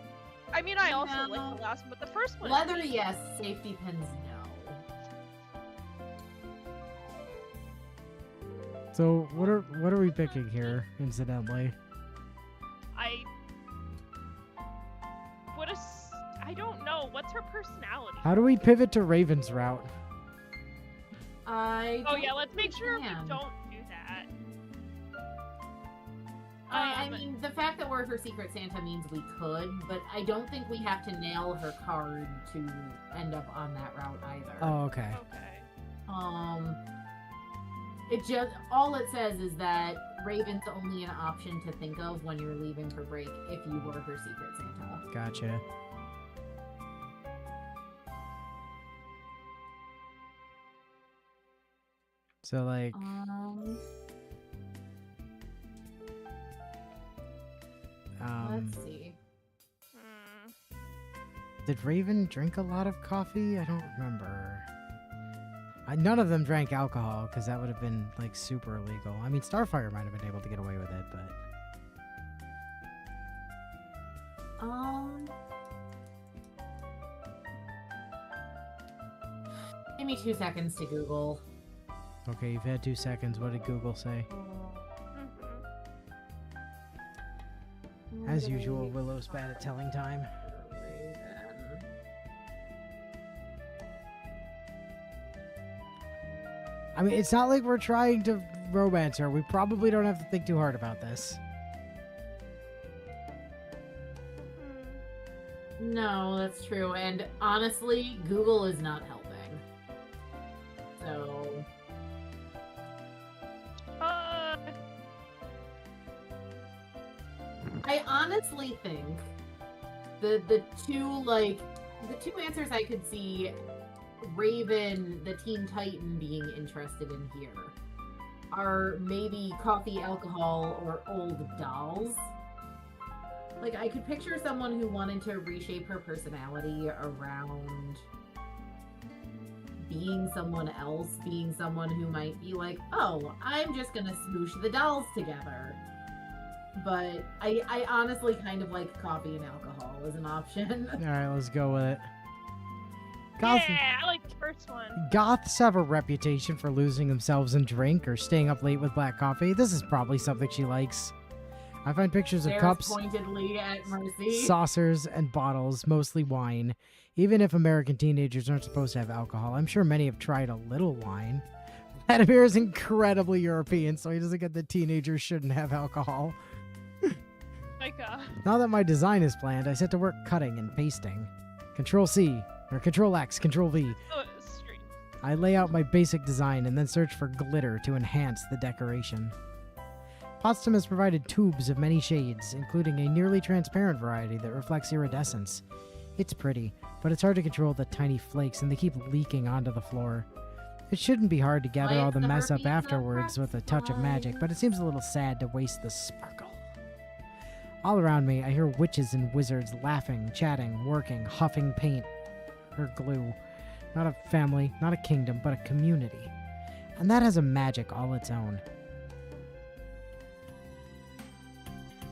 I mean, I also No. like the last one, but the first one. Leather, yes. Safety pins, no. So what are we picking here, incidentally? I don't know. What's her personality? How do we pivot to Raven's route? I Oh don't yeah, let's make think sure we we can. don't do that. I Um, mean, the fact that we're her Secret Santa means we could, but I don't think we have to nail her card to end up on that route either. Oh, okay. Okay. It just all it says is that Raven's only an option to think of when you're leaving for break if you were her Secret Santa. Gotcha. So like, Let's see. Hmm. did Raven drink a lot of coffee? I don't remember. None of them drank alcohol because that would have been like super illegal. I mean, Starfire might have been able to get away with it, but Give me 2 seconds to Google. okay, you've had 2 seconds. What did Google say? Mhm. As usual, Willow's bad at telling time. Raven. I mean, it's not like we're trying to romance her. We probably don't have to think too hard about this. No, that's true. And honestly, Google is not helping. So, I honestly think the two answers I could see Raven, the Teen Titan, being interested in here are maybe coffee, alcohol, or old dolls. Like, I could picture someone who wanted to reshape her personality around being someone else, being someone who might be like, oh, I'm just gonna smoosh the dolls together. But I honestly kind of like coffee and alcohol as an option. All right, let's go with it. yeah, I like the first one. Goths have a reputation for losing themselves in drink or staying up late with black coffee. This is probably something she likes. I find pictures of Stares cups, pointedly at Mercy. saucers, and bottles, mostly wine. Even if American teenagers aren't supposed to have alcohol, I'm sure many have tried a little wine. Vladimir is incredibly European, so he doesn't get that teenagers shouldn't have alcohol. Like, Now that my design is planned, I set to work cutting and pasting. Control C, or Control X, Control V. street. I lay out my basic design and then search for glitter to enhance the decoration. Potsdam has provided tubes of many shades, including a nearly transparent variety that reflects iridescence. It's pretty, but it's hard to control the tiny flakes and they keep leaking onto the floor. It shouldn't be hard to gather Why all is the the mess up herpes not afterwards with a touch of magic, fine? but it seems a little sad to waste the sparkle. All around me, I hear witches and wizards laughing, chatting, working, huffing paint or glue. Not a family, not a kingdom, but a community. And that has a magic all its own.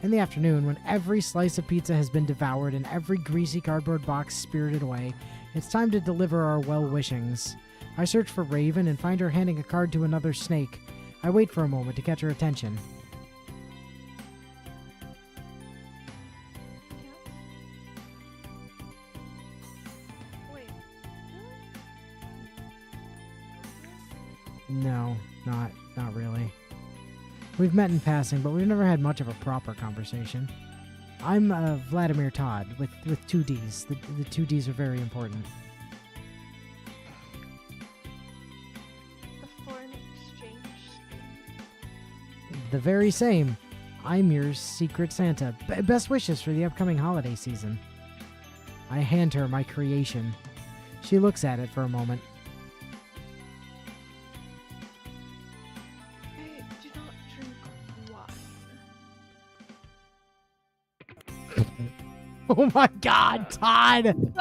In the afternoon, when every slice of pizza has been devoured and every greasy cardboard box spirited away, it's time to deliver our well-wishings. I search for Raven and find her handing a card to another snake. I wait for a moment to catch her attention. No, not really. We've met in passing, but we've never had much of a proper conversation. I'm Vladimir Todd with 2 Ds. The 2 Ds are very important. The foreign exchange student. The very same. I'm your secret Santa. Best wishes for the upcoming holiday season. I hand her my creation. She looks at it for a moment. I do not drink wine. Oh my god, Todd!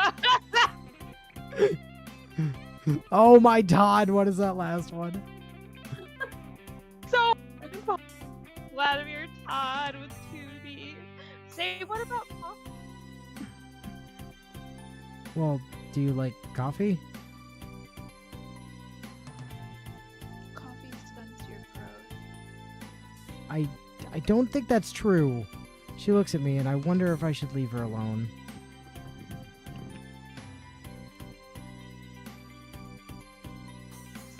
Oh my Todd, what is that last one? So, Vladimir Todd with 2D. Say, what about coffee? Well, do you like coffee? Coffee stunts your growth. I don't think that's true. She looks at me and I wonder if I should leave her alone.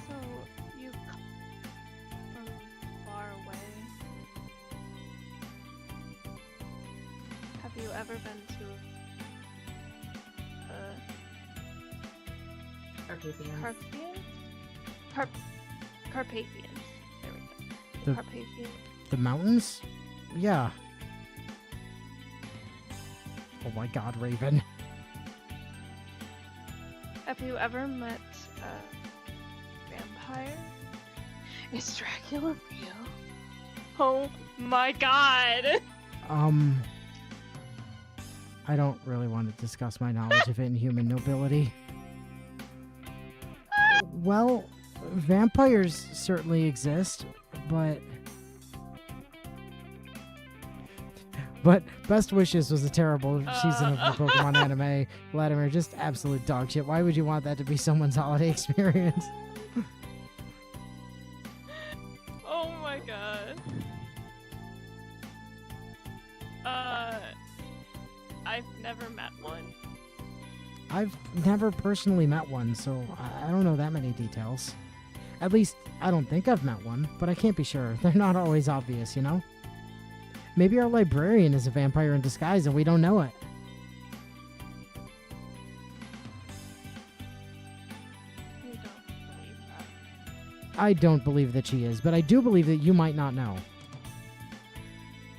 So, you come from far away. Have you ever been to Carpathians. Carpathians. There we go. The- Carpathians. The mountains? Yeah. Oh my god, Raven. Have you ever met a vampire? Is Dracula real? Oh my god! I don't really want to discuss my knowledge of inhuman nobility. Well, vampires certainly exist, but Best Wishes was a terrible season of the Pokemon anime. Vladimir, just absolute dog shit. Why would you want that to be someone's holiday experience? Oh my god. I've never met one. I've never personally met one, so I don't know that many details. At least, I don't think I've met one, but I can't be sure. They're not always obvious, you know? Maybe our librarian is a vampire in disguise and we don't know it. You don't believe that. I don't believe that she is, but I do believe that you might not know.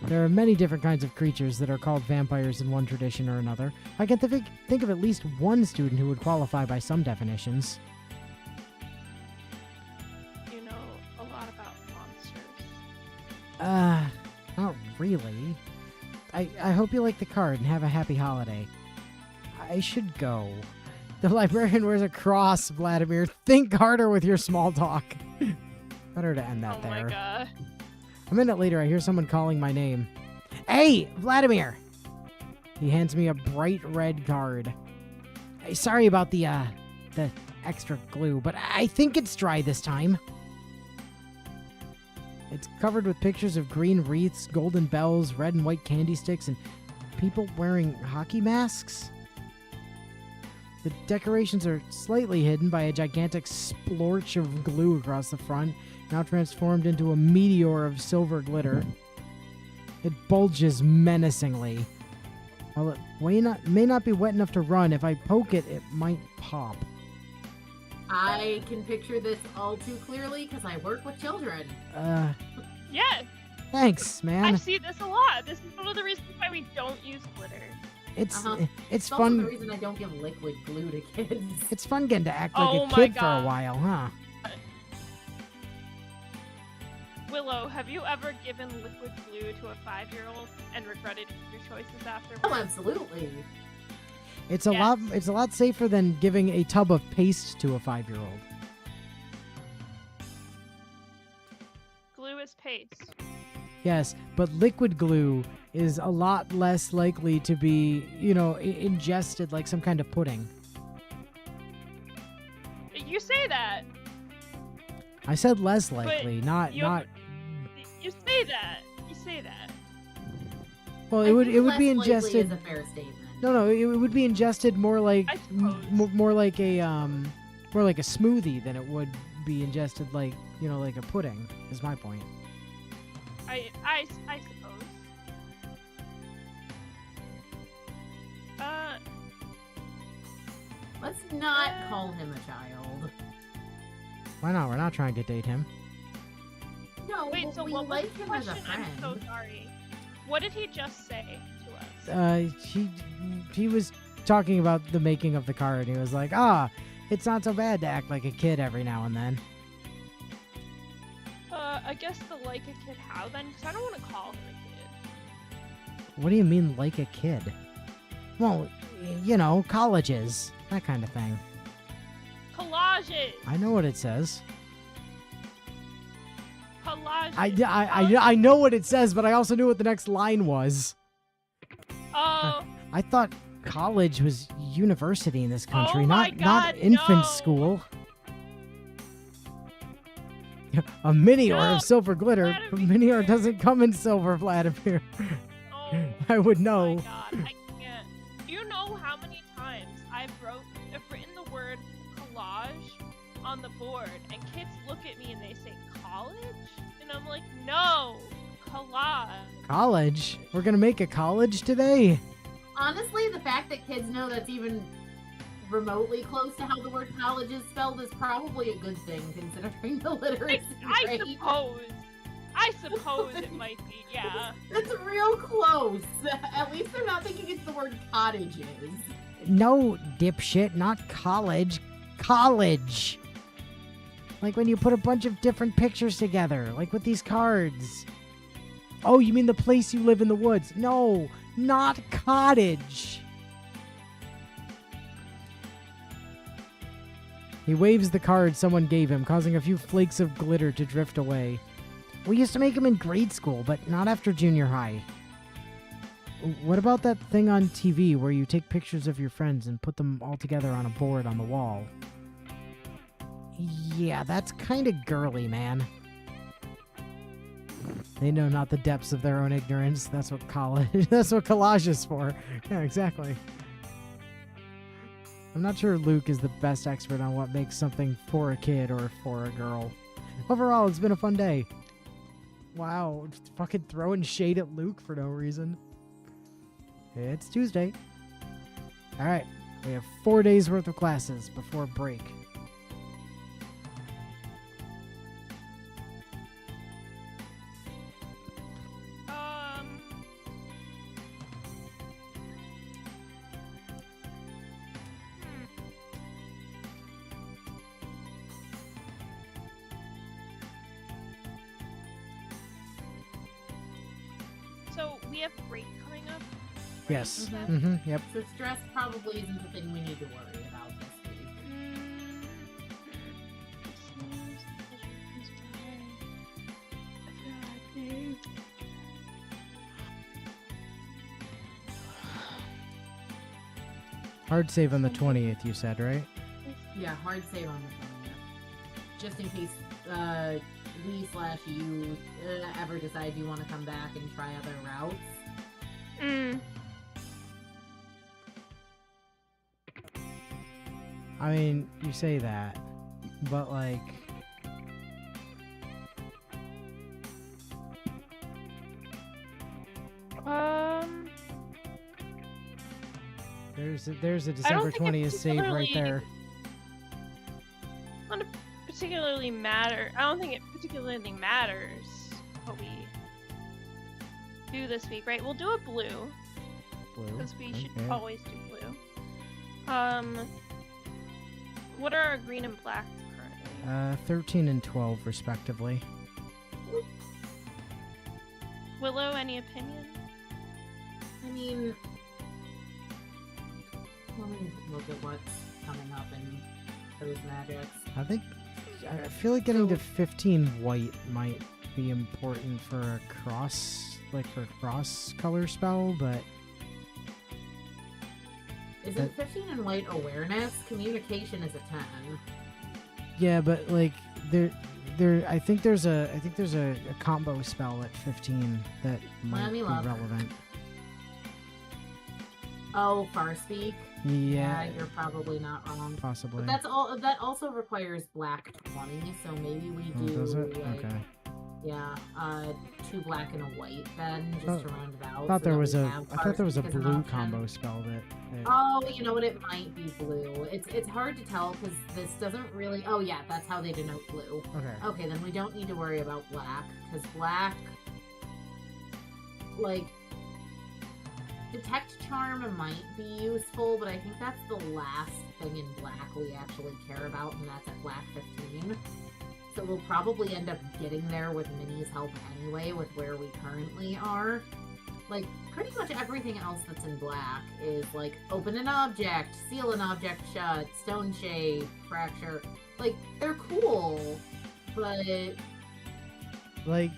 There are many different kinds of creatures that are called vampires in one tradition or another. I can think of at least one student who would qualify by some definitions. You know a lot about monsters. Not really. I hope you like the card and have a happy holiday. I should go. The librarian wears a cross, Vladimir. Think harder with your small talk. Better to end that Oh there. my god. A minute later, I hear someone calling my name. Hey, Vladimir! He hands me a bright red card. Hey, sorry about the extra glue, but I think it's dry this time. It's covered with pictures of green wreaths, golden bells, red and white candy sticks, and people wearing hockey masks. The decorations are slightly hidden by a gigantic splorch of glue across the front, now transformed into a meteor of silver glitter. It bulges menacingly. While it may not be wet enough to run, if I poke it, it might pop. I can picture this all too clearly because I work with children. Yes, Thanks, I man. see this a lot. This is one of the reasons why we don't use glitter. It's Uh-huh. it's It's also the fun. reason I don't give liquid glue to kids. It's fun getting to act like Oh a my kid for a God. while, huh? Willow, have you ever given liquid glue to a 5-year-old and regretted your choices afterwards? Oh, absolutely. It's a lot safer than giving a tub of paste to a 5-year-old. Glue is paste. Yes, but liquid glue is a lot less likely to be, ingested like some kind of pudding. You say that. I said less likely, not. You say that. You say that. Well, I it would think be less likely ingested. is a fair statement. No, it would be ingested more like I suppose. more like a smoothie than it would be ingested like, like a pudding, is my point. I suppose. Let's not call him a child. Why not? We're not trying to date him. No, Wait, but so we what was like the him as a question? friend. I'm so sorry. What did he just say to us? He was talking about the making of the card. He was like, it's not so bad to act like a kid every now and then. I guess the like a kid how then? Because I don't want to call him a kid. What do you mean, like a kid? Well, colleges, that kind of thing. Collages! I know what it says. Collages. I know what it says, but I also knew what the next line was. Oh, I thought college was university in this country, Oh my not God, infant no. school. A Minior No, of silver glitter, but Vladimir. Minior doesn't come in silver, Vladimir. oh I would my know. God, I can't. Do you know how many times I've written the word collage on the board, and kids look at me and they say college, and I'm like, no, collage. College? We're gonna make a college today? Honestly, the fact that kids know that's even remotely close to how the word college is spelled is probably a good thing, considering the literacy I rate. suppose it might be, yeah. That's real close. At least they're not thinking it's the word cottages. No, dipshit, not college. College. Like when you put a bunch of different pictures together, like with these cards. Oh, you mean the place you live in the woods? No, not cottage. He waves the card someone gave him, causing a few flakes of glitter to drift away. We used to make them in grade school, but not after junior high. What about that thing on TV where you take pictures of your friends and put them all together on a board on the wall? Yeah, that's kind of girly, man. They know not the depths of their own ignorance. That's what collage is for. Yeah, exactly. I'm not sure Luke is the best expert on what makes something for a kid or for a girl. Overall, it's been a fun day. Wow, just fucking throwing shade at Luke for no reason. It's Tuesday. Alright, we have 4 days worth of classes before break. So we have break coming up. Yes. Mhm. Yep. So stress probably isn't the thing we need to worry about this week. Hard save on the 20th, you said, right? Yeah, hard save on the 20th. Just in case we/you ever decide you want to come back and try other routes. I mean, you say that, but like... There's a December 20th save right there. I don't think it particularly matters what we do this week, right? We'll do a blue, Blue. because we should Okay. always do blue. What are our green and black currently? 13 and 12, respectively. Willow, any opinion? I mean, let me look at what's coming up in those magics. I feel like getting to 15 white might be important for a cross color spell, but Is it 15 in white awareness? Communication is a 10. yeah, but like I think there's a combo spell at 15 that might Let me be look. relevant. Oh, Farspeak. Yeah, You're probably not wrong. possibly. But that's all. That also requires black 20, so maybe we Oh, do does it? like Okay. yeah, 2 black and a white then, just to round it out. I thought so there that was we a. have I thought there was a Farspeak as an blue option. combo spell that. Oh, you know what? It might be blue. It's hard to tell because this doesn't really. Oh yeah, that's how they denote blue. Okay. Okay, then we don't need to worry about black because black, like, detect charm might be useful, but I think that's the last thing in black we actually care about, and that's at black 15. So we'll probably end up getting there with Minnie's help anyway, with where we currently are. Like, pretty much everything else that's in black is, like, open an object, seal an object shut, stone shade, fracture. Like, they're cool, but... Like,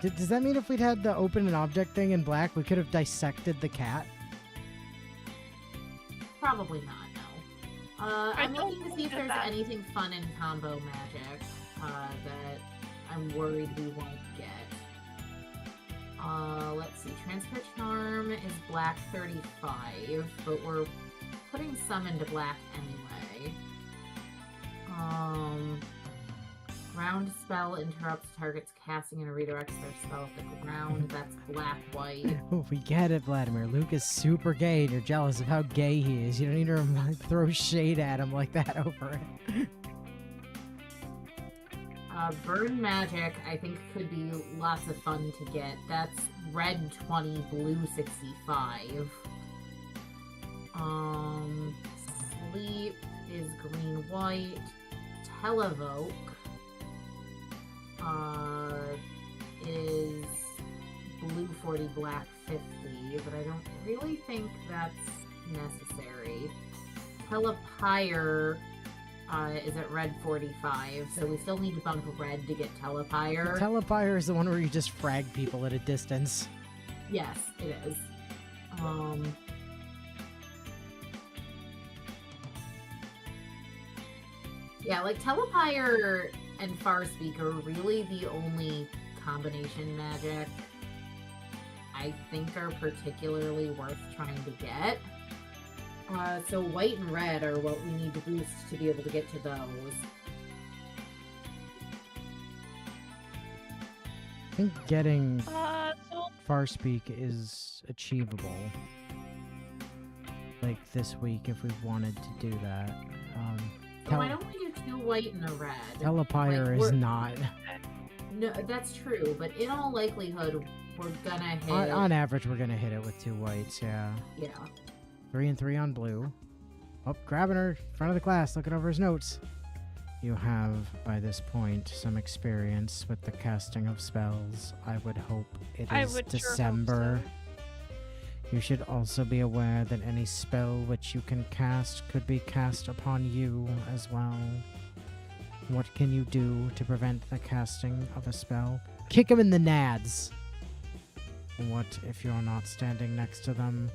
does that mean if we'd had the open an object thing in black, we could have dissected the cat? Probably not, no. I'm looking to see if there's anything fun in combo magic that I'm worried we won't get. Let's see. Transfer Charm is black 35, but we're putting some into black anyway. Ground spell interrupts target's casting and redirects their spell at the ground. That's black-white. Oh, we get it, Vladimir. Luke is super gay, and you're jealous of how gay he is. You don't need to throw shade at him like that over it. Burn Magic, I think, could be lots of fun to get. That's red 20, blue 65. Sleep is green-white. Televoke is blue 40, black 50, but I don't really think that's necessary. Telepire is at red 45, so we still need to bump red to get Telepire. Telepire is the one where you just frag people at a distance. Yes, it is. Yeah, like Telepire and Farspeak are really the only combination magic I think are particularly worth trying to get. So white and red are what we need to boost to be able to get to those. I think getting So Farspeak is achievable. Like this week, if we wanted to do that. So why don't we do 2 white and a red? Telepire Like, is we're- not. No, that's true, but in all likelihood, we're gonna hit... On average, we're gonna hit it with 2 whites, yeah. Yeah. 3 and 3 on blue. Oh, grabbing her, front of the class, looking over his notes. You have, by this point, some experience with the casting of spells. I would hope it I is would sure hope December. so. You should also be aware that any spell which you can cast could be cast upon you as well. What can you do to prevent the casting of a spell? Kick him in the nads! What if you're not standing next to them?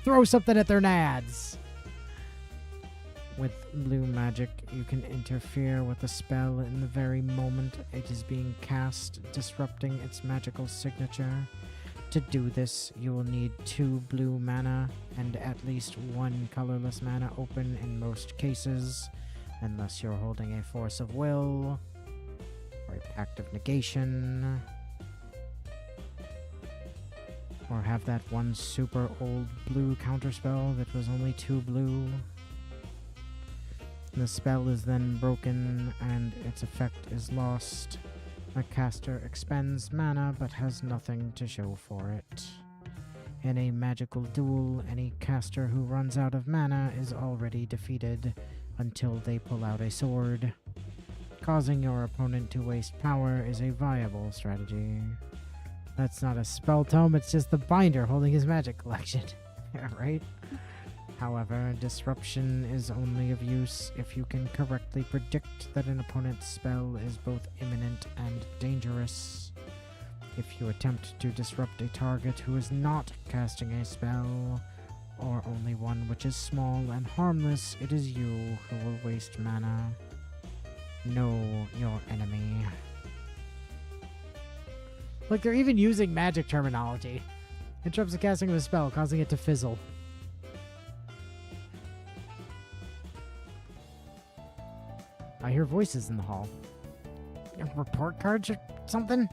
Throw something at their nads! With blue magic, you can interfere with a spell in the very moment it is being cast, disrupting its magical signature. To do this, you will need 2 blue mana and at least 1 colorless mana open in most cases, unless you're holding a Force of Will or a Pact of Negation, or have that one super old blue counterspell that was only 2 blue. The spell is then broken and its effect is lost. The caster expends mana but has nothing to show for it. In a magical duel, any caster who runs out of mana is already defeated until they pull out a sword. Causing your opponent to waste power is a viable strategy. That's not a spell tome, it's just the binder holding his magic collection. Yeah, right? However, disruption is only of use if you can correctly predict that an opponent's spell is both imminent and dangerous. If you attempt to disrupt a target who is not casting a spell, or only one which is small and harmless, it is you who will waste mana. Know your enemy. Look, they're even using magic terminology. Interrupts the casting of a spell, causing it to fizzle. I hear voices in the hall. Report cards or something?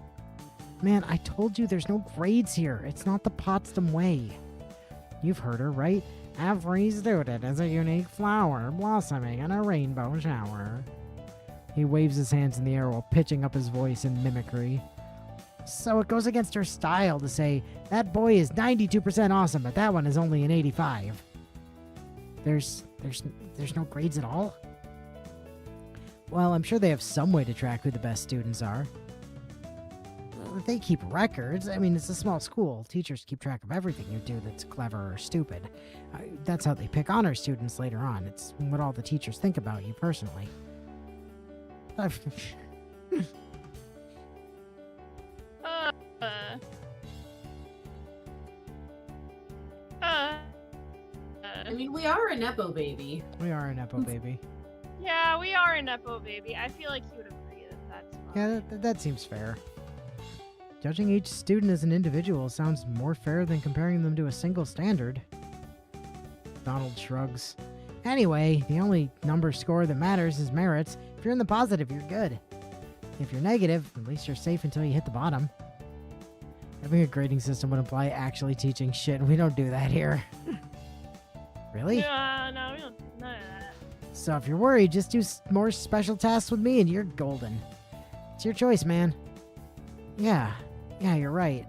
Man, I told you there's no grades here. It's not the Potsdam way. You've heard her, right? Every student is a unique flower blossoming in a rainbow shower. He waves his hands in the air while pitching up his voice in mimicry. So it goes against her style to say, that boy is 92% awesome, but that one is only an 85. There's no grades at all? Well, I'm sure they have some way to track who the best students are. They keep records. I mean, it's a small school. Teachers keep track of everything you do that's clever or stupid. That's how they pick honor students later on. It's what all the teachers think about you personally. I mean, we are a Nepo baby. We are a Nepo baby. Yeah, we are a Nepo baby. I feel like you would agree that that's fine. Yeah, that seems fair. Judging each student as an individual sounds more fair than comparing them to a single standard. Donald shrugs. Anyway, the only number score that matters is merits. If you're in the positive, you're good. If you're negative, at least you're safe until you hit the bottom. Having a grading system would imply actually teaching shit, and we don't do that here. Really? No, we don't do none of that. So if you're worried, just do more special tasks with me and you're golden. It's your choice, man. Yeah, you're right.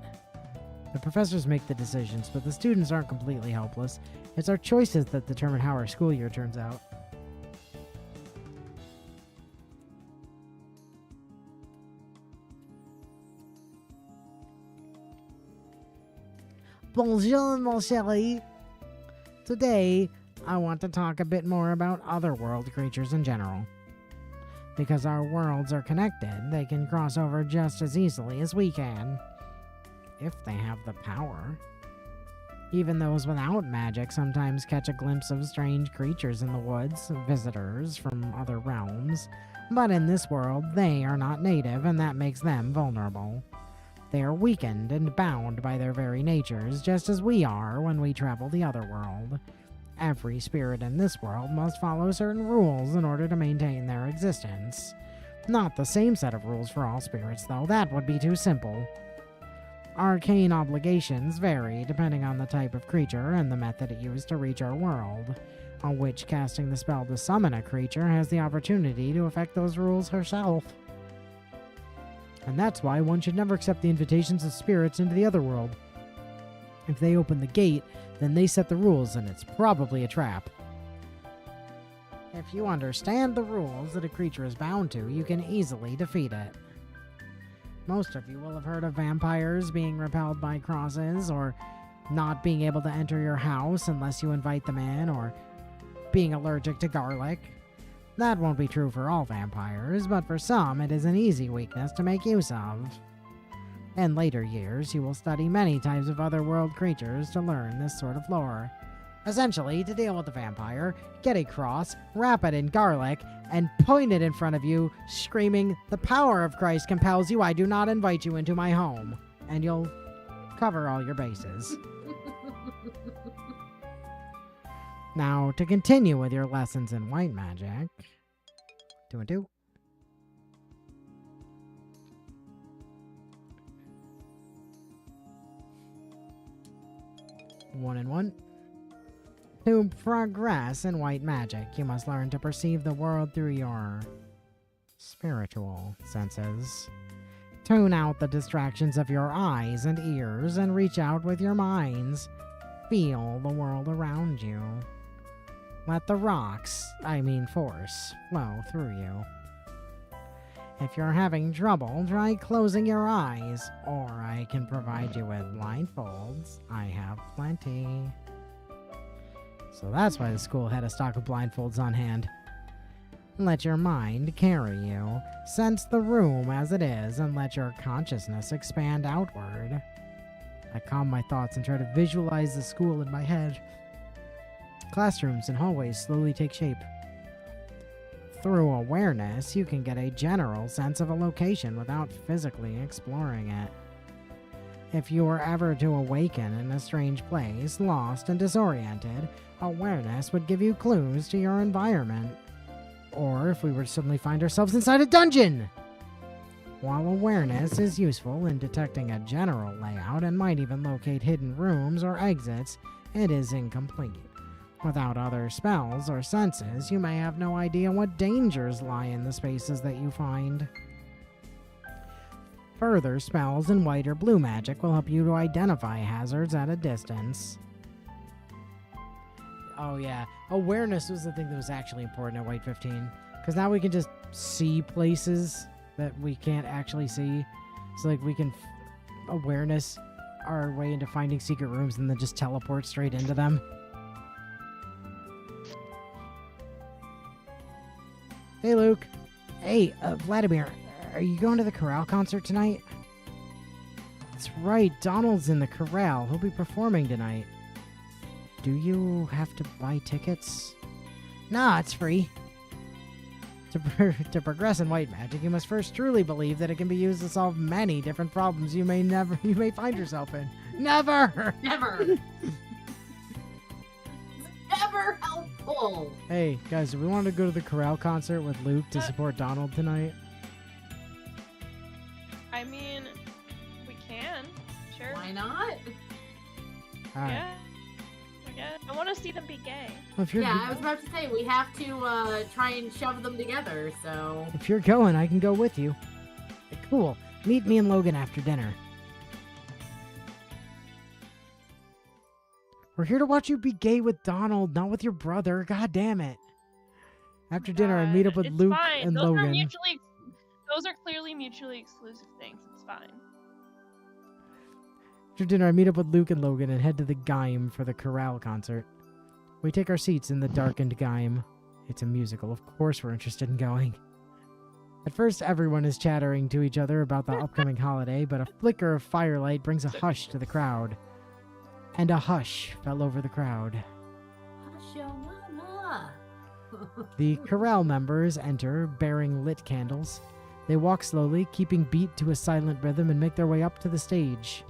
The professors make the decisions, but the students aren't completely helpless. It's our choices that determine how our school year turns out. Bonjour, mon chéri. Today, I want to talk a bit more about otherworld creatures in general. Because our worlds are connected, they can cross over just as easily as we can. If they have the power. Even those without magic sometimes catch a glimpse of strange creatures in the woods, visitors from other realms. But in this world, they are not native, and that makes them vulnerable. They are weakened and bound by their very natures, just as we are when we travel the other world. Every spirit in this world must follow certain rules in order to maintain their existence. Not the same set of rules for all spirits, though. That would be too simple. Arcane obligations vary depending on the type of creature and the method used to reach our world. A witch casting the spell to summon a creature has the opportunity to affect those rules herself. And that's why one should never accept the invitations of spirits into the other world. If they open the gate, then they set the rules, and it's probably a trap. If you understand the rules that a creature is bound to, you can easily defeat it. Most of you will have heard of vampires being repelled by crosses, or not being able to enter your house unless you invite them in, or being allergic to garlic. That won't be true for all vampires, but for some it is an easy weakness to make use of. In later years, you will study many types of otherworld creatures to learn this sort of lore. Essentially, to deal with the vampire, get a cross, wrap it in garlic, and point it in front of you, screaming, "The power of Christ compels you, I do not invite you into my home." And you'll cover all your bases. Now, to continue with your lessons in white magic. 2 and 2. 1 and 1. To progress in white magic, you must learn to perceive the world through your spiritual senses. Tune out the distractions of your eyes and ears and reach out with your minds. Feel the world around you. Let the force, flow through you. If you're having trouble, try closing your eyes, or I can provide you with blindfolds. I have plenty. So that's why the school had a stock of blindfolds on hand. Let your mind carry you. Sense the room as it is, and let your consciousness expand outward. I calm my thoughts and try to visualize the school in my head. Classrooms and hallways slowly take shape. Through awareness, you can get a general sense of a location without physically exploring it. If you were ever to awaken in a strange place, lost and disoriented, awareness would give you clues to your environment. Or if we were to suddenly find ourselves inside a dungeon! While awareness is useful in detecting a general layout and might even locate hidden rooms or exits, it is incomplete. Without other spells or senses, you may have no idea what dangers lie in the spaces that you find. Further spells in white or blue magic will help you to identify hazards at a distance. Oh yeah, awareness was the thing that was actually important at White 15, because now we can just see places that we can't actually see. So like we can awareness our way into finding secret rooms and then just teleport straight into them. Hey Luke. Hey, Vladimir, are you going to the chorale concert tonight? That's right, Donald's in the chorale. He'll be performing tonight. Do you have to buy tickets? Nah, it's free. To progress in white magic, you must first truly believe that it can be used to solve many different problems you may find yourself in. Never! Never! Never helpful! Hey, guys, do we want to go to the chorale concert with Luke to support Donald tonight? I mean, we can. Sure. Why not? Alright. Yeah. I want to see them be gay. Well, if you're Yeah, I was about to say, we have to try and shove them together, so... If you're going, I can go with you. Cool. Meet me and Logan after dinner. We're here to watch you be gay with Donald, not with your brother. God damn it. After dinner, I meet up with It's Luke fine. and Those Logan. Those are clearly mutually exclusive things. It's fine. After dinner, I meet up with Luke and Logan and head to the Gaim for the chorale concert. We take our seats in the darkened Gaim. It's a musical. Of course we're interested in going. At first, everyone is chattering to each other about the upcoming holiday, but a flicker of firelight brings a hush to the crowd. And a hush fell over the crowd. Hush your mama. The chorale members enter, bearing lit candles. They walk slowly, keeping beat to a silent rhythm, and make their way up to the stage.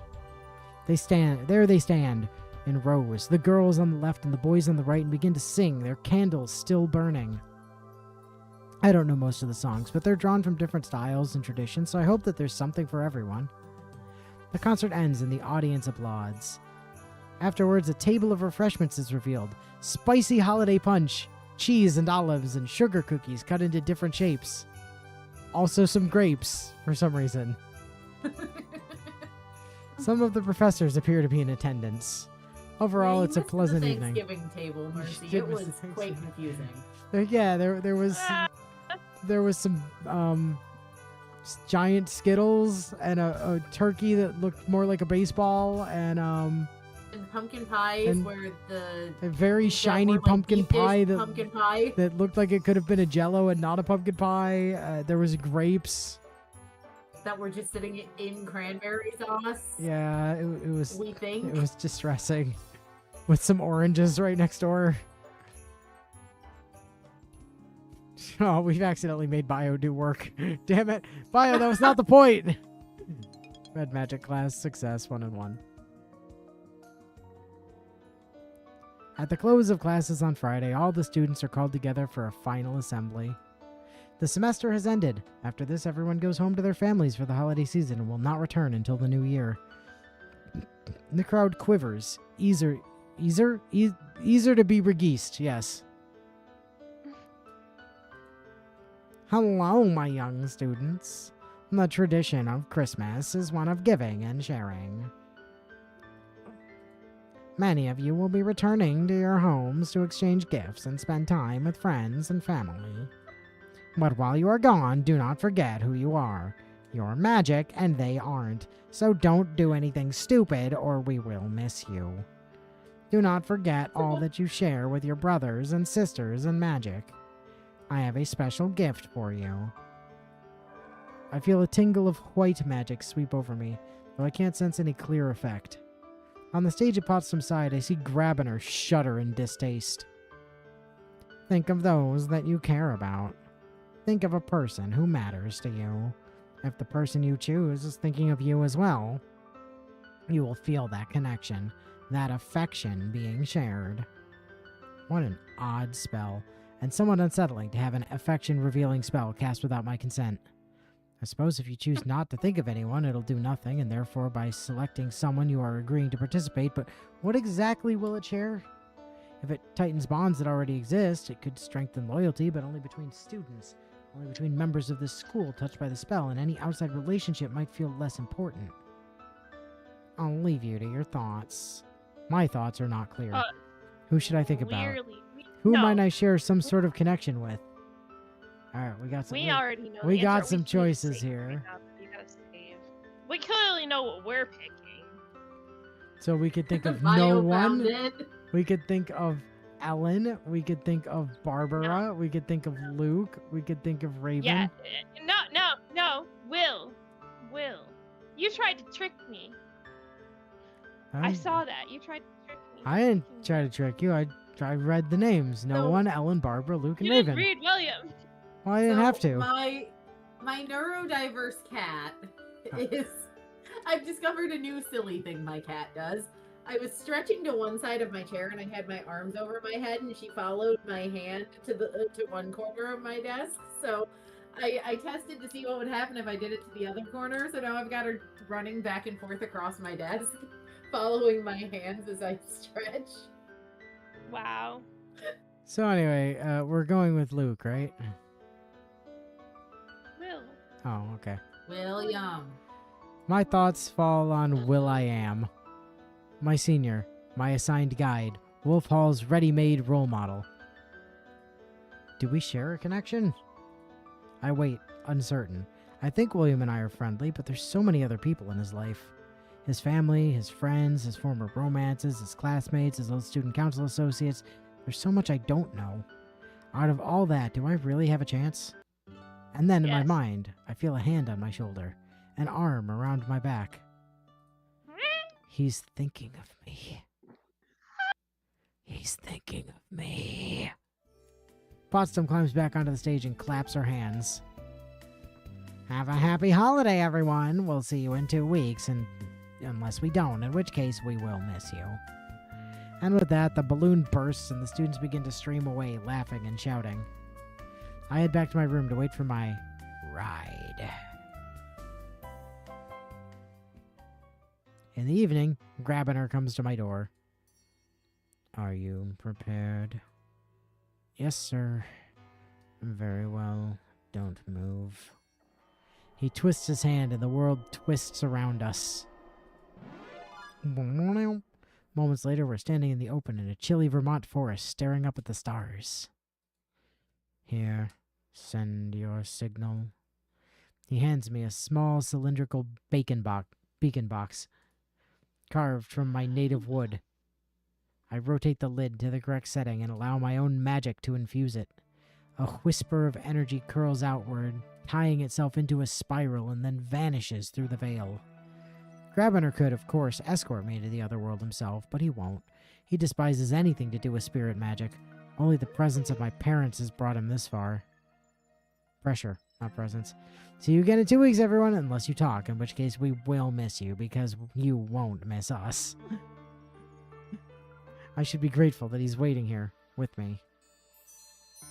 They stand, in rows, the girls on the left and the boys on the right, and begin to sing, their candles still burning. I don't know most of the songs, but they're drawn from different styles and traditions, so I hope that there's something for everyone. The concert ends and the audience applauds. Afterwards, a table of refreshments is revealed. Spicy holiday punch, cheese and olives, and sugar cookies cut into different shapes. Also some grapes, for some reason. Some of the professors appear to be in attendance. Overall, Yeah, it's a pleasant the evening. Thanksgiving table, Mercy. did It miss was the quite Thanksgiving. confusing. Yeah, there was some giant Skittles and a turkey that looked more like a baseball and And pumpkin pies And where the a very things that shiny were, like, pumpkin deep dish pie that pumpkin pie that looked like it could have been a Jello and not a pumpkin pie. There was grapes. that were just sitting in cranberry sauce. Yeah, it was We think. it was distressing, with some oranges right next door. Oh, we've accidentally made Bio do work. Damn it, Bio, that was not the point. Red magic class success 1 and 1. At the close of classes on Friday, all the students are called together for a final assembly. The semester has ended. After this, everyone goes home to their families for the holiday season and will not return until the new year. The crowd quivers. Eager to be regeased, yes. Hello, my young students. The tradition of Christmas is one of giving and sharing. Many of you will be returning to your homes to exchange gifts and spend time with friends and family. But while you are gone, do not forget who you are. You're magic and they aren't, so don't do anything stupid or we will miss you. Do not forget all that you share with your brothers and sisters in magic. I have a special gift for you. I feel a tingle of white magic sweep over me, though I can't sense any clear effect. On the stage at Potsdam side, I see Grabiner shudder in distaste. Think of those that you care about. Think of a person who matters to you. If the person you choose is thinking of you as well. You will feel that connection, that affection being shared. What an odd spell, and somewhat unsettling to have an affection-revealing spell cast without my consent. I suppose if you choose not to think of anyone, it'll do nothing, and therefore by selecting someone you are agreeing to participate, but what exactly will it share? If it tightens bonds that already exist, it could strengthen loyalty, but only between students, only between members of this school touched by the spell, and any outside relationship might feel less important. I'll leave you to your thoughts. My thoughts are not clear. Who should I think about? Clearly. Who No. might I share some sort of connection with? Alright, we got some. We already know. we the got answer. some We can't choices save here. right now, but you gotta save. We clearly know what we're picking. So we could think of Bio no one. found it. We could think of Ellen. We could think of Barbara. We could think of Luke. We could think of Raven. Yeah. No. Will. You tried to trick me. I saw that. You tried to trick me. I didn't try to trick you. I read the names. No So- one, Ellen, Barbara, Luke, and You didn't Raven. read William. Well, I didn't have to. My neurodiverse cat is. I've discovered a new silly thing my cat does. I was stretching to one side of my chair and I had my arms over my head, and she followed my hand to one corner of my desk. So I tested to see what would happen if I did it to the other corner. So now I've got her running back and forth across my desk, following my hands as I stretch. Wow. So anyway, we're going with Luke, right? Will. Oh, okay. William. My thoughts fall on Will.i.am, my senior, my assigned guide, Wolf Hall's ready-made role model. Do we share a connection? I wait, uncertain. I think William and I are friendly, but there's so many other people in his life. His family, his friends, his former romances, his classmates, his old student council associates. There's so much I don't know. Out of all that, do I really have a chance? And then in my Yes. mind, I feel a hand on my shoulder, an arm around my back. He's thinking of me. He's thinking of me. Potsdam climbs back onto the stage and claps her hands. Have a happy holiday, everyone. We'll see you in 2 weeks, and unless we don't, in which case we will miss you. And with that, the balloon bursts and the students begin to stream away, laughing and shouting. I head back to my room to wait for my ride. In the evening, Grabiner comes to my door. Are you prepared? Yes, sir. Very well. Don't move. He twists his hand and the world twists around us. Moments later, we're standing in the open in a chilly Vermont forest, staring up at the stars. Here, send your signal. He hands me a small cylindrical beacon box, carved from my native wood. I rotate the lid to the correct setting and allow my own magic to infuse it. A whisper of energy curls outward, tying itself into a spiral and then vanishes through the veil. Grabiner could, of course, escort me to the other world himself, but he won't. He despises anything to do with spirit magic. Only the presence of my parents has brought him this far. Pressure, not presence. See you again in 2 weeks, everyone, unless you talk, in which case we will miss you, because you won't miss us. I should be grateful that he's waiting here, with me.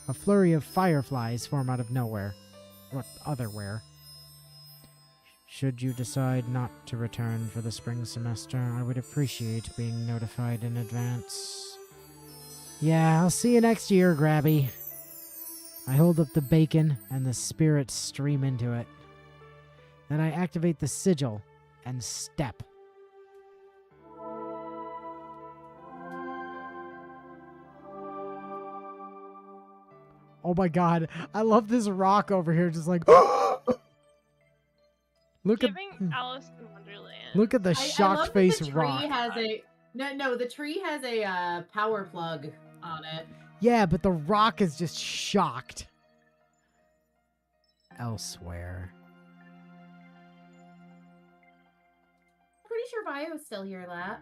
A flurry of fireflies form out of nowhere. What otherwhere? Should you decide not to return for the spring semester, I would appreciate being notified in advance. Yeah, I'll see you next year, Grabby. I hold up the bacon, and the spirits stream into it. Then I activate the sigil and step. Oh my god, I love this rock over here, just like... Look at Giving Alice in Wonderland. look at the I shocked love that face the tree rock. has a no. The tree has a power plug on it. Yeah, but the rock is just shocked. Elsewhere. Pretty sure Bio's still hear that.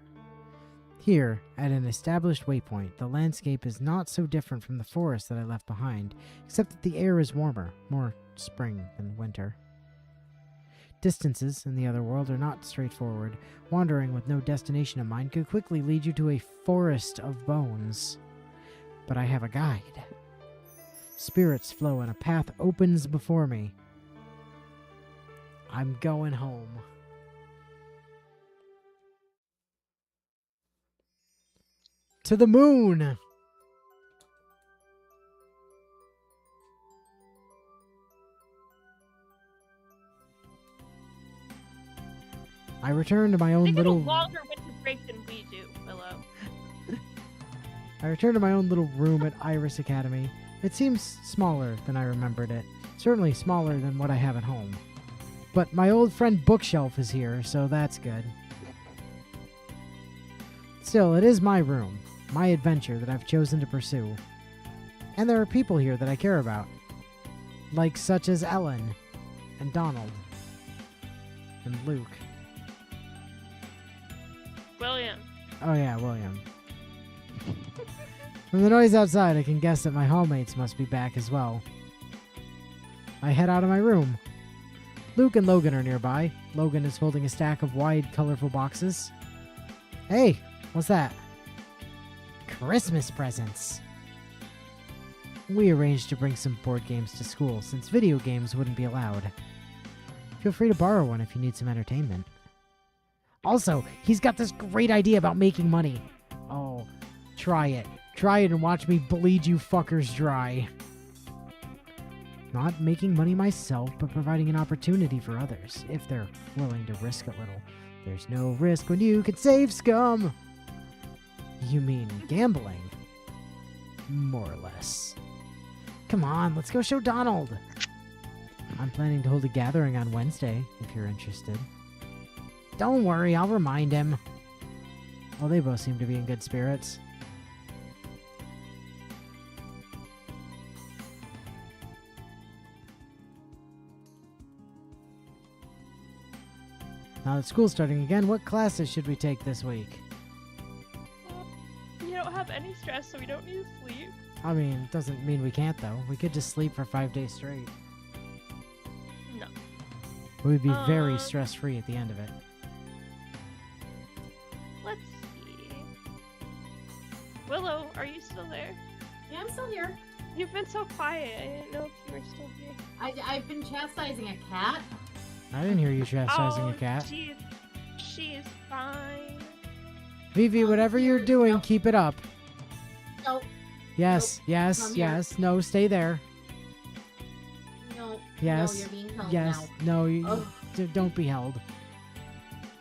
Here, at an established waypoint, the landscape is not so different from the forest that I left behind, except that the air is warmer, more spring than winter. Distances in the other world are not straightforward. Wandering with no destination in mind could quickly lead you to a forest of bones. But I have a guide. Spirits flow and a path opens before me. I'm going home. To the moon! I return to my They own get a little... longer winter break than we do, Willow. I return to my own little room at Iris Academy. It seems smaller than I remembered it. Certainly smaller than what I have at home. But my old friend Bookshelf is here, so that's good. Still, it is my room, my adventure that I've chosen to pursue. And there are people here that I care about. Like such as Ellen, and Donald, and Luke. William. Oh yeah, William. From the noise outside, I can guess that my hallmates must be back as well. I head out of my room. Luke and Logan are nearby. Logan is holding a stack of wide, colorful boxes. Hey, what's that? Christmas presents. We arranged to bring some board games to school since video games wouldn't be allowed. Feel free to borrow one if you need some entertainment. Also, he's got this great idea about making money. Oh, try it. Try it and watch me bleed you fuckers dry. Not making money myself, but providing an opportunity for others, if they're willing to risk a little. There's no risk when you can save scum! You mean gambling? More or less. Come on, let's go show Donald! I'm planning to hold a gathering on Wednesday, if you're interested. Don't worry, I'll remind him. Well, they both seem to be in good spirits. Now that school's starting again, what classes should we take this week? You don't have any stress, so we don't need to sleep. I mean, doesn't mean we can't, though. We could just sleep for 5 days straight. No. We'd be very stress-free at the end of it. Let's see. Willow, are you still there? Yeah, I'm still here. You've been so quiet. I didn't know if you were still here. I've been chastising a cat. I didn't hear you chastising Oh, a cat. She's fine. Vivi, whatever you're doing, No. keep it up. No, Yes, yes, Come here. yes. No, stay there. no. Yes, No, you're being held Yes, now. no, you, Ugh. don't be held.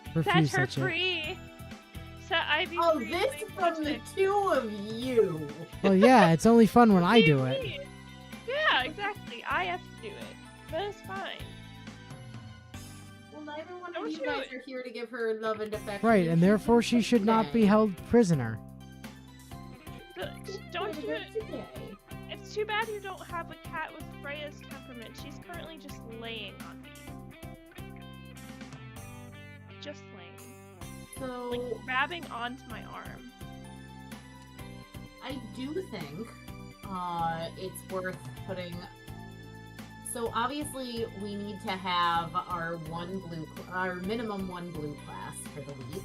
Set Refuse her that shit. free. Set Ivy Oh, free. this like from the magic. two of you. Well, yeah, it's only fun when What I you do it. mean? Yeah, exactly. I have to do it. But it's fine. Well, neither one Don't of you you- guys are here to give her love and affection. Right, You and therefore she give should not be today. held prisoner. Don't Give you? her today. It's too bad you don't have a cat with Freya's temperament. She's currently just laying on me. Just laying. So Like grabbing onto my arm. I do think it's worth putting. So obviously we need to have our our minimum one blue class for the week.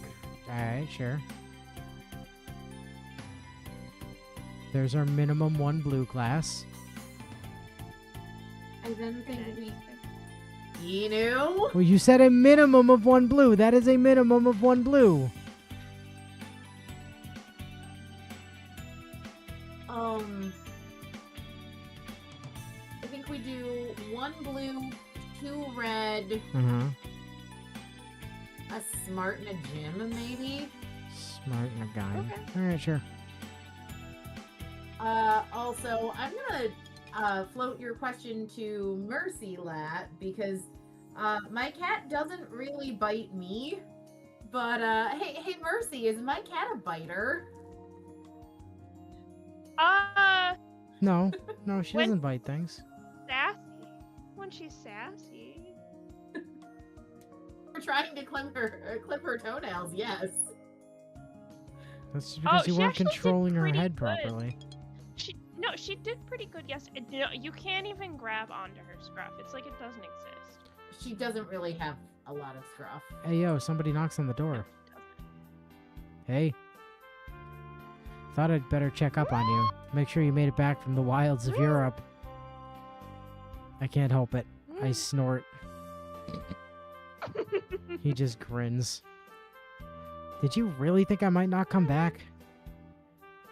Alright, sure. There's our minimum 1 blue class. I then think Okay. you know, Well, you said a minimum of 1 blue. That is a minimum of 1 blue. I think we do 1 blue, 2 red, Uh-huh. a smart and a gym maybe. Smart and a guy. Okay. Alright, sure. Also, I'm gonna float your question to Mercy Lat because my cat doesn't really bite me. But hey Mercy, is my cat a biter? No, no, she When- doesn't bite things. Sassy. When she's sassy. We're trying to clip her toenails. Yes. That's because you she weren't actually did controlling her pretty head good. properly. She did pretty good. Yes, no, you can't even grab onto her scruff. It's like it doesn't exist. she doesn't really have a lot of scruff. Hey, yo, somebody knocks on the door. Hey. Thought I'd better check up on you. Make sure you made it back from the wilds of Europe. I can't help it. I snort. He just grins. Did you really think I might not come back?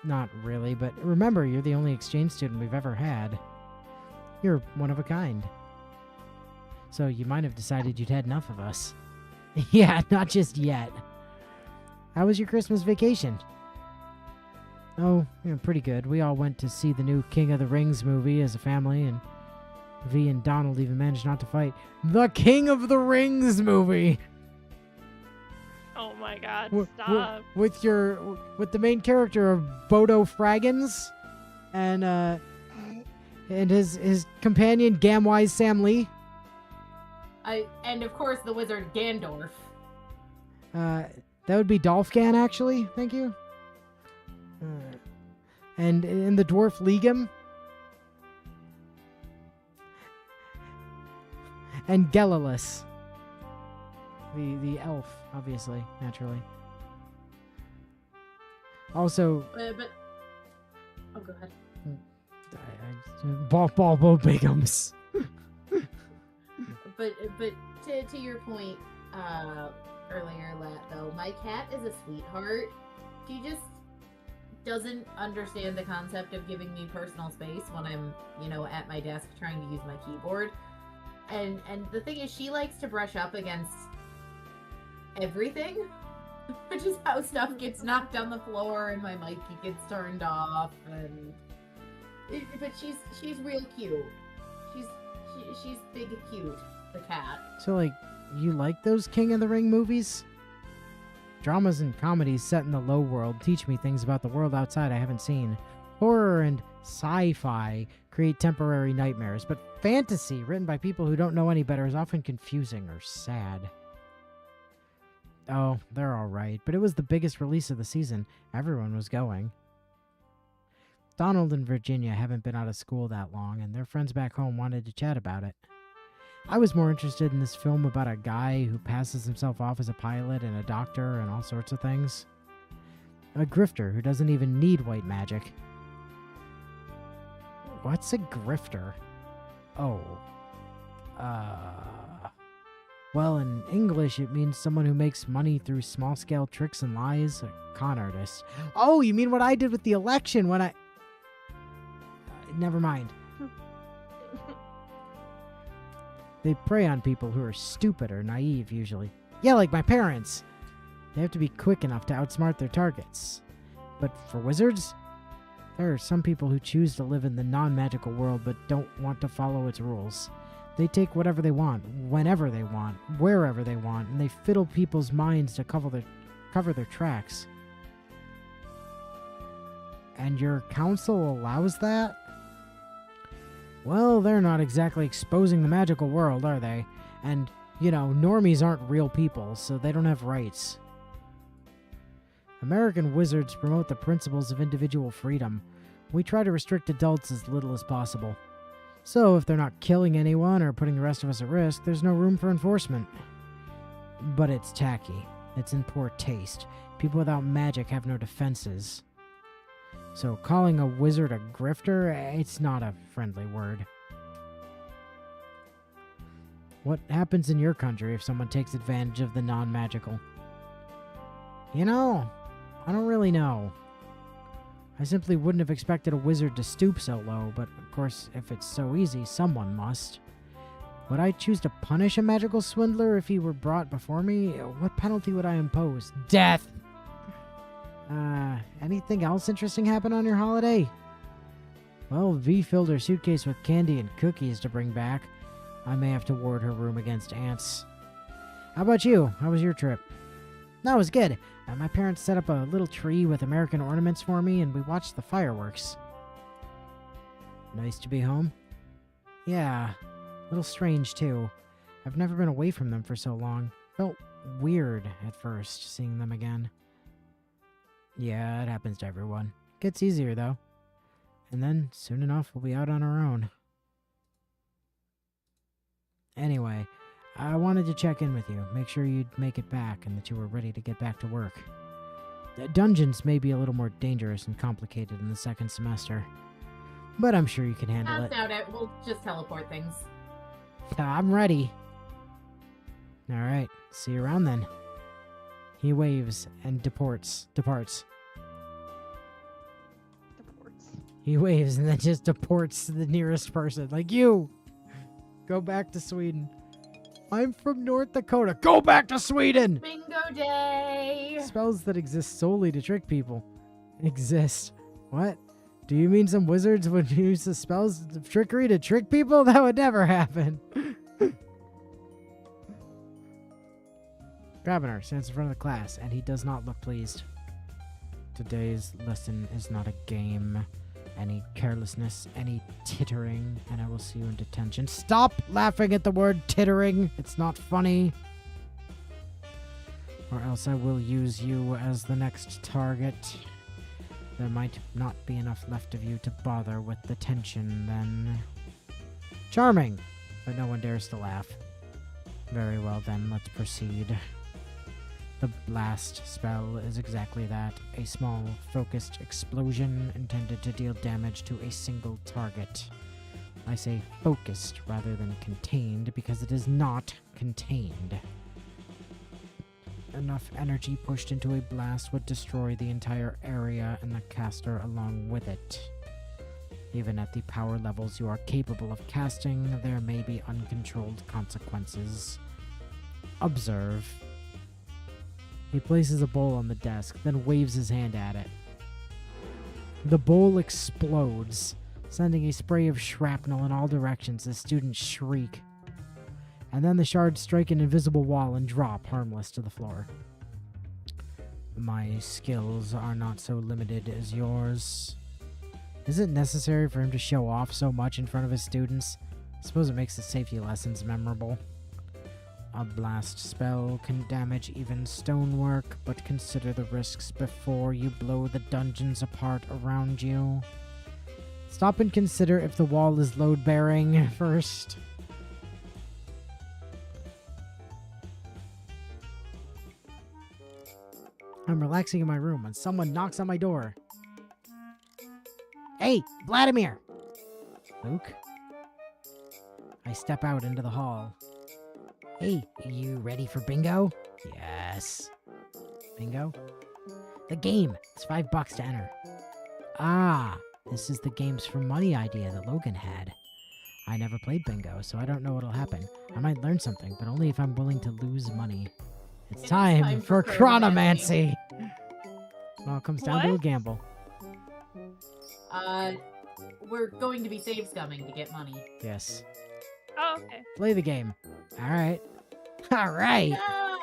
Not really, but remember, you're the only exchange student we've ever had. You're one of a kind. So you might have decided you'd had enough of us. Yeah, not just yet. How was your Christmas vacation? Oh, yeah, pretty good. We all went to see the new King of the Rings movie as a family, and V and Donald even managed not to fight. The King of the Rings movie! Oh my god, stop. With the main character of Bodo Fraggins and his companion Gamwise Sam Lee. And of course the wizard Gandorf. That would be Dolphgan, actually. Thank you. And in the dwarf Legum. And Gelilus. The elf, obviously, naturally. Also... but... Oh, go ahead. Balbo Bigums. But to your point earlier, though, my cat is a sweetheart. She just doesn't understand the concept of giving me personal space when I'm, at my desk trying to use my keyboard. And the thing is, she likes to brush up against everything, which is how stuff gets knocked on the floor and my mic gets turned off. But she's real cute. She's big and cute, the cat. So, you like those King of the Ring movies? Dramas and comedies set in the low world teach me things about the world outside I haven't seen. Horror and sci-fi create temporary nightmares, but fantasy written by people who don't know any better is often confusing or sad. Oh, they're alright, but it was the biggest release of the season. Everyone was going. Donald and Virginia haven't been out of school that long, and their friends back home wanted to chat about it. I was more interested in this film about a guy who passes himself off as a pilot and a doctor and all sorts of things. A grifter who doesn't even need white magic. What's a grifter? Oh. Well, in English, it means someone who makes money through small-scale tricks and lies. A con artist. Oh, you mean what I did with the election when I... never mind. They prey on people who are stupid or naive, usually. Yeah, like my parents. They have to be quick enough to outsmart their targets. But for wizards, there are some people who choose to live in the non-magical world but don't want to follow its rules. They take whatever they want, whenever they want, wherever they want, and they fiddle people's minds to cover their tracks. And your council allows that? Well, they're not exactly exposing the magical world, are they? And, normies aren't real people, so they don't have rights. American wizards promote the principles of individual freedom. We try to restrict adults as little as possible. So, if they're not killing anyone or putting the rest of us at risk, there's no room for enforcement. But it's tacky. It's in poor taste. People without magic have no defenses. So calling a wizard a grifter, it's not a friendly word. What happens in your country if someone takes advantage of the non-magical? I don't really know. I simply wouldn't have expected a wizard to stoop so low, but of course, if it's so easy, someone must. Would I choose to punish a magical swindler if he were brought before me? What penalty would I impose? Death! Anything else interesting happen on your holiday? Well, V filled her suitcase with candy and cookies to bring back. I may have to ward her room against ants. How about you? How was your trip? That was good. My parents set up a little tree with American ornaments for me, and we watched the fireworks. Nice to be home? Yeah, a little strange, too. I've never been away from them for so long. Felt weird at first, seeing them again. Yeah, it happens to everyone. Gets easier, though. And then, soon enough, we'll be out on our own. Anyway, I wanted to check in with you, make sure you'd make it back and that you were ready to get back to work. The dungeons may be a little more dangerous and complicated in the second semester, but I'm sure you can handle I it. doubt it. We'll just teleport things. I'm ready. All right, see you around then. He waves and departs. The ports. He waves and then just deports to the nearest person. Like, you! Go back to Sweden. I'm from North Dakota. Go back to Sweden! Bingo day! Spells that exist solely to trick people. Exist. What? Do you mean some wizards would use the spells of trickery to trick people? That would never happen. Gravener stands in front of the class, and he does not look pleased. Today's lesson is not a game. Any carelessness, any tittering, and I will see you in detention. Stop laughing at the word tittering. It's not funny. Or else I will use you as the next target. There might not be enough left of you to bother with the tension, then. Charming! But no one dares to laugh. Very well then, let's proceed. The blast spell is exactly that, a small, focused explosion intended to deal damage to a single target. I say focused rather than contained because it is not contained. Enough energy pushed into a blast would destroy the entire area and the caster along with it. Even at the power levels you are capable of casting, there may be uncontrolled consequences. Observe. He places a bowl on the desk, then waves his hand at it. The bowl explodes, sending a spray of shrapnel in all directions as students shriek. And then the shards strike an invisible wall and drop harmless to the floor. My skills are not so limited as yours. Is it necessary for him to show off so much in front of his students? I suppose it makes the safety lessons memorable. A blast spell can damage even stonework, but consider the risks before you blow the dungeons apart around you. Stop and consider if the wall is load-bearing first. I'm relaxing in my room when someone knocks on my door. Hey, Vladimir! Luke? I step out into the hall. Hey, you ready for bingo? Yes. Bingo? The game. It's $5 to enter. Ah, this is the games for money idea that Logan had. I never played bingo, so I don't know what'll happen. I might learn something, but only if I'm willing to lose money. It's time for chronomancy. Well, it comes down to a gamble. We're going to be save scumming to get money. Yes. Oh, okay. Play the game. All right. All right.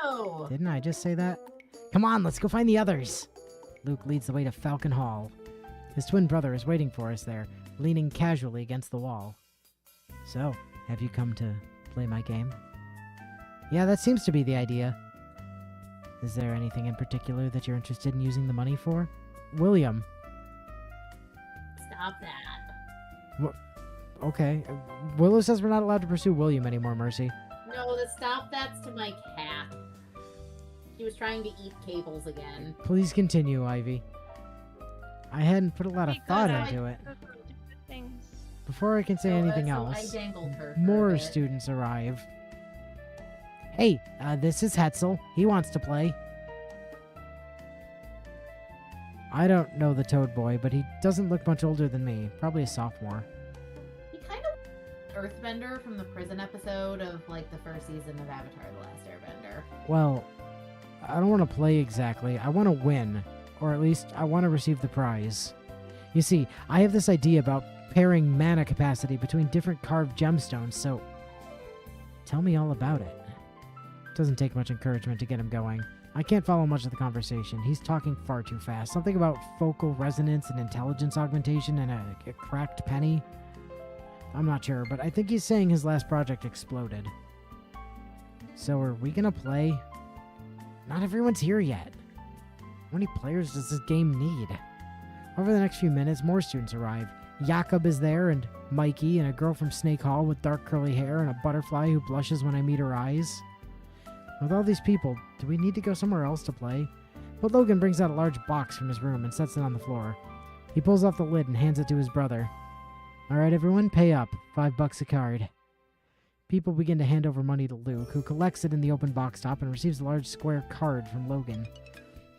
No! Didn't I just say that? Come on, let's go find the others. Luke leads the way to Falcon Hall. His twin brother is waiting for us there, leaning casually against the wall. So, have you come to play my game? Yeah, that seems to be the idea. Is there anything in particular that you're interested in using the money for? William. Stop that. Okay. Willow says we're not allowed to pursue William anymore, Mercy. No, the stop that's to my cat. He was trying to eat cables again. Please continue, Ivy. I hadn't put a lot of thought Because into it. Things. Before I can say So, anything so else, I dangled her for a more bit. students arrive. Hey, this is Hetzel. He wants to play. I don't know the Toad Boy, but he doesn't look much older than me. Probably a sophomore. He kind of Earthbender from the prison episode of like the first season of Avatar: The Last Airbender. Well, I don't want to play exactly. I want to win. Or at least, I want to receive the prize. You see, I have this idea about pairing mana capacity between different carved gemstones, so tell me all about it. Doesn't take much encouragement to get him going. I can't follow much of the conversation. He's talking far too fast. Something about focal resonance and intelligence augmentation and a cracked penny. I'm not sure, but I think he's saying his last project exploded. So are we gonna play? Not everyone's here yet. How many players does this game need? Over the next few minutes, more students arrive. Jakob is there, and Mikey, and a girl from Snake Hall with dark curly hair, and a butterfly who blushes when I meet her eyes. With all these people, do we need to go somewhere else to play? But Logan brings out a large box from his room and sets it on the floor. He pulls off the lid and hands it to his brother. Alright everyone, pay up. $5 a card. People begin to hand over money to Luke, who collects it in the open box top and receives a large square card from Logan.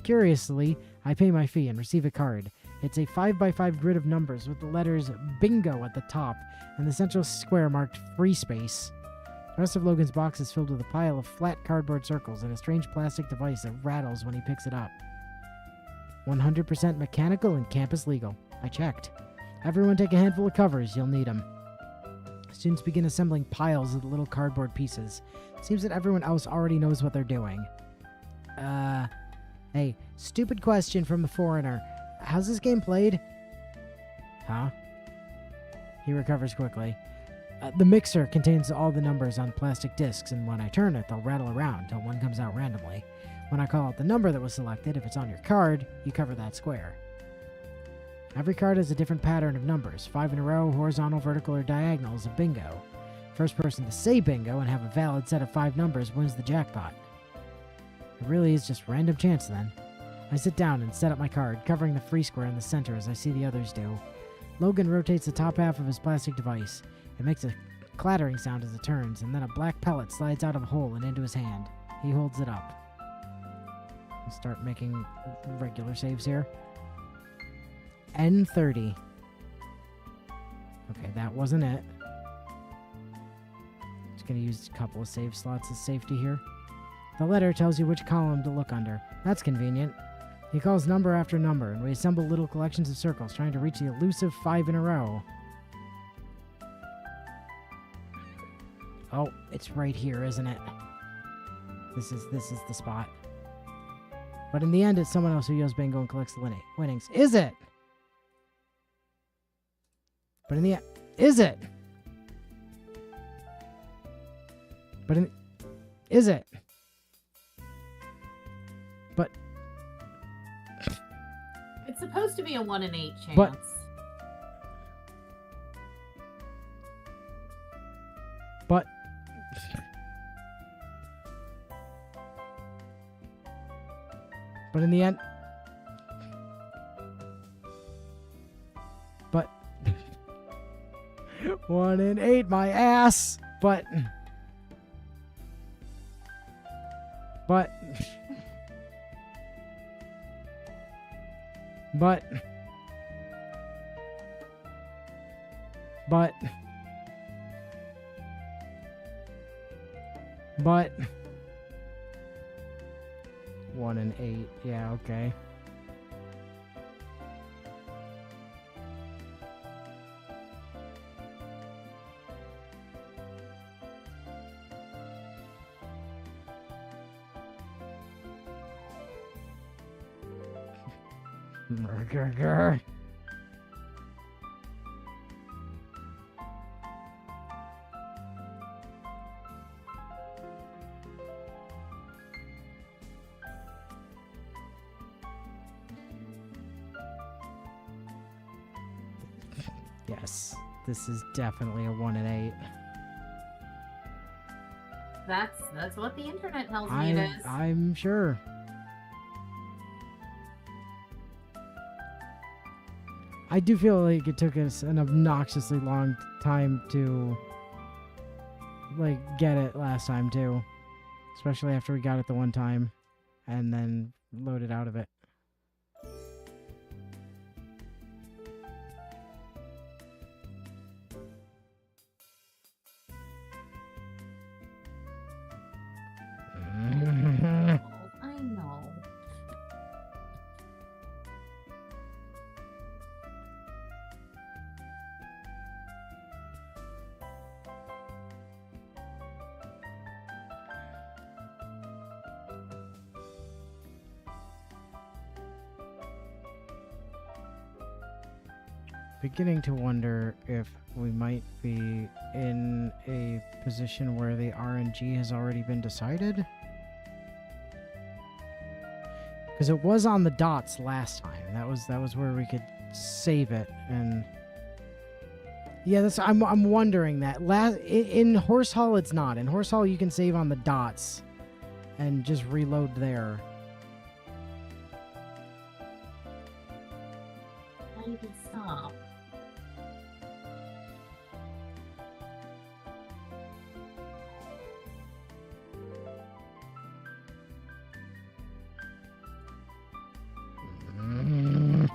Curiously, I pay my fee and receive a card. It's a 5x5 grid of numbers with the letters BINGO at the top and the central square marked free space. The rest of Logan's box is filled with a pile of flat cardboard circles and a strange plastic device that rattles when he picks it up. 100% mechanical and campus legal. I checked. Everyone take a handful of covers, you'll need them. Students begin assembling piles of the little cardboard pieces. Seems that everyone else already knows what they're doing. Hey, stupid question from the foreigner. How's this game played? Huh? He recovers quickly. The mixer contains all the numbers on plastic discs, and when I turn it, they'll rattle around until one comes out randomly. When I call out the number that was selected, if it's on your card, you cover that square. Every card has a different pattern of numbers. 5 in a row, horizontal, vertical, or diagonal is a bingo. First person to say bingo and have a valid set of 5 numbers wins the jackpot. It really is just random chance then. I sit down and set up my card, covering the free square in the center as I see the others do. Logan rotates the top half of his plastic device. It makes a clattering sound as it turns, and then a black pellet slides out of a hole and into his hand. He holds it up. I'll start making regular saves here. N30. Okay, that wasn't it. Just gonna use a couple of save slots as safety here. The letter tells you which column to look under. That's convenient. He calls number after number, and we assemble little collections of circles, trying to reach the elusive 5 in a row. Oh, it's right here, isn't it? This is the spot. But in the end, it's someone else who yells bingo and collects the winnings. Is it? But in the end, is it? But in, is it? But It's supposed to be a 1 in 8 chance. But- But in the end... But... 1 in 8, my ass! But... But... But... But... But... 1 in 8. Yeah, okay. Grr. Yes, this is definitely a 1 in 8. That's what the internet tells me it is. I'm sure. I do feel like it took us an obnoxiously long time to get it last time too, especially after we got it the one time and then loaded out of it. I know. Beginning to wonder if we might be in a position where the RNG has already been decided. Because it was on the dots last time. That was where we could save it and Yeah, I'm wondering that. In Horse Hall, it's not. In Horse Hall, you can save on the dots and just reload there. I need to stop. Mm.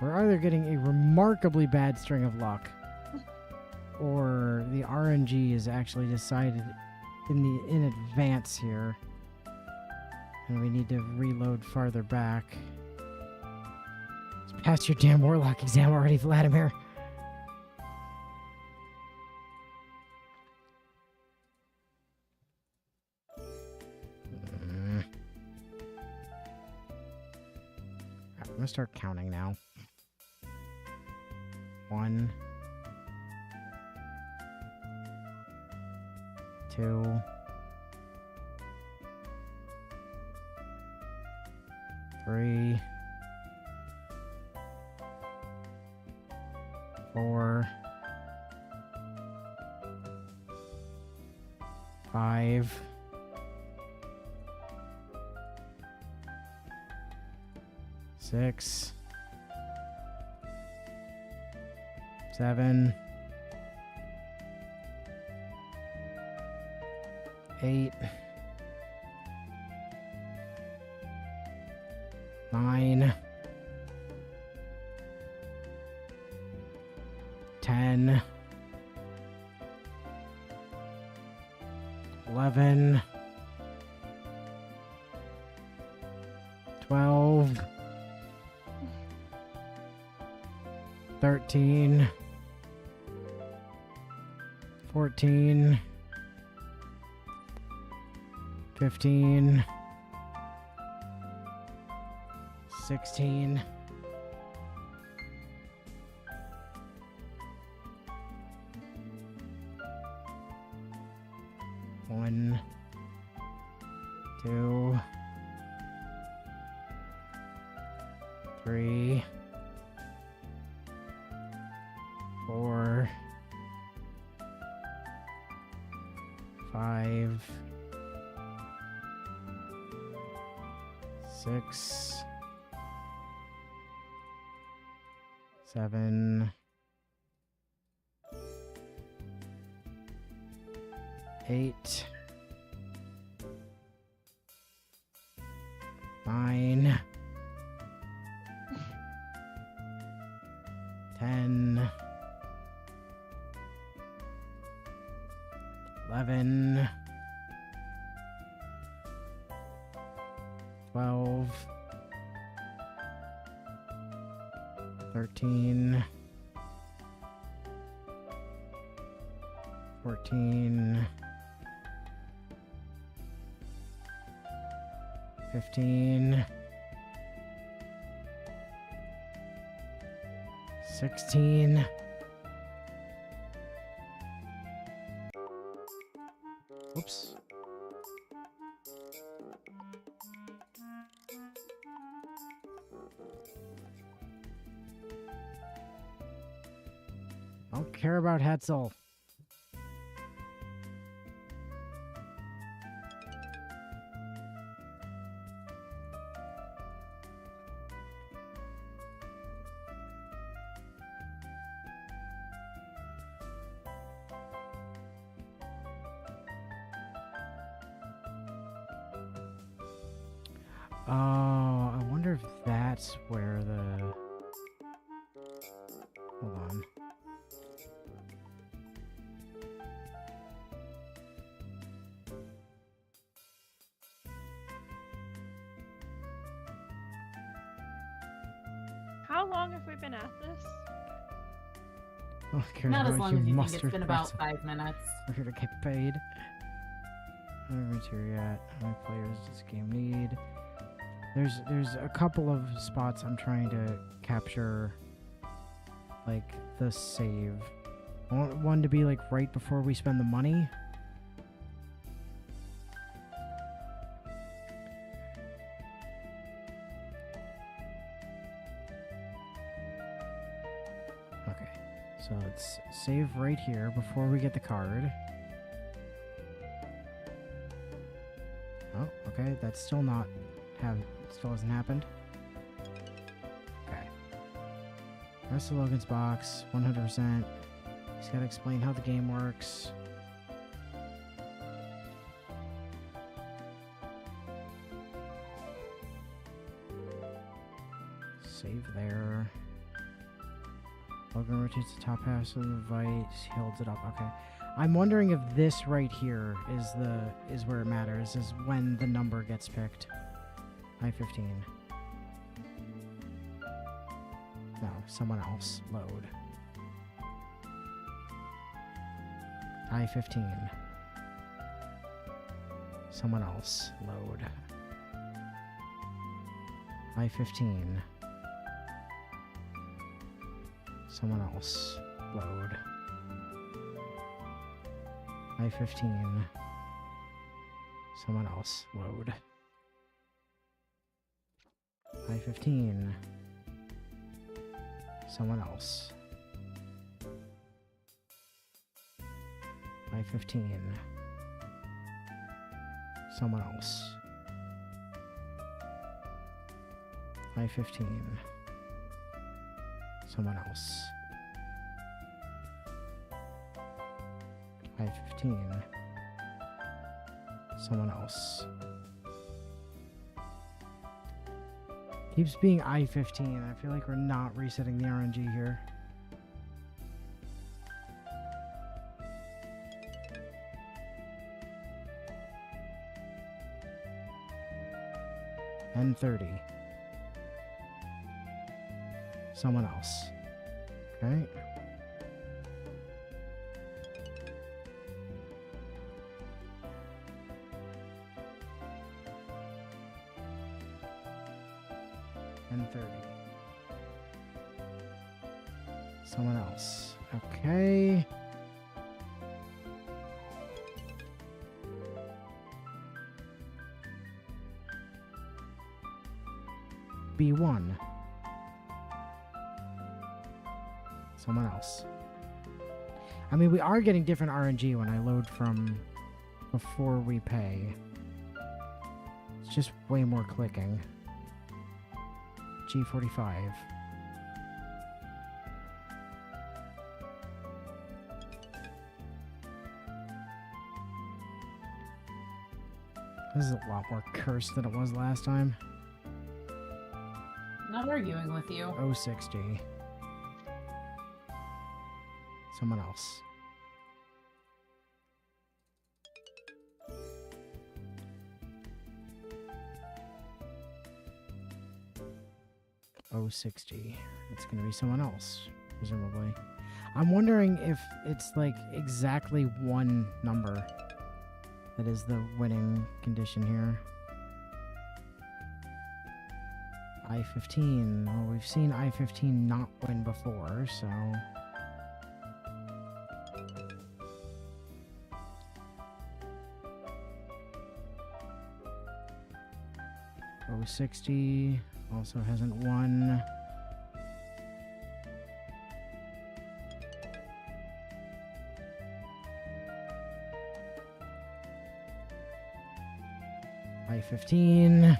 We're either getting a remarkably bad string of luck, or the RNG is actually decided in advance here, and we need to reload farther back. It's past your damn Warlock exam already, Vladimir. I'm gonna start counting now. 1, 2, 3, 4, 5, 6, 7, 8, 9, 10, 11, 12, 13, 14, 15, 16, 1, 2, 3, 4, 5, 6, 7, 8, 9, 10, 11, 12, 13, 14, 15, 16, whoops. I don't care about Hetzel. Oh, I wonder if that's where the... Hold on. How long have we been at this? Oh, care Not as about long you as you think. It's mustard been about person. 5 minutes. We're here to get paid. How many material? How many players does this game need? There's a couple of spots I'm trying to capture, like the save I want one to be like right before we spend the money. Okay, so let's save right here before we get the card. Oh, okay, that's still not still hasn't happened. Okay. Rest of Logan's box, 100%. He's got to explain how the game works. Save there. Logan rotates the top half of the device. He holds it up. Okay. I'm wondering if this right here is where it matters, is when the number gets picked. I-15. No, someone else. Load. I-15. Someone else. Load. I-15. Someone else. Load. I-15. Someone else. Load. I-15. Someone else. I-15. Someone else. I-15. Someone else. I-15. Someone else. Keeps being I-15. I feel like we're not resetting the RNG here. N30. Someone else. Okay. N30. Someone else. Okay. B1. Someone else. I mean, we are getting different RNG when I load from before we pay. It's just way more clicking. G45. This is a lot more cursed than it was last time. Not arguing with you. 060. Someone else. .060. It's gonna be someone else, presumably. I'm wondering if it's like exactly one number that is the winning condition here. I-15. Well, we've seen I-15 not win before, so... .060 also hasn't won. I-15.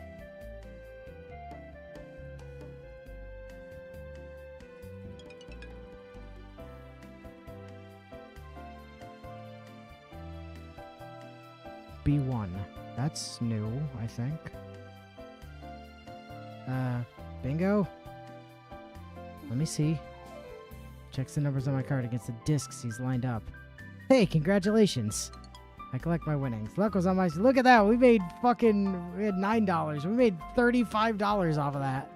B1. That's new, I think. Bingo? Let me see. Checks the numbers on my card against the discs he's lined up. Hey, congratulations! I collect my winnings. Luck was on my side. Look at that! We had $9. We made $35 off of that.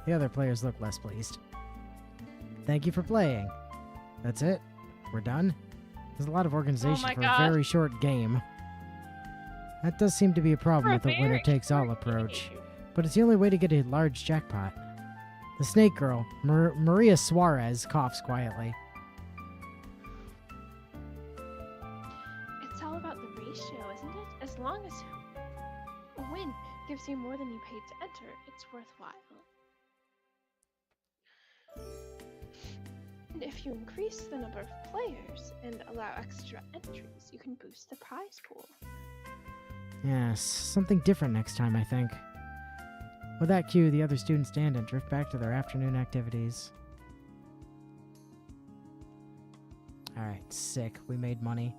The other players look less pleased. Thank you for playing. That's it? We're done? There's a lot of organization for a very short game. That does seem to be a problem with the winner-takes-all approach. But it's the only way to get a large jackpot. The snake girl, Maria Suarez, coughs quietly. It's all about the ratio, isn't it? As long as a win gives you more than you paid to enter, it's worthwhile. And if you increase the number of players and allow extra entries, you can boost the prize pool. Yes, something different next time, I think. With that cue, the other students stand and drift back to their afternoon activities. Alright, sick. We made money.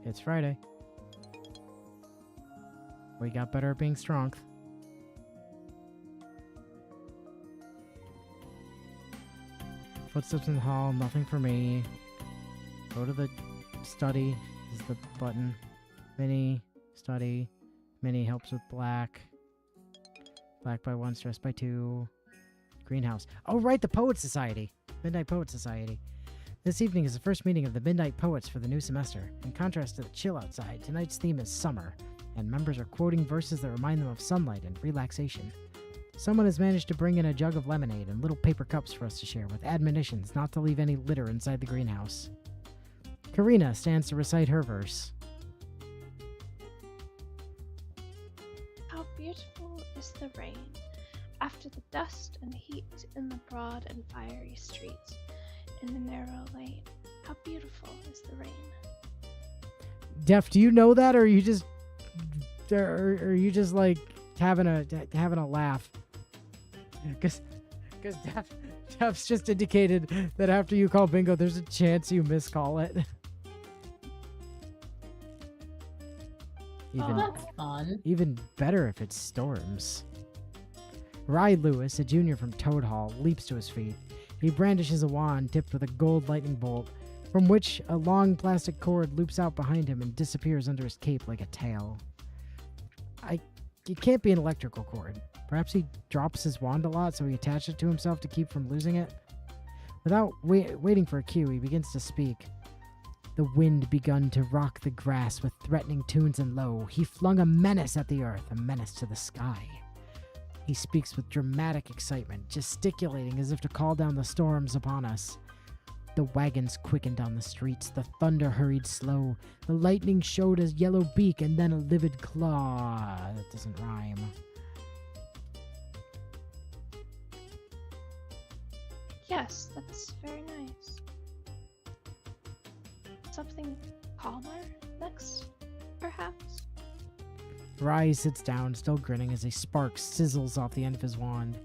It's Friday. We got better at being strong. Footsteps in the hall, nothing for me. Go to the study, is the button. Mini, study. Mini helps with black. Black by 1, stress by 2. Greenhouse. Oh, right, the Poet Society. Midnight Poet Society. This evening is the first meeting of the Midnight Poets for the new semester. In contrast to the chill outside, tonight's theme is summer, and members are quoting verses that remind them of sunlight and relaxation. Someone has managed to bring in a jug of lemonade and little paper cups for us to share, with admonitions not to leave any litter inside the greenhouse. Karina stands to recite her verse. How beautiful is the rain, after the dust and heat in the broad and fiery streets, in the narrow lane. How beautiful is the rain. Def, do you know that, or are you just like having a laugh? Because Def's just indicated that after you call bingo, there's a chance you miscall it. Oh, that's fun. Even better if it storms. Rye Lewis, a junior from Toad Hall, leaps to his feet. He brandishes a wand tipped with a gold lightning bolt, from which a long plastic cord loops out behind him and disappears under his cape like a tail. It can't be an electrical cord. Perhaps he drops his wand a lot, so he attaches it to himself to keep from losing it. Without waiting for a cue, he begins to speak. The wind begun to rock the grass with threatening tunes, and lo, he flung a menace at the earth, a menace to the sky. He speaks with dramatic excitement, gesticulating as if to call down the storms upon us. The wagons quickened on the streets, the thunder hurried slow, the lightning showed a yellow beak and then a livid claw. That doesn't rhyme. Yes, that's very nice. Something calmer next, perhaps? Rye sits down, still grinning, as a spark sizzles off the end of his wand.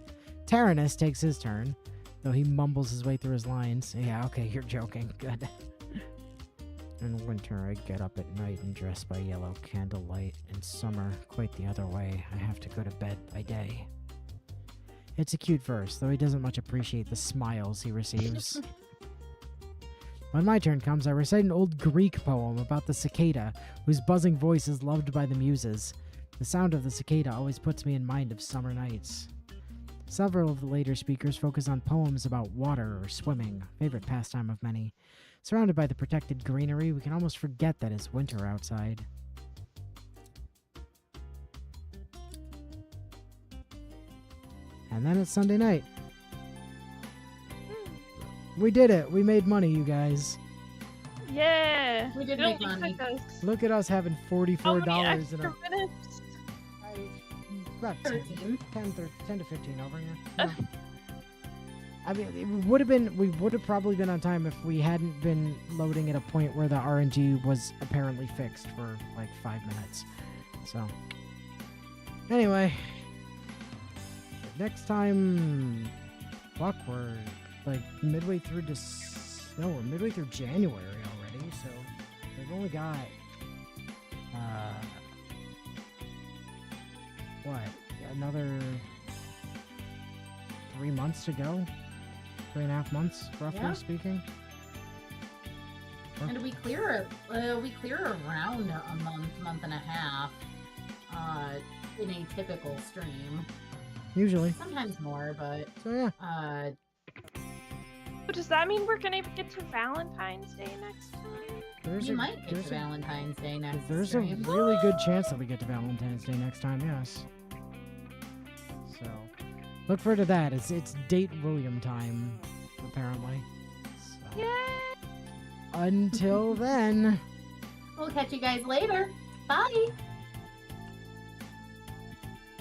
Taranis takes his turn, though he mumbles his way through his lines. Yeah, okay, you're joking. Good. In winter, I get up at night and dress by yellow candlelight. In summer, quite the other way. I have to go to bed by day. It's a cute verse, though he doesn't much appreciate the smiles he receives. When my turn comes, I recite an old Greek poem about the cicada, whose buzzing voice is loved by the muses. The sound of the cicada always puts me in mind of summer nights. Several of the later speakers focus on poems about water or swimming, favorite pastime of many. Surrounded by the protected greenery, we can almost forget that it's winter outside. And then it's Sunday night. We did it. We made money, you guys. Yeah. We did Don't make money. expect us. Look at us having $44 How many in extra a... minutes? About 13. 10 to 15 over here. Yeah. I mean, we would have probably been on time if we hadn't been loading at a point where the RNG was apparently fixed for like 5 minutes. So, anyway, next time, fuck, we're like midway through we're midway through January already. So they've only got another 3 months to go. 3.5 months, roughly Yeah. speaking. And we clear around a month and a half in a typical stream. Usually. Sometimes more, but So yeah. But does that mean we're gonna get to Valentine's Day next time? there's We a might get there's to a, Valentine's Day next there's a stream. really good chance that we get to Valentine's Day next time. Yes. So look forward to that. It's date William time, apparently. So, Yay! until then. We'll catch you guys later. Bye.